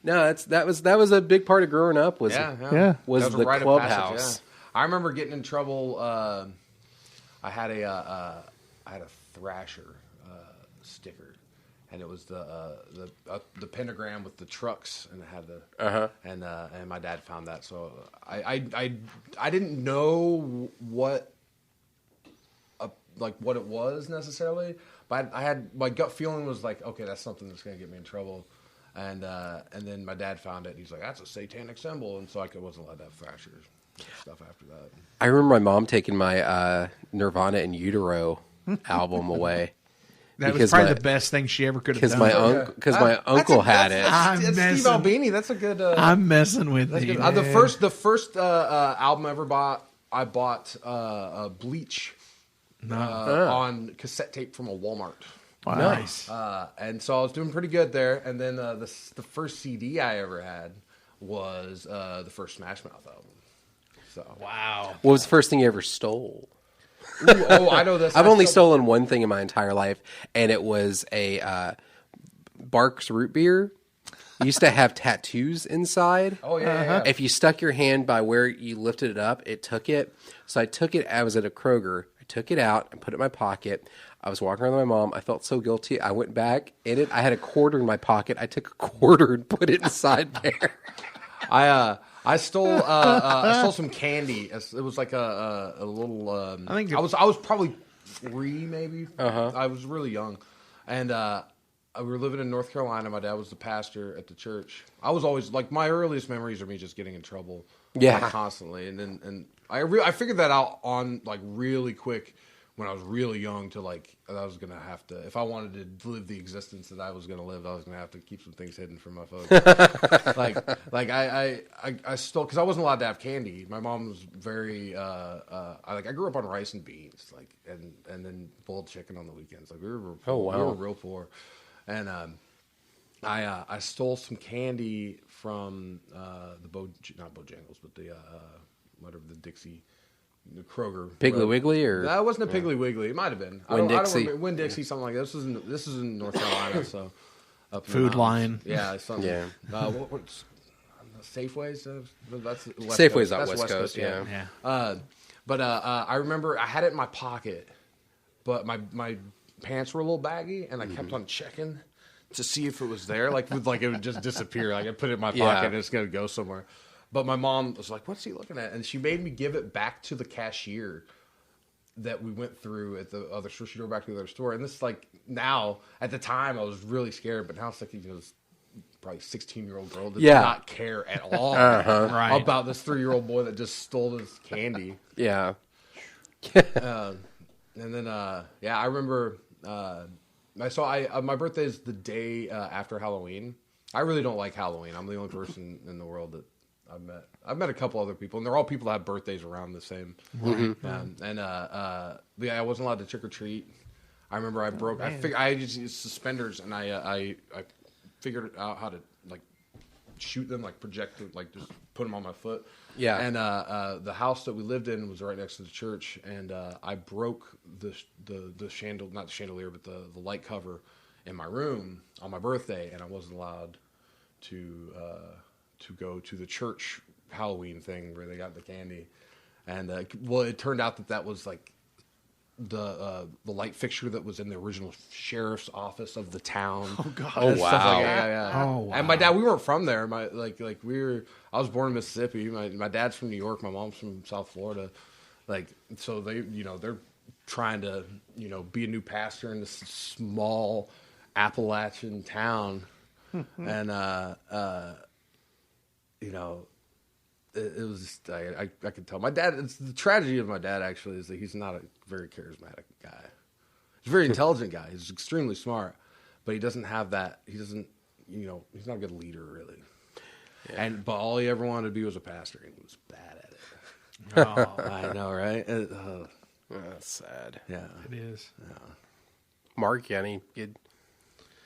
No, that was a big part of growing up. Was Yeah. was the rite of clubhouse. passage, I remember getting in trouble. I had a Thrasher sticker. And it was the pentagram with the trucks, and it had and my dad found that. So I didn't know what it was necessarily, but I had my gut feeling was like, okay, that's something that's going to get me in trouble. And then my dad found it, and he's like, that's a satanic symbol, and so I wasn't allowed to have Thrashers stuff after that. I remember my mom taking my Nirvana in Utero album away. That was probably the best thing she ever could have done. Because my uncle had it. That's Steve Albini. That's a good. I'm messing with you. The first album I ever bought, I bought Bleach on cassette tape from a Walmart. Wow. Nice. And so I was doing pretty good there. And then the first CD I ever had was the first Smash Mouth album. So wow. What was the first thing you ever stole? Ooh, I know this. I've only stolen one thing in my entire life, and it was a Barks root beer. used to have tattoos inside. Oh, yeah. If you stuck your hand by where you lifted it up, it took it. So I took it. I was at a Kroger. I took it out and put it in my pocket. I was walking around with my mom. I felt so guilty. I went back in it. I had a quarter in my pocket. I took a quarter and put it inside there. I stole some candy. It was like a little. I think I was probably 3 maybe. I was really young, and we were living in North Carolina. My dad was the pastor at the church. I was always like my earliest memories are me just getting in trouble, constantly, and I figured that out on like really quick. When I was really young, to like, I was gonna have to, if I wanted to live the existence that I was gonna live, I was gonna have to keep some things hidden from my folks. I stole, because I wasn't allowed to have candy. My mom was very, I grew up on rice and beans, like, and then boiled chicken on the weekends. Like we were real poor, and I stole some candy from not Bojangles, but the whatever the Dixie. The Kroger. Piggly Wiggly, or that wasn't a Piggly Wiggly. It might have been. Winn-Dixie. Winn-Dixie, something like that. This is in North Carolina, so up Food Line. Yeah, something. Yeah. What's Safeways? That's Safeway's out West Coast. Yeah. But I remember I had it in my pocket, but my pants were a little baggy, and I kept on checking to see if it was there. Like it would just disappear. Like I put it in my pocket and it's gonna go somewhere. But my mom was like, "What's he looking at?" And she made me give it back to the cashier that we went through at the other store. She drove back to the other store. And this is like now, at the time, I was really scared. But now it's like, this probably 16-year-old girl does not care at all about this 3-year-old boy that just stole this candy. Yeah. And then, I remember, my birthday is the day after Halloween. I really don't like Halloween. I'm the only person in the world that I've met a couple other people, and they're all people that have birthdays around the same. I wasn't allowed to trick or treat. I remember I just used suspenders, and I figured out how to like shoot them, like project them, like just put them on my foot. Yeah. And the house that we lived in was right next to the church, and I broke the chandelier, not the chandelier, but the light cover in my room on my birthday, and I wasn't allowed to go to the church Halloween thing where they got the candy. And it turned out that was like the light fixture that was in the original sheriff's office of the town. Oh God! Oh wow! Yeah. Oh wow! And my dad, we weren't from there. I was born in Mississippi. My dad's from New York. My mom's from South Florida. Like, so they, they're trying to, be a new pastor in this small Appalachian town, and it was just, I could tell. My dad, it's the tragedy of my dad, actually, is that he's not a very charismatic guy. He's a very intelligent guy. He's extremely smart, but he doesn't have that. He doesn't, he's not a good leader, really. Yeah. But all he ever wanted to be was a pastor, and he was bad at it. Oh, I know, right? That's sad. Yeah. It is. Yeah. Mark, any good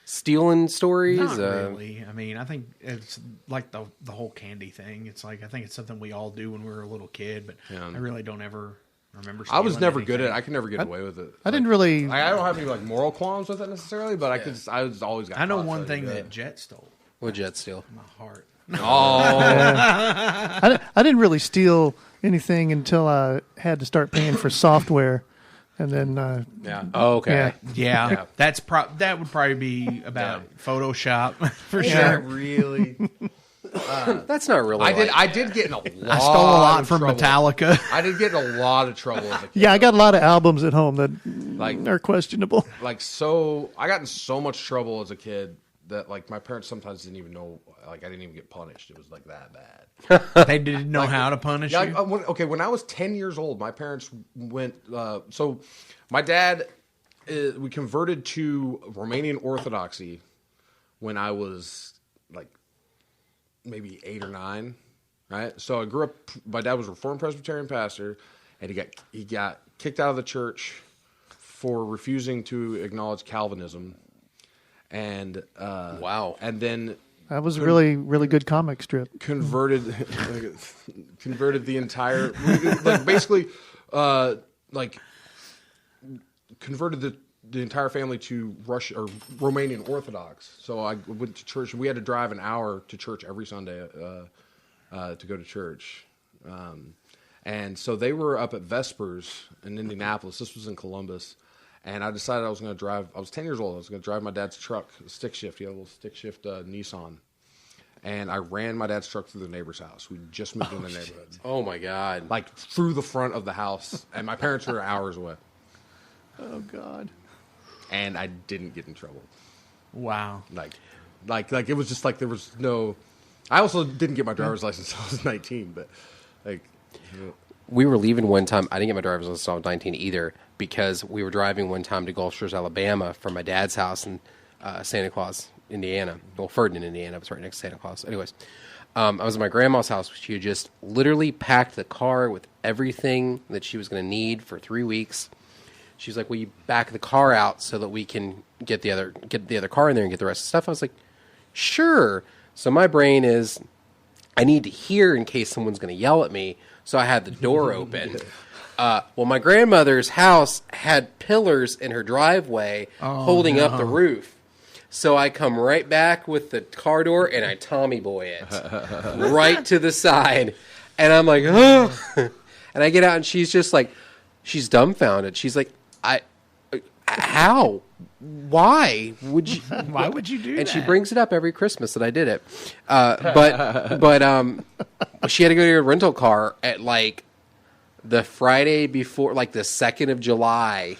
stealing stories? Not really. I mean, I think it's like the whole candy thing. It's like, I think it's something we all do when we were a little kid, but I really don't ever remember stealing I was never anything. good at it. I could never get away with it. I didn't really... I don't have any moral qualms with it necessarily, but I was always got I know caught, one so thing that Jet stole. What Jet steal? My heart. Oh. I didn't really steal anything until I had to start paying for software. And then, Oh, okay. Yeah. That's that would probably be about Photoshop for sure. Yeah, really. That's not really. I did get in a lot. I stole a lot from trouble. Metallica. I did get in a lot of trouble as a kid. Yeah, I got a lot of albums at home that are questionable. I got in so much trouble as a kid that my parents sometimes didn't even know. I didn't even get punished. It was that bad. They didn't know how to punish you. When I was 10 years old, my parents went. So my dad, we converted to Romanian Orthodoxy when I was maybe 8 or 9, right? So I grew up. My dad was a Reformed Presbyterian pastor, and he got kicked out of the church for refusing to acknowledge Calvinism. And wow, and then that was a really, really good comic strip. Converted the entire, converted the entire family to Russia or Romanian Orthodox. So I went to church. We had to drive an hour to church every Sunday to go to church. And so they were up at Vespers in Indianapolis. This was in Columbus. And I decided I was going to drive. I was 10 years old. I was going to drive my dad's truck, a stick shift. He had a little stick shift Nissan. And I ran my dad's truck through the neighbor's house. We just moved in the neighborhood. Oh, my God. Like, through the front of the house. And my parents were hours away. Oh, God. And I didn't get in trouble. Wow. Like it was just like there was no... I also didn't get my driver's license until I was 19, but, like... We were leaving one time. I didn't get my driver's license until I was 19 either, because we were driving one time to Gulf Shores, Alabama, from my dad's house in Santa Claus, Indiana. Well, Ferdinand, Indiana. It was right next to Santa Claus. Anyways, I was at my grandma's house. She had just literally packed the car with everything that she was going to need for 3 weeks. She was like, "Will you back the car out so that we can get the other car in there and get the rest of the stuff?" I was like, "Sure." So my brain is, I need to hear in case someone's going to yell at me. So I had the door open. Well, my grandmother's house had pillars in her driveway holding up the roof. So I come right back with the car door and I Tommy Boy it right to the side. And I'm like, oh. And I get out and she's just like, she's dumbfounded. She's like, how? Why would you? Why would you do that? And she brings it up every Christmas that I did it. But she had to go to a rental car at like the Friday before, like the 2nd of July.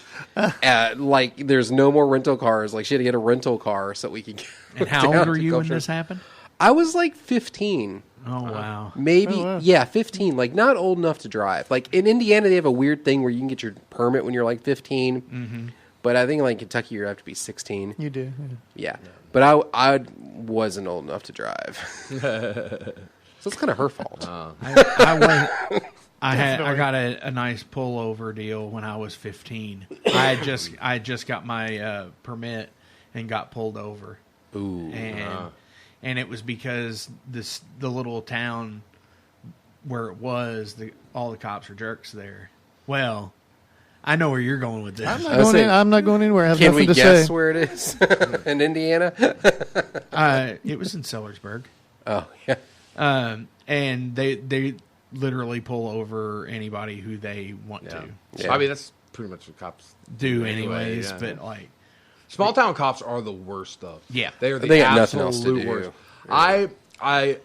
Like there's no more rental cars. Like she had to get a rental car so we could get. And how old were you when this happened? I was like 15. Oh, wow. Maybe, yeah, 15. Like, not old enough to drive. Like, in Indiana, they have a weird thing where you can get your permit when you're, like, 15. Mm-hmm. But I think, like, in Kentucky, you have to be 16. You do. Yeah. But I wasn't old enough to drive. So it's kind of her fault. I got a nice pullover deal when I was 15. I just got my permit and got pulled over. Ooh. And it was because the little town where it was, all the cops are jerks there. Well, I know where you're going with this. I'm not going anywhere. I have Can nothing we to guess say. where it is in Indiana? It was in Sellersburg. Oh, yeah. And they literally pull over anybody who they want to. Yeah. I mean, that's pretty much what cops do anyways. Yeah. But like, small town cops are the worst stuff. Yeah, they are the they got nothing else to do. Worst. Really.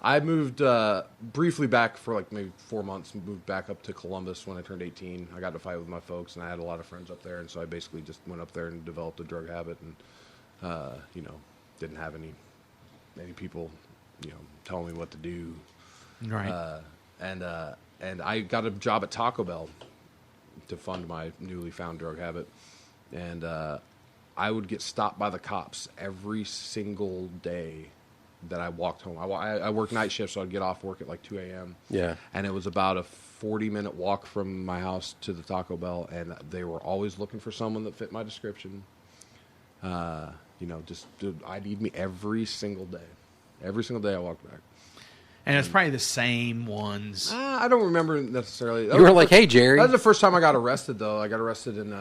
I moved briefly back for like maybe 4 months. Moved back up to Columbus when I turned 18. I got to fight with my folks, and I had a lot of friends up there, and so I basically just went up there and developed a drug habit, and didn't have any people, telling me what to do. Right. And I got a job at Taco Bell to fund my newly found drug habit, and I would get stopped by the cops every single day that I walked home. I worked night shift, so I'd get off work at like 2 a.m. Yeah. And it was about a 40-minute walk from my house to the Taco Bell, and they were always looking for someone that fit my description. Just ID'd me every single day. Every single day I walked back. And it's probably the same ones. I don't remember necessarily. You were like, "Hey, Jerry." That was the first time I got arrested, though. I got arrested in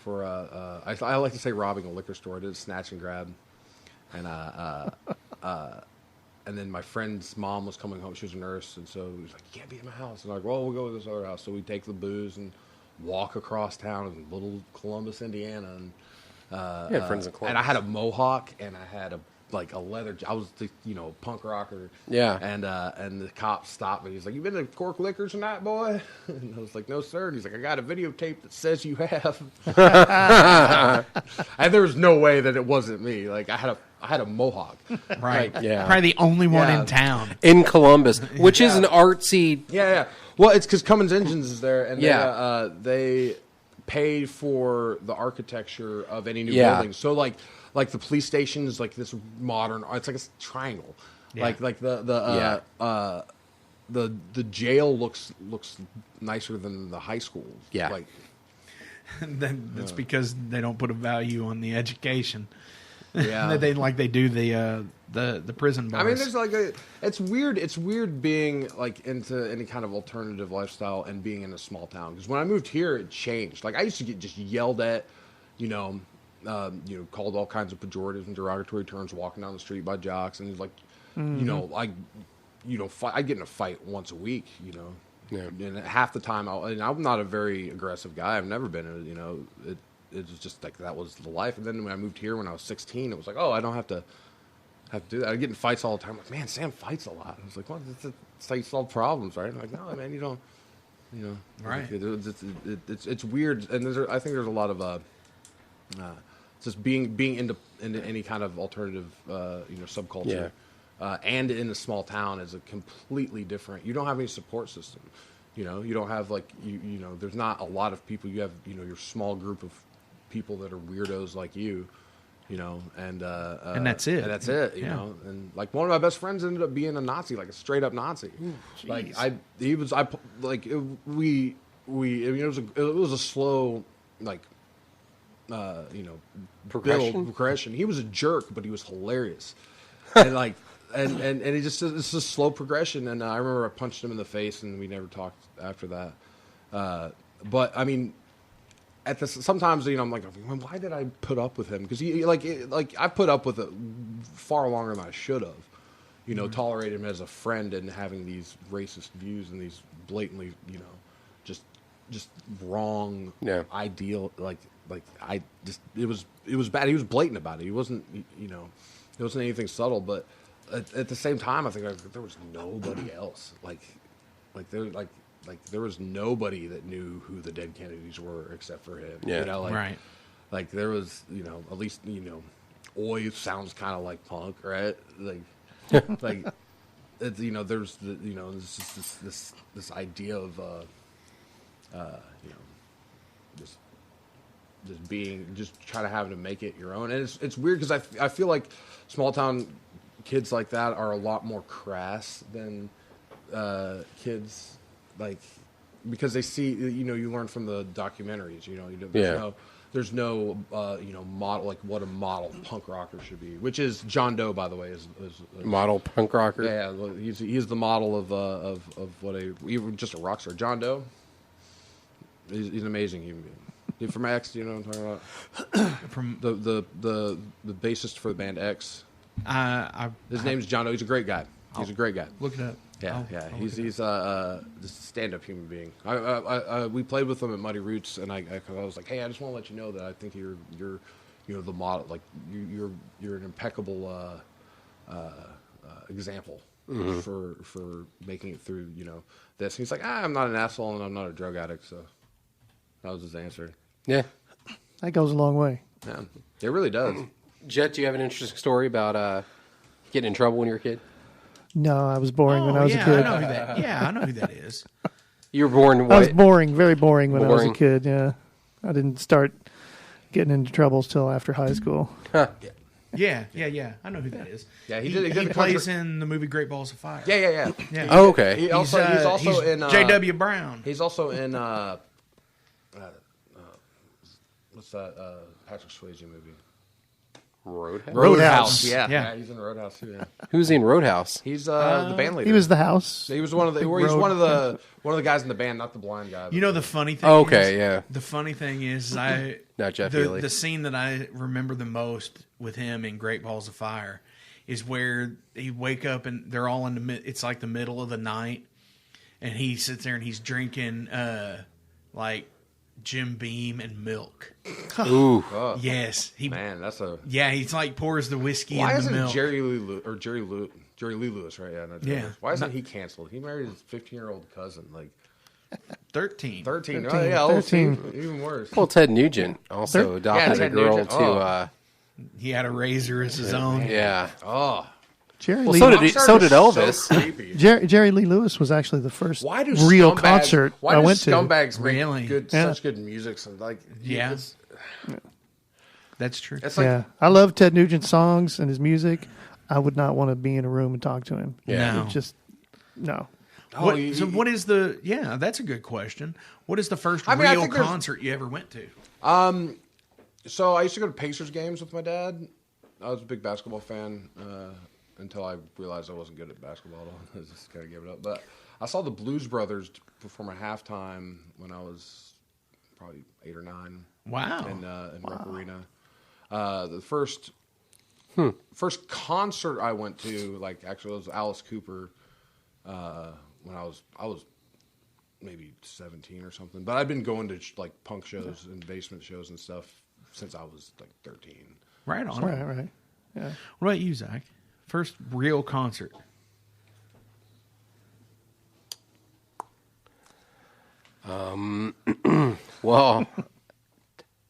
for I like to say robbing a liquor store. I did a snatch and grab, and and then my friend's mom was coming home. She was a nurse, and so he was like, "You can't be in my house." And I'm like, "Well, we'll go to this other house." So we take the booze and walk across town in little Columbus, Indiana, and friends in Columbus. And I had a mohawk, and I had a leather. I was the punk rocker. Yeah. And the cop stopped me. He's like, "You been to Cork Liquors tonight, boy?" And I was like, "No, sir." And he's like, "I got a videotape that says you have." And there was no way that it wasn't me. Like I had a mohawk. Right. Yeah. Probably the only one in town. In Columbus, which is an artsy. Yeah. Well, it's because Cummins Engines is there, and Yeah. they pay for the architecture of any new building. So like the police station is like this modern. It's like a triangle. Yeah. Like the jail looks nicer than the high school. Yeah. Like That's because they don't put a value on the education. Yeah. they do the prison bars. I mean, there's it's weird. It's weird being like into any kind of alternative lifestyle and being in a small town. Because when I moved here, it changed. Like I used to get just yelled at, called all kinds of pejoratives and derogatory terms walking down the street by jocks, and it's like, I'd get in a fight once a week, Yeah. And half the time, I'm not a very aggressive guy. I've never been. It was just like that was the life. And then when I moved here when I was 16, it was like, oh, I don't have to do that. I get in fights all the time. I'm like, man, Sam fights a lot. I was like, well, that's how you solve problems, right? I'm like, no, man, you don't. Right. It's weird, and I think there's a lot of just being into any kind of alternative subculture. Yeah. And in a small town is a completely different. You don't have any support system. You don't have there's not a lot of people. You have your small group of people that are weirdos like you, and that's it. And that's it. You know, and like one of my best friends ended up being a Nazi, like a straight up Nazi. Ooh, it was a slow progression. He was a jerk, but he was hilarious, and And he just it's a slow progression. And I remember I punched him in the face, and we never talked after that. But I mean, sometimes I'm like, why did I put up with him? Because I put up with it far longer than I should have. Tolerate him as a friend and having these racist views and these blatantly, just wrong ideal. It was bad. He was blatant about it. He wasn't, it wasn't anything subtle, but. At the same time, I think there was nobody else. There was nobody that knew who the dead Kennedys were except for him. Yeah, right. Like there was, at least oi sounds kind of like punk, right? It's, there's this idea of just try to have to make it your own, and it's weird because I feel like small town kids like that are a lot more crass than kids because they see you learn from the documentaries. There's no model what a model punk rocker should be, which is John Doe, by the way, is model punk rocker. Yeah, well, he's the model of what even just a rock star. John Doe, he's an amazing human being. He's from X, you know what I'm talking about? From the bassist for the band X. His name's John Doe. He's a great guy. He's a great guy. Look it up. Yeah, He's just a stand-up human being. We played with him at Muddy Roots, and I was like, hey, I just want to let you know that I think you're the model. Like you're an impeccable example for making it through this. And he's like, I'm not an asshole and I'm not a drug addict. So that was his answer. Yeah, that goes a long way. Yeah, it really does. Jet, do you have an interesting story about getting in trouble when you were a kid? No, I was boring when I was a kid. I know who that is. You were born what? I was boring, very boring when I was a kid, yeah. I didn't start getting into troubles till after high school. Huh. Yeah. I know who that is. Yeah, he plays in the movie Great Balls of Fire. Yeah. Oh, okay. He's also in J.W. Brown. He's also in what's that Patrick Swayze movie? Roadhouse. Yeah, he's in Roadhouse too. Yeah. Who's in Roadhouse? He's the band leader. He was the house. He was one of the guys in the band, not the blind guy. The funny thing. The funny thing is, not Jeff Healy. The scene that I remember the most with him in Great Balls of Fire is where he wake up and they're all in it's like the middle of the night, and he sits there and he's drinking Jim Beam and milk. Ooh. Oh, yes. He's like pours the whiskey in the milk. Why isn't Jerry Lee Lewis, right? Yeah. Why isn't he canceled? He married his 15-year-old cousin, 13. 13. Oh, yeah. 13. Even worse. Well, Ted Nugent also adopted a girl to... he had a razor as his own. Yeah. Oh. So did Elvis. So Jerry Lee Lewis was actually the first real concert I went to. Scumbags make such good music? So that's true. I love Ted Nugent's songs and his music. I would not want to be in a room and talk to him. Yeah, no. What is the? Yeah, that's a good question. What is the first real concert you ever went to? So I used to go to Pacers games with my dad. I was a big basketball fan until I realized I wasn't good at basketball. I just kind of gave it up. But I saw the Blues Brothers perform a halftime when I was probably 8 or 9. Wow! In Rec Arena, the first concert I went to, like actually, it was Alice Cooper when I was maybe 17 or something. But I've been going to like punk shows and basement shows and stuff since I was like 13. Right on. Right. Yeah. What about you, Zach? First real concert. Well,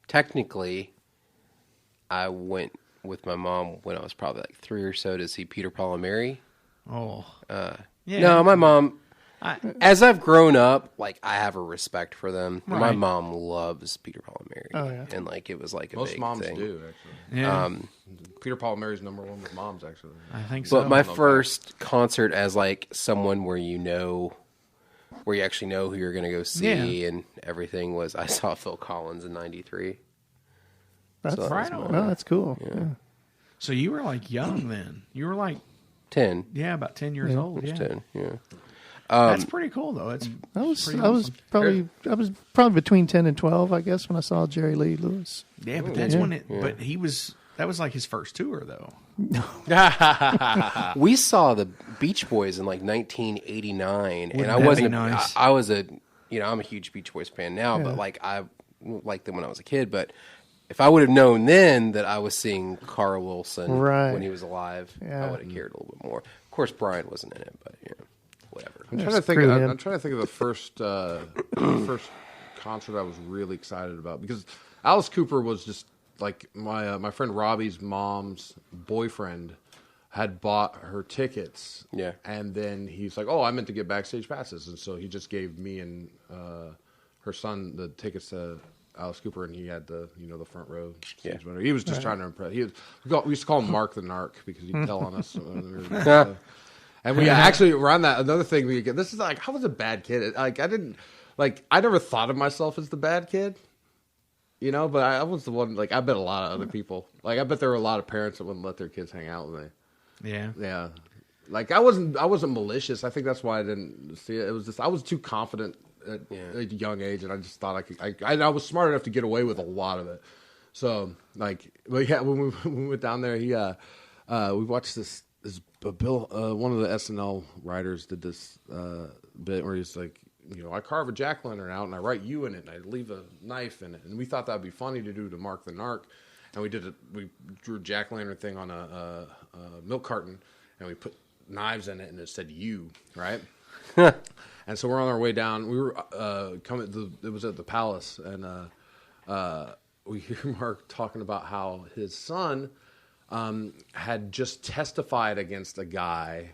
technically, I went with my mom when I was probably like 3 or so to see Peter, Paul, and Mary. Oh. Yeah. No, my mom. As I've grown up, like I have a respect for them. Right. My mom loves Peter, Paul, and Mary. Oh, yeah. And like it was like a most big moms thing. do actually. Yeah. Peter, Paul, and Mary's number one with moms actually. I think so. But my first concert as like someone where you actually know who you're going to go see and everything was I saw Phil Collins in '93. That's so right. Well, that's cool. Yeah. So you were like young then. You were like 10. Yeah, about 10 years old. Yeah. 10. Yeah. That's pretty cool though. I was probably between 10 and 12, I guess, when I saw Jerry Lee Lewis. Yeah, but that's when but that was like his first tour though. We saw the Beach Boys in like 1989 and I was I'm a huge Beach Boys fan now, but like I liked them when I was a kid, but if I would have known then that I was seeing Carl Wilson when he was alive, I would have cared a little bit more. Of course, Brian wasn't in it, but whatever. I'm trying to think of the first concert I was really excited about because Alice Cooper was just like my friend Robbie's mom's boyfriend had bought her tickets. Yeah, and then he's like, "Oh, I meant to get backstage passes," and so he just gave me and her son the tickets to Alice Cooper, and he had the front row. Yeah. He was just trying to impress. We used to call him Mark the Narc because he'd tell on us. And we actually around that another thing we get. This is like I was a bad kid. Like I never thought of myself as the bad kid, but I was the one. Like I bet a lot of other people. Like I bet there were a lot of parents that wouldn't let their kids hang out with me. Yeah. Like I wasn't malicious. I think that's why I didn't see it. It was just I was too confident at a young age, and I just thought I could. I was smart enough to get away with a lot of it. So when we went down there, we watched this Bill. One of the SNL writers did this bit where he's like, I carve a jack-o'-lantern out and I write you in it and I leave a knife in it, and we thought that'd be funny to do to Mark the Narc, and we did it. We drew a jack-o'-lantern thing on a milk carton and we put knives in it and it said you, right? And so we're on our way down. We were it was at the Palace, and we hear Mark talking about how his son had just testified against a guy,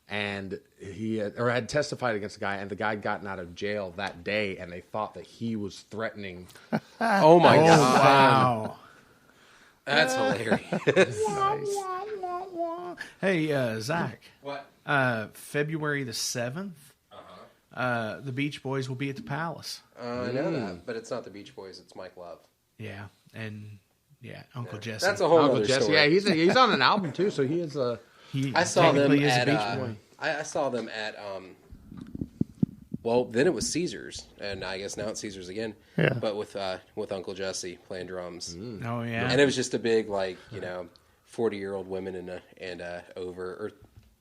and had testified against a guy, and the guy had gotten out of jail that day, and they thought that he was threatening. Oh my God! Wow, that's hilarious. Nice. Hey, Zach. What? February the 7th. The Beach Boys will be at the Palace. I know that, but it's not the Beach Boys. It's Mike Love. Yeah, and Uncle Jesse. That's a whole other Jesse. story. Yeah, he's on an album too, so he is a. I saw them at. I saw them at. Well, then it was Caesars, and I guess now it's Caesars again. Yeah. But with Uncle Jesse playing drums. Oh yeah. And it was just a big 40-year-old women and over, or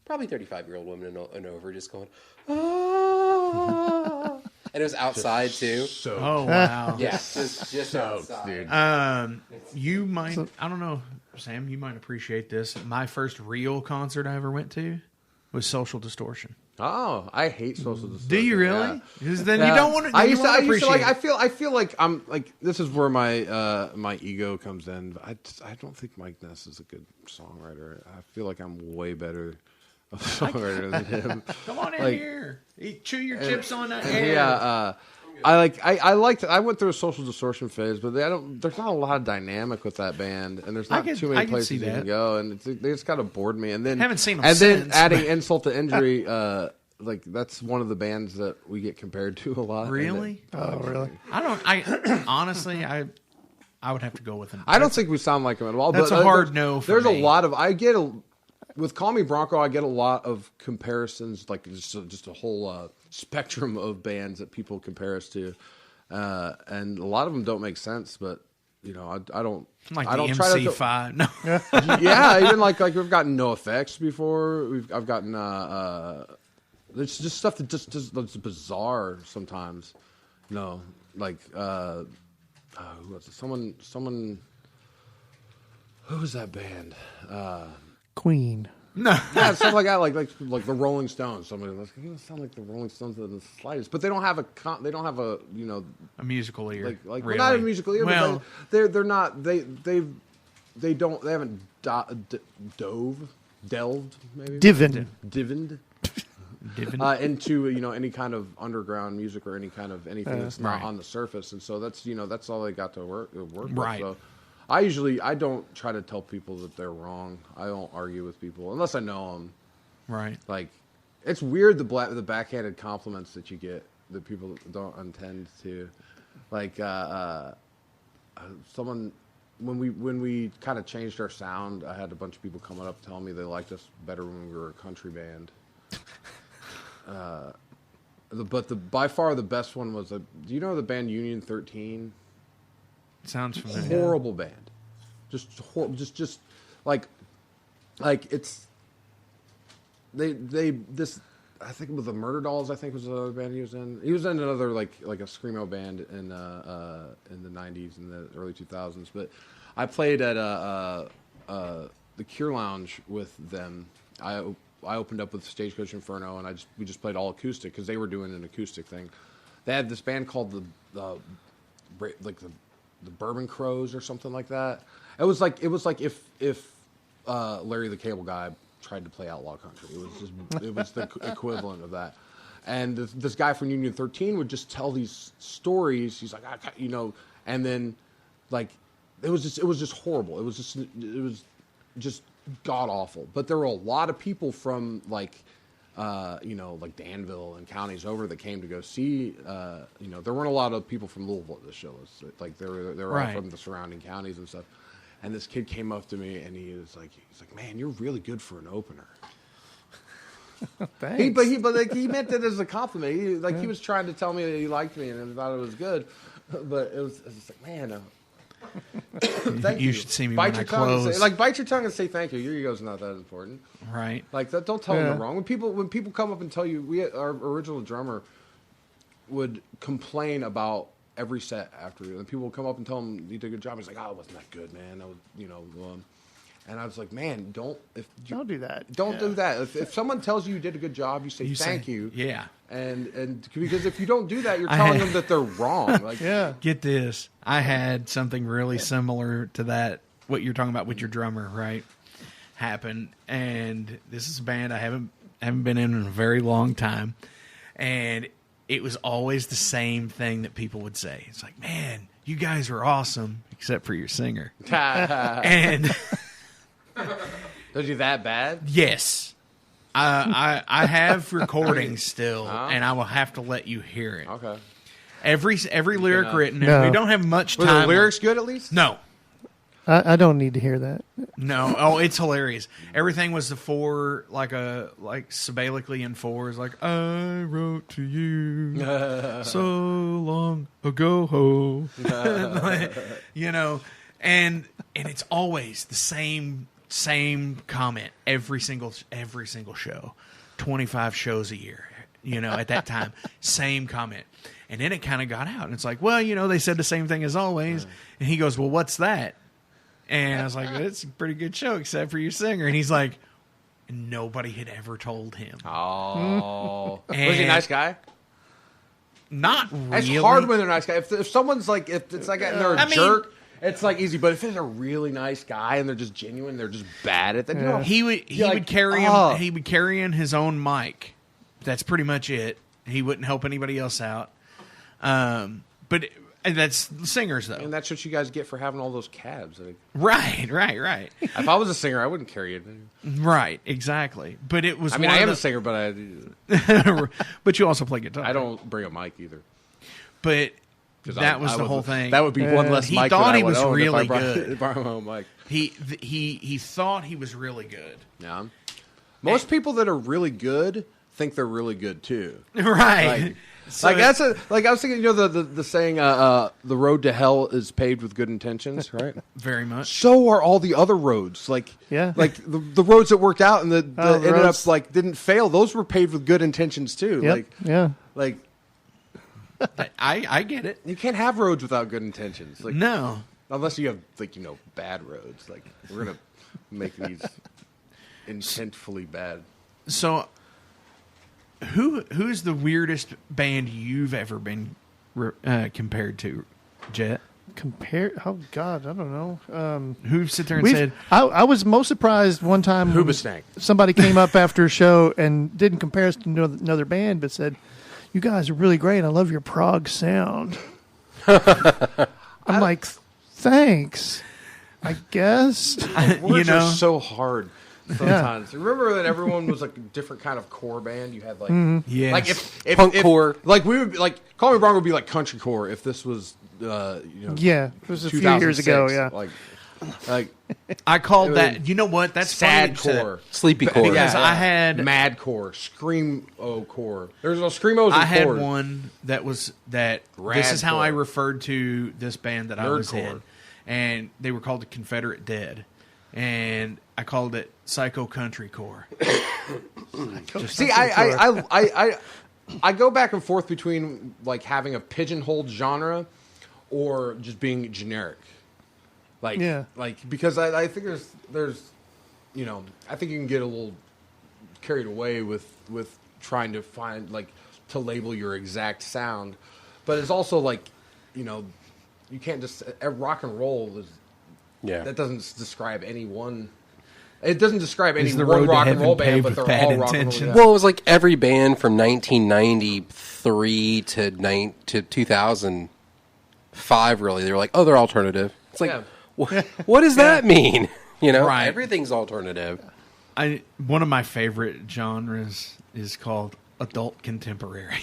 probably 35-year-old women and over, just going. Ah. And it was outside too. Oh wow! Yeah, just outside. Dude. You might. I don't know, Sam. You might appreciate this. My first real concert I ever went to was Social Distortion. Oh, I hate Social Distortion. Do you really? Because then you don't want to. I used to like. I feel like I'm like. This is where my ego comes in. I don't think Mike Ness is a good songwriter. I feel like I'm way better. Songwriter than him. Come on in here. Chew your chips on that air. Yeah, I went through a Social Distortion phase, but there's not a lot of dynamic with that band, and there's not too many places you can go, and they just kind of bored me. And then haven't seen them and since, then adding insult to injury, that's one of the bands that we get compared to a lot. Really? Oh, really? I honestly I would have to go with him. I don't think we sound like him at all. That's but a hard no for There's me. a lot of with Call Me Bronco. I get a lot of comparisons, like just a whole spectrum of bands that people compare us to, and a lot of them don't make sense. But I don't like I the don't try to MC5. No. Yeah, even like we've gotten No Effects before. I've gotten there's just stuff that just that's bizarre sometimes. Like who was it? Someone. Who was that band? Queen. No. Yeah, stuff like that, like the Rolling Stones. Somebody like, you don't sound like the Rolling Stones in the slightest, but they don't have a a musical ear. Like really. well, not a musical ear, well, but they're not they haven't delved maybe Divined into any kind of underground music or any kind of anything that's not on the surface, and so that's all they got to work right. with. So I don't try to tell people that they're wrong. I don't argue with people unless I know them. Right. Like, it's weird the backhanded compliments that you get that people don't intend to. Like, someone when we kind of changed our sound, I had a bunch of people coming up telling me they liked us better when we were a country band. But by far the best one was do you know the band Union 13? Sounds familiar. Horrible band, just like it's this. I think it was the Murder Dolls. I think was the other band he was in. He was in another like a screamo band in the 90s and the early 2000s. But I played at the Cure Lounge with them. I opened up with Stagecoach Inferno, and we just played all acoustic because they were doing an acoustic thing. They had this band called the Bourbon Crows or something like that. It was like if Larry the Cable Guy tried to play outlaw country. It was the equivalent of that. And this guy from Union 13 would just tell these stories. He's like, and then like it was just horrible. It was just god awful. But there were a lot of people from like Danville and counties over that came to go see. There weren't a lot of people from Louisville at the show. Like they were all from the surrounding counties and stuff. And this kid came up to me and he's like, man, you're really good for an opener. Thanks. He meant it as a compliment. He was trying to tell me that he liked me and thought it was good. But it was just like, man. Thank you. You should see me when I close. Bite your tongue and say thank you. Your ego's not that important, right? Like that. Don't tell them they're wrong. When people come up and tell you, our original drummer would complain about every set after, and people would come up and tell him you did a good job. He's like, "Oh, it wasn't that good, man." I was, and I was like, "Man, don't do that. Don't do that. If someone tells you did a good job, you say thank you. Yeah. And because if you don't do that, you're telling them that they're wrong. Like, Get this. I had something really similar to that, what you're talking about with your drummer, right? Happen. And this is a band I haven't been in a very long time. And it was always the same thing that people would say. It's like, man, you guys are awesome, except for your singer. And was you that bad? Yes. I have recordings still, and I will have to let you hear it. Okay. Every lyric written. No. We don't have much time. Were the lyrics good at least? No. I don't need to hear that. No. Oh, it's hilarious. Everything was the four, like syllabic in fours, like I wrote to you so long ago. And it's always the same comment every single show. 25 shows a year, at that time. Same comment. And then it kind of got out. And it's like, well, they said the same thing as always. And he goes, well, what's that? And I was like, it's a pretty good show except for your singer. And he's like, nobody had ever told him. Oh. Was he a nice guy? Not really. It's hard when they're a nice guy. If someone's like, if it's like they're a jerk, it's like easy. But if it's a really nice guy and they're just genuine, they're just bad at that. He would carry him. He would carry in his own mic. That's pretty much it. He wouldn't help anybody else out. But that's singers though, and that's what you guys get for having all those cabs. Like, right. If I was a singer, I wouldn't carry it. Right, exactly. But it was. I mean, I am a singer, but but you also play guitar. I don't bring a mic either. But That was the whole thing. That would be one less He mic. thought that I he would was own really if I good. brought my own mic. He thought he was really good. Yeah. Most people that are really good think they're really good too. Right. Like that's I was thinking, the saying, the road to hell is paved with good intentions, right? Very much. So are all the other roads. Like the roads that worked out and that ended up like didn't fail. Those were paved with good intentions too. Yep. Like I get it. you can't have roads without good intentions. Like No. unless you have bad roads. Like we're gonna make these intentfully bad. So, who's the weirdest band you've ever been compared to, Jet? Oh God, I don't know. Who sit there and said? I was most surprised one time when Hoobastank. somebody came up after a show and didn't compare us to another band, but said, "You guys are really great. I love your prog sound." I'm like, thanks. I guess. Words are so hard sometimes. Remember that everyone was like a different kind of core band. You had like, Yes. like if Punk core. Like we would be, like Call Me Bronco would be like country core. If this was, Yeah, it was a few 2006, years ago. Yeah, like I called that. You know what? That's sad funny that you said core, Sleepy core. because I had mad core, screamo core. There's no screamos. I had chords. one that was that. This is how Radcore. I referred to this band that I was Nerdcore. in, and they were called the Confederate Dead, and I called it Psycho Country Core. See, I go back and forth between like having a pigeonholed genre or just being generic. Like, because I think there's, I think you can get a little carried away with trying to find to label your exact sound, but it's also like, you can't just rock and roll is that doesn't describe any one. It doesn't describe any one rock and roll band, but they're all rock and roll. Yeah. Well, it was like every band from 1993 to 2005. Really, they were like, oh, they're alternative. It's like, what does that mean? Right. Everything's alternative. One of my favorite genres is called adult contemporary.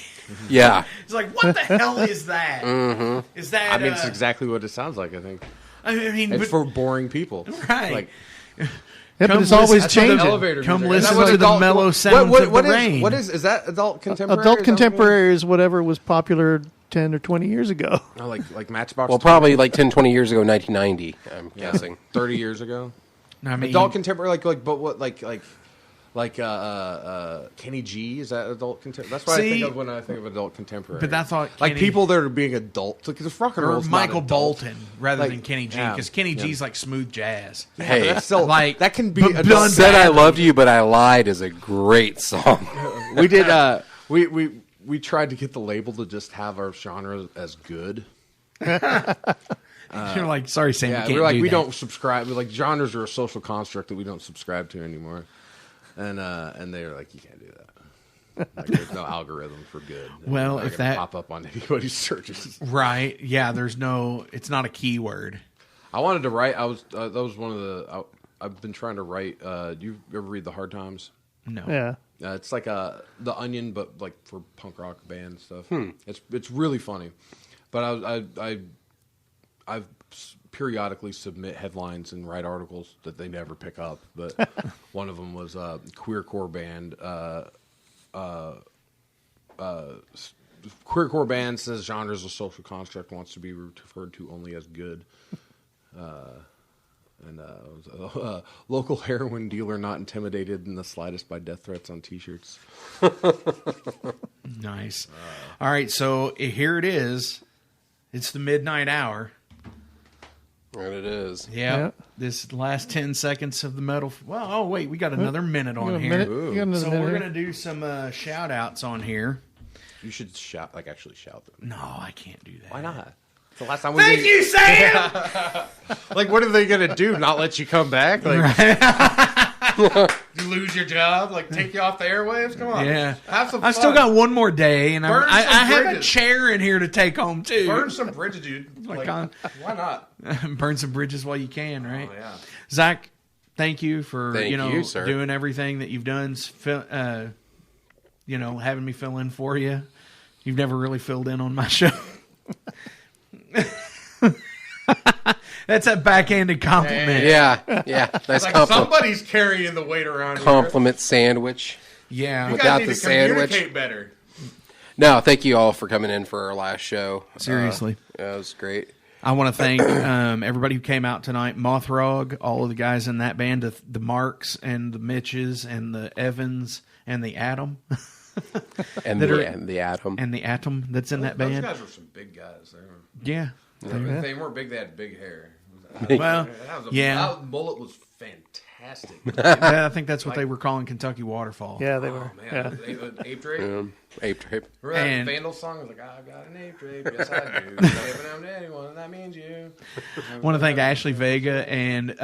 Yeah, it's like, what the hell is that? Mm-hmm. Is that? I mean, it's exactly what it sounds like. I think. I mean, it's for boring people, right? Like, but it's always changing. Come listen to the mellow sounds of the rain. What is that? Adult contemporary. Adult contemporary is whatever was popular 10 or 20 years ago. Oh, like Matchbox. Well, probably like 10, 20 years ago, 1990. I'm guessing 30 years ago. I mean, adult contemporary, but what Kenny G, is that adult contemporary? That's what I think of when I think of adult contemporary. But I thought like people that are being adults, like this rock and roll. Or Michael Bolton rather than Kenny G, because Kenny G's like smooth jazz. Hey, that's still like that can be. Said I Loved You, But I Lied is a great song. We did. We tried to get the label to just have our genre as good. You're like, sorry, Sam. Yeah, you can't we're like, do we that. don't subscribe. We're like, genres are a social construct that we don't subscribe to anymore. And they're like, you can't do that. Like, there's no algorithm for good. Well, if that pop up on anybody's searches, right? Yeah, there's no. It's not a keyword. I wanted to write. I was that was one of the. I've been trying to write. Do you ever read The Hard Times? No. Yeah. It's like The Onion, but like for punk rock band stuff. It's really funny. But I've periodically submit headlines and write articles that they never pick up. But one of them was queercore band. Queercore band says genre is a social construct, wants to be referred to only as good. Local heroin dealer not intimidated in the slightest by death threats on T-shirts. Nice. All right, so here it is. It's the midnight hour. And it is. Yeah. This last 10 seconds of the metal. Well, oh, wait, we got another minute on here. So we're going to do some shout-outs on here. You should actually shout them. No, I can't do that. Why not? It's the last time Thank you, Sam! Like, what are they going to do? Not let you come back? Like, You lose your job? Like, take you off the airwaves? Come on. Yeah. Have some fun. I still got one more day, and Burn I some have a bridges. chair in here to take home, too. burn some bridges, dude. Like, why not? burn some bridges while you can, right? Oh, yeah. Zach, thank you for Thank you, sir. doing everything that you've done. Having me fill in for you. You've never really filled in on my show. That's a backhanded compliment. Yeah. Nice Like compliment. somebody's carrying the weight around here. Compliment sandwich. Yeah. You without guys need the to sandwich. communicate better. No, thank you all for coming in for our last show. Seriously. That was great. I want to thank everybody who came out tonight. MoTHRoG, all of the guys in that band, the Marks and the Mitches and the Evans and the Atom. And the Atom. And the Atom that's in that band. Those guys were some big guys. Yeah. If they weren't big, they had big hair. Well, that mullet was fantastic. I think that's what they were calling Kentucky Waterfall. Yeah, they were. Man, ape drape. Ape drape. Remember And- that Vandal song? It was like, I've got an ape drape. Yes, I do. Giving them to anyone, that means you. I want to thank Ashley Vega and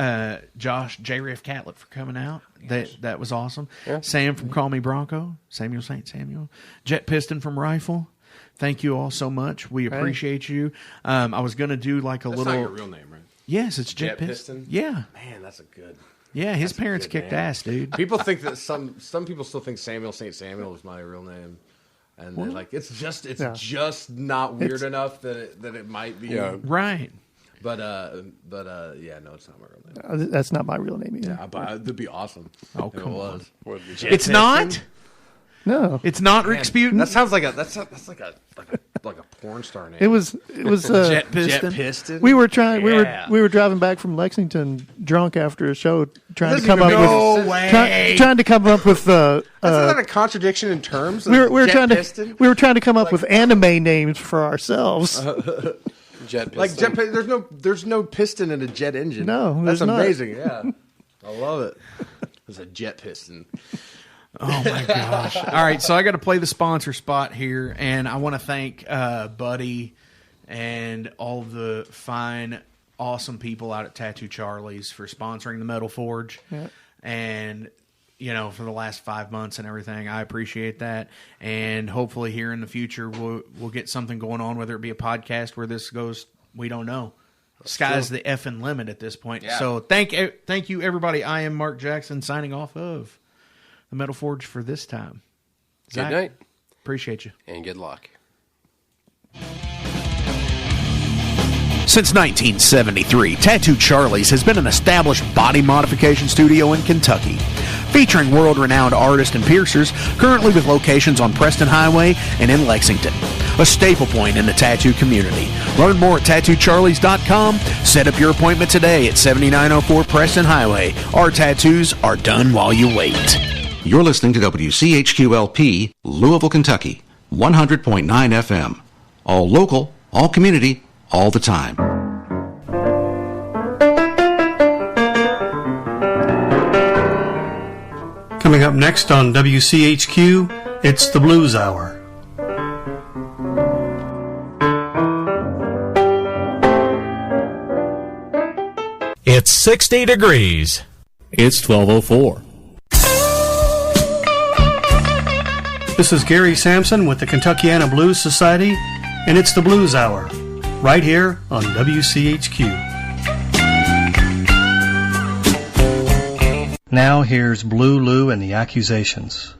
Josh J-Riff Catlett for coming out. That was awesome. Yeah. Sam from Call Me Bronco. Samuel St. Samuel. Jet Piston from Rifle. Thank you all so much. We appreciate you. I was going to do like a That's little. not your real name, right? Yes, it's Jet Piston? Yeah. Man, that's a good. Yeah, his That's a parents good kicked name. ass, dude. People think that some people still think Samuel St. Samuel is my real name, and they're like, it's just not weird enough that it might be. Yeah. Right. But yeah, no, it's not my real name. That's not my real name either. Yeah, but it'd be awesome. Oh, if come it on. was. It's not? No, It's not Rick Sputin? That sounds like a porn star name. it was Jet Piston? Jet Piston. We were trying. Yeah. We were driving back from Lexington, drunk after a show, trying to Doesn't come up even with make sense. trying to come up with. Isn't that a contradiction in terms? We were Jet trying Piston? to trying to come up with anime names for ourselves. Jet Piston. Like there's no piston in a jet engine. No, that's there's not. amazing. Yeah, I love it. It's a jet piston. Oh my gosh! All right, so I got to play the sponsor spot here, and I want to thank Buddy and all the fine, awesome people out at Tattoo Charlie's for sponsoring the Metal Forge, and for the last 5 months and everything. I appreciate that, and hopefully here in the future we'll get something going on, whether it be a podcast where this goes. We don't know. Sky's the effing limit at this point. Yeah. So thank you everybody. I am Mark Jackson signing off of the Metal Forge for this time. Zach, Good night. Appreciate you. And good luck. Since 1973, Tattoo Charlie's has been an established body modification studio in Kentucky, featuring world-renowned artists and piercers, currently with locations on Preston Highway and in Lexington, a staple point in the tattoo community. Learn more at TattooCharlies.com. Set up your appointment today at 7904 Preston Highway. Our tattoos are done while you wait. You're listening to WCHQLP, Louisville, Kentucky, 100.9 FM. All local, all community, all the time. Coming up next on WCHQ, it's the Blues Hour. It's 60 degrees. It's 12:04. This is Gary Sampson with the Kentuckiana Blues Society, and it's the Blues Hour, right here on WCHQ. Now here's Blue Lou and the Accusations.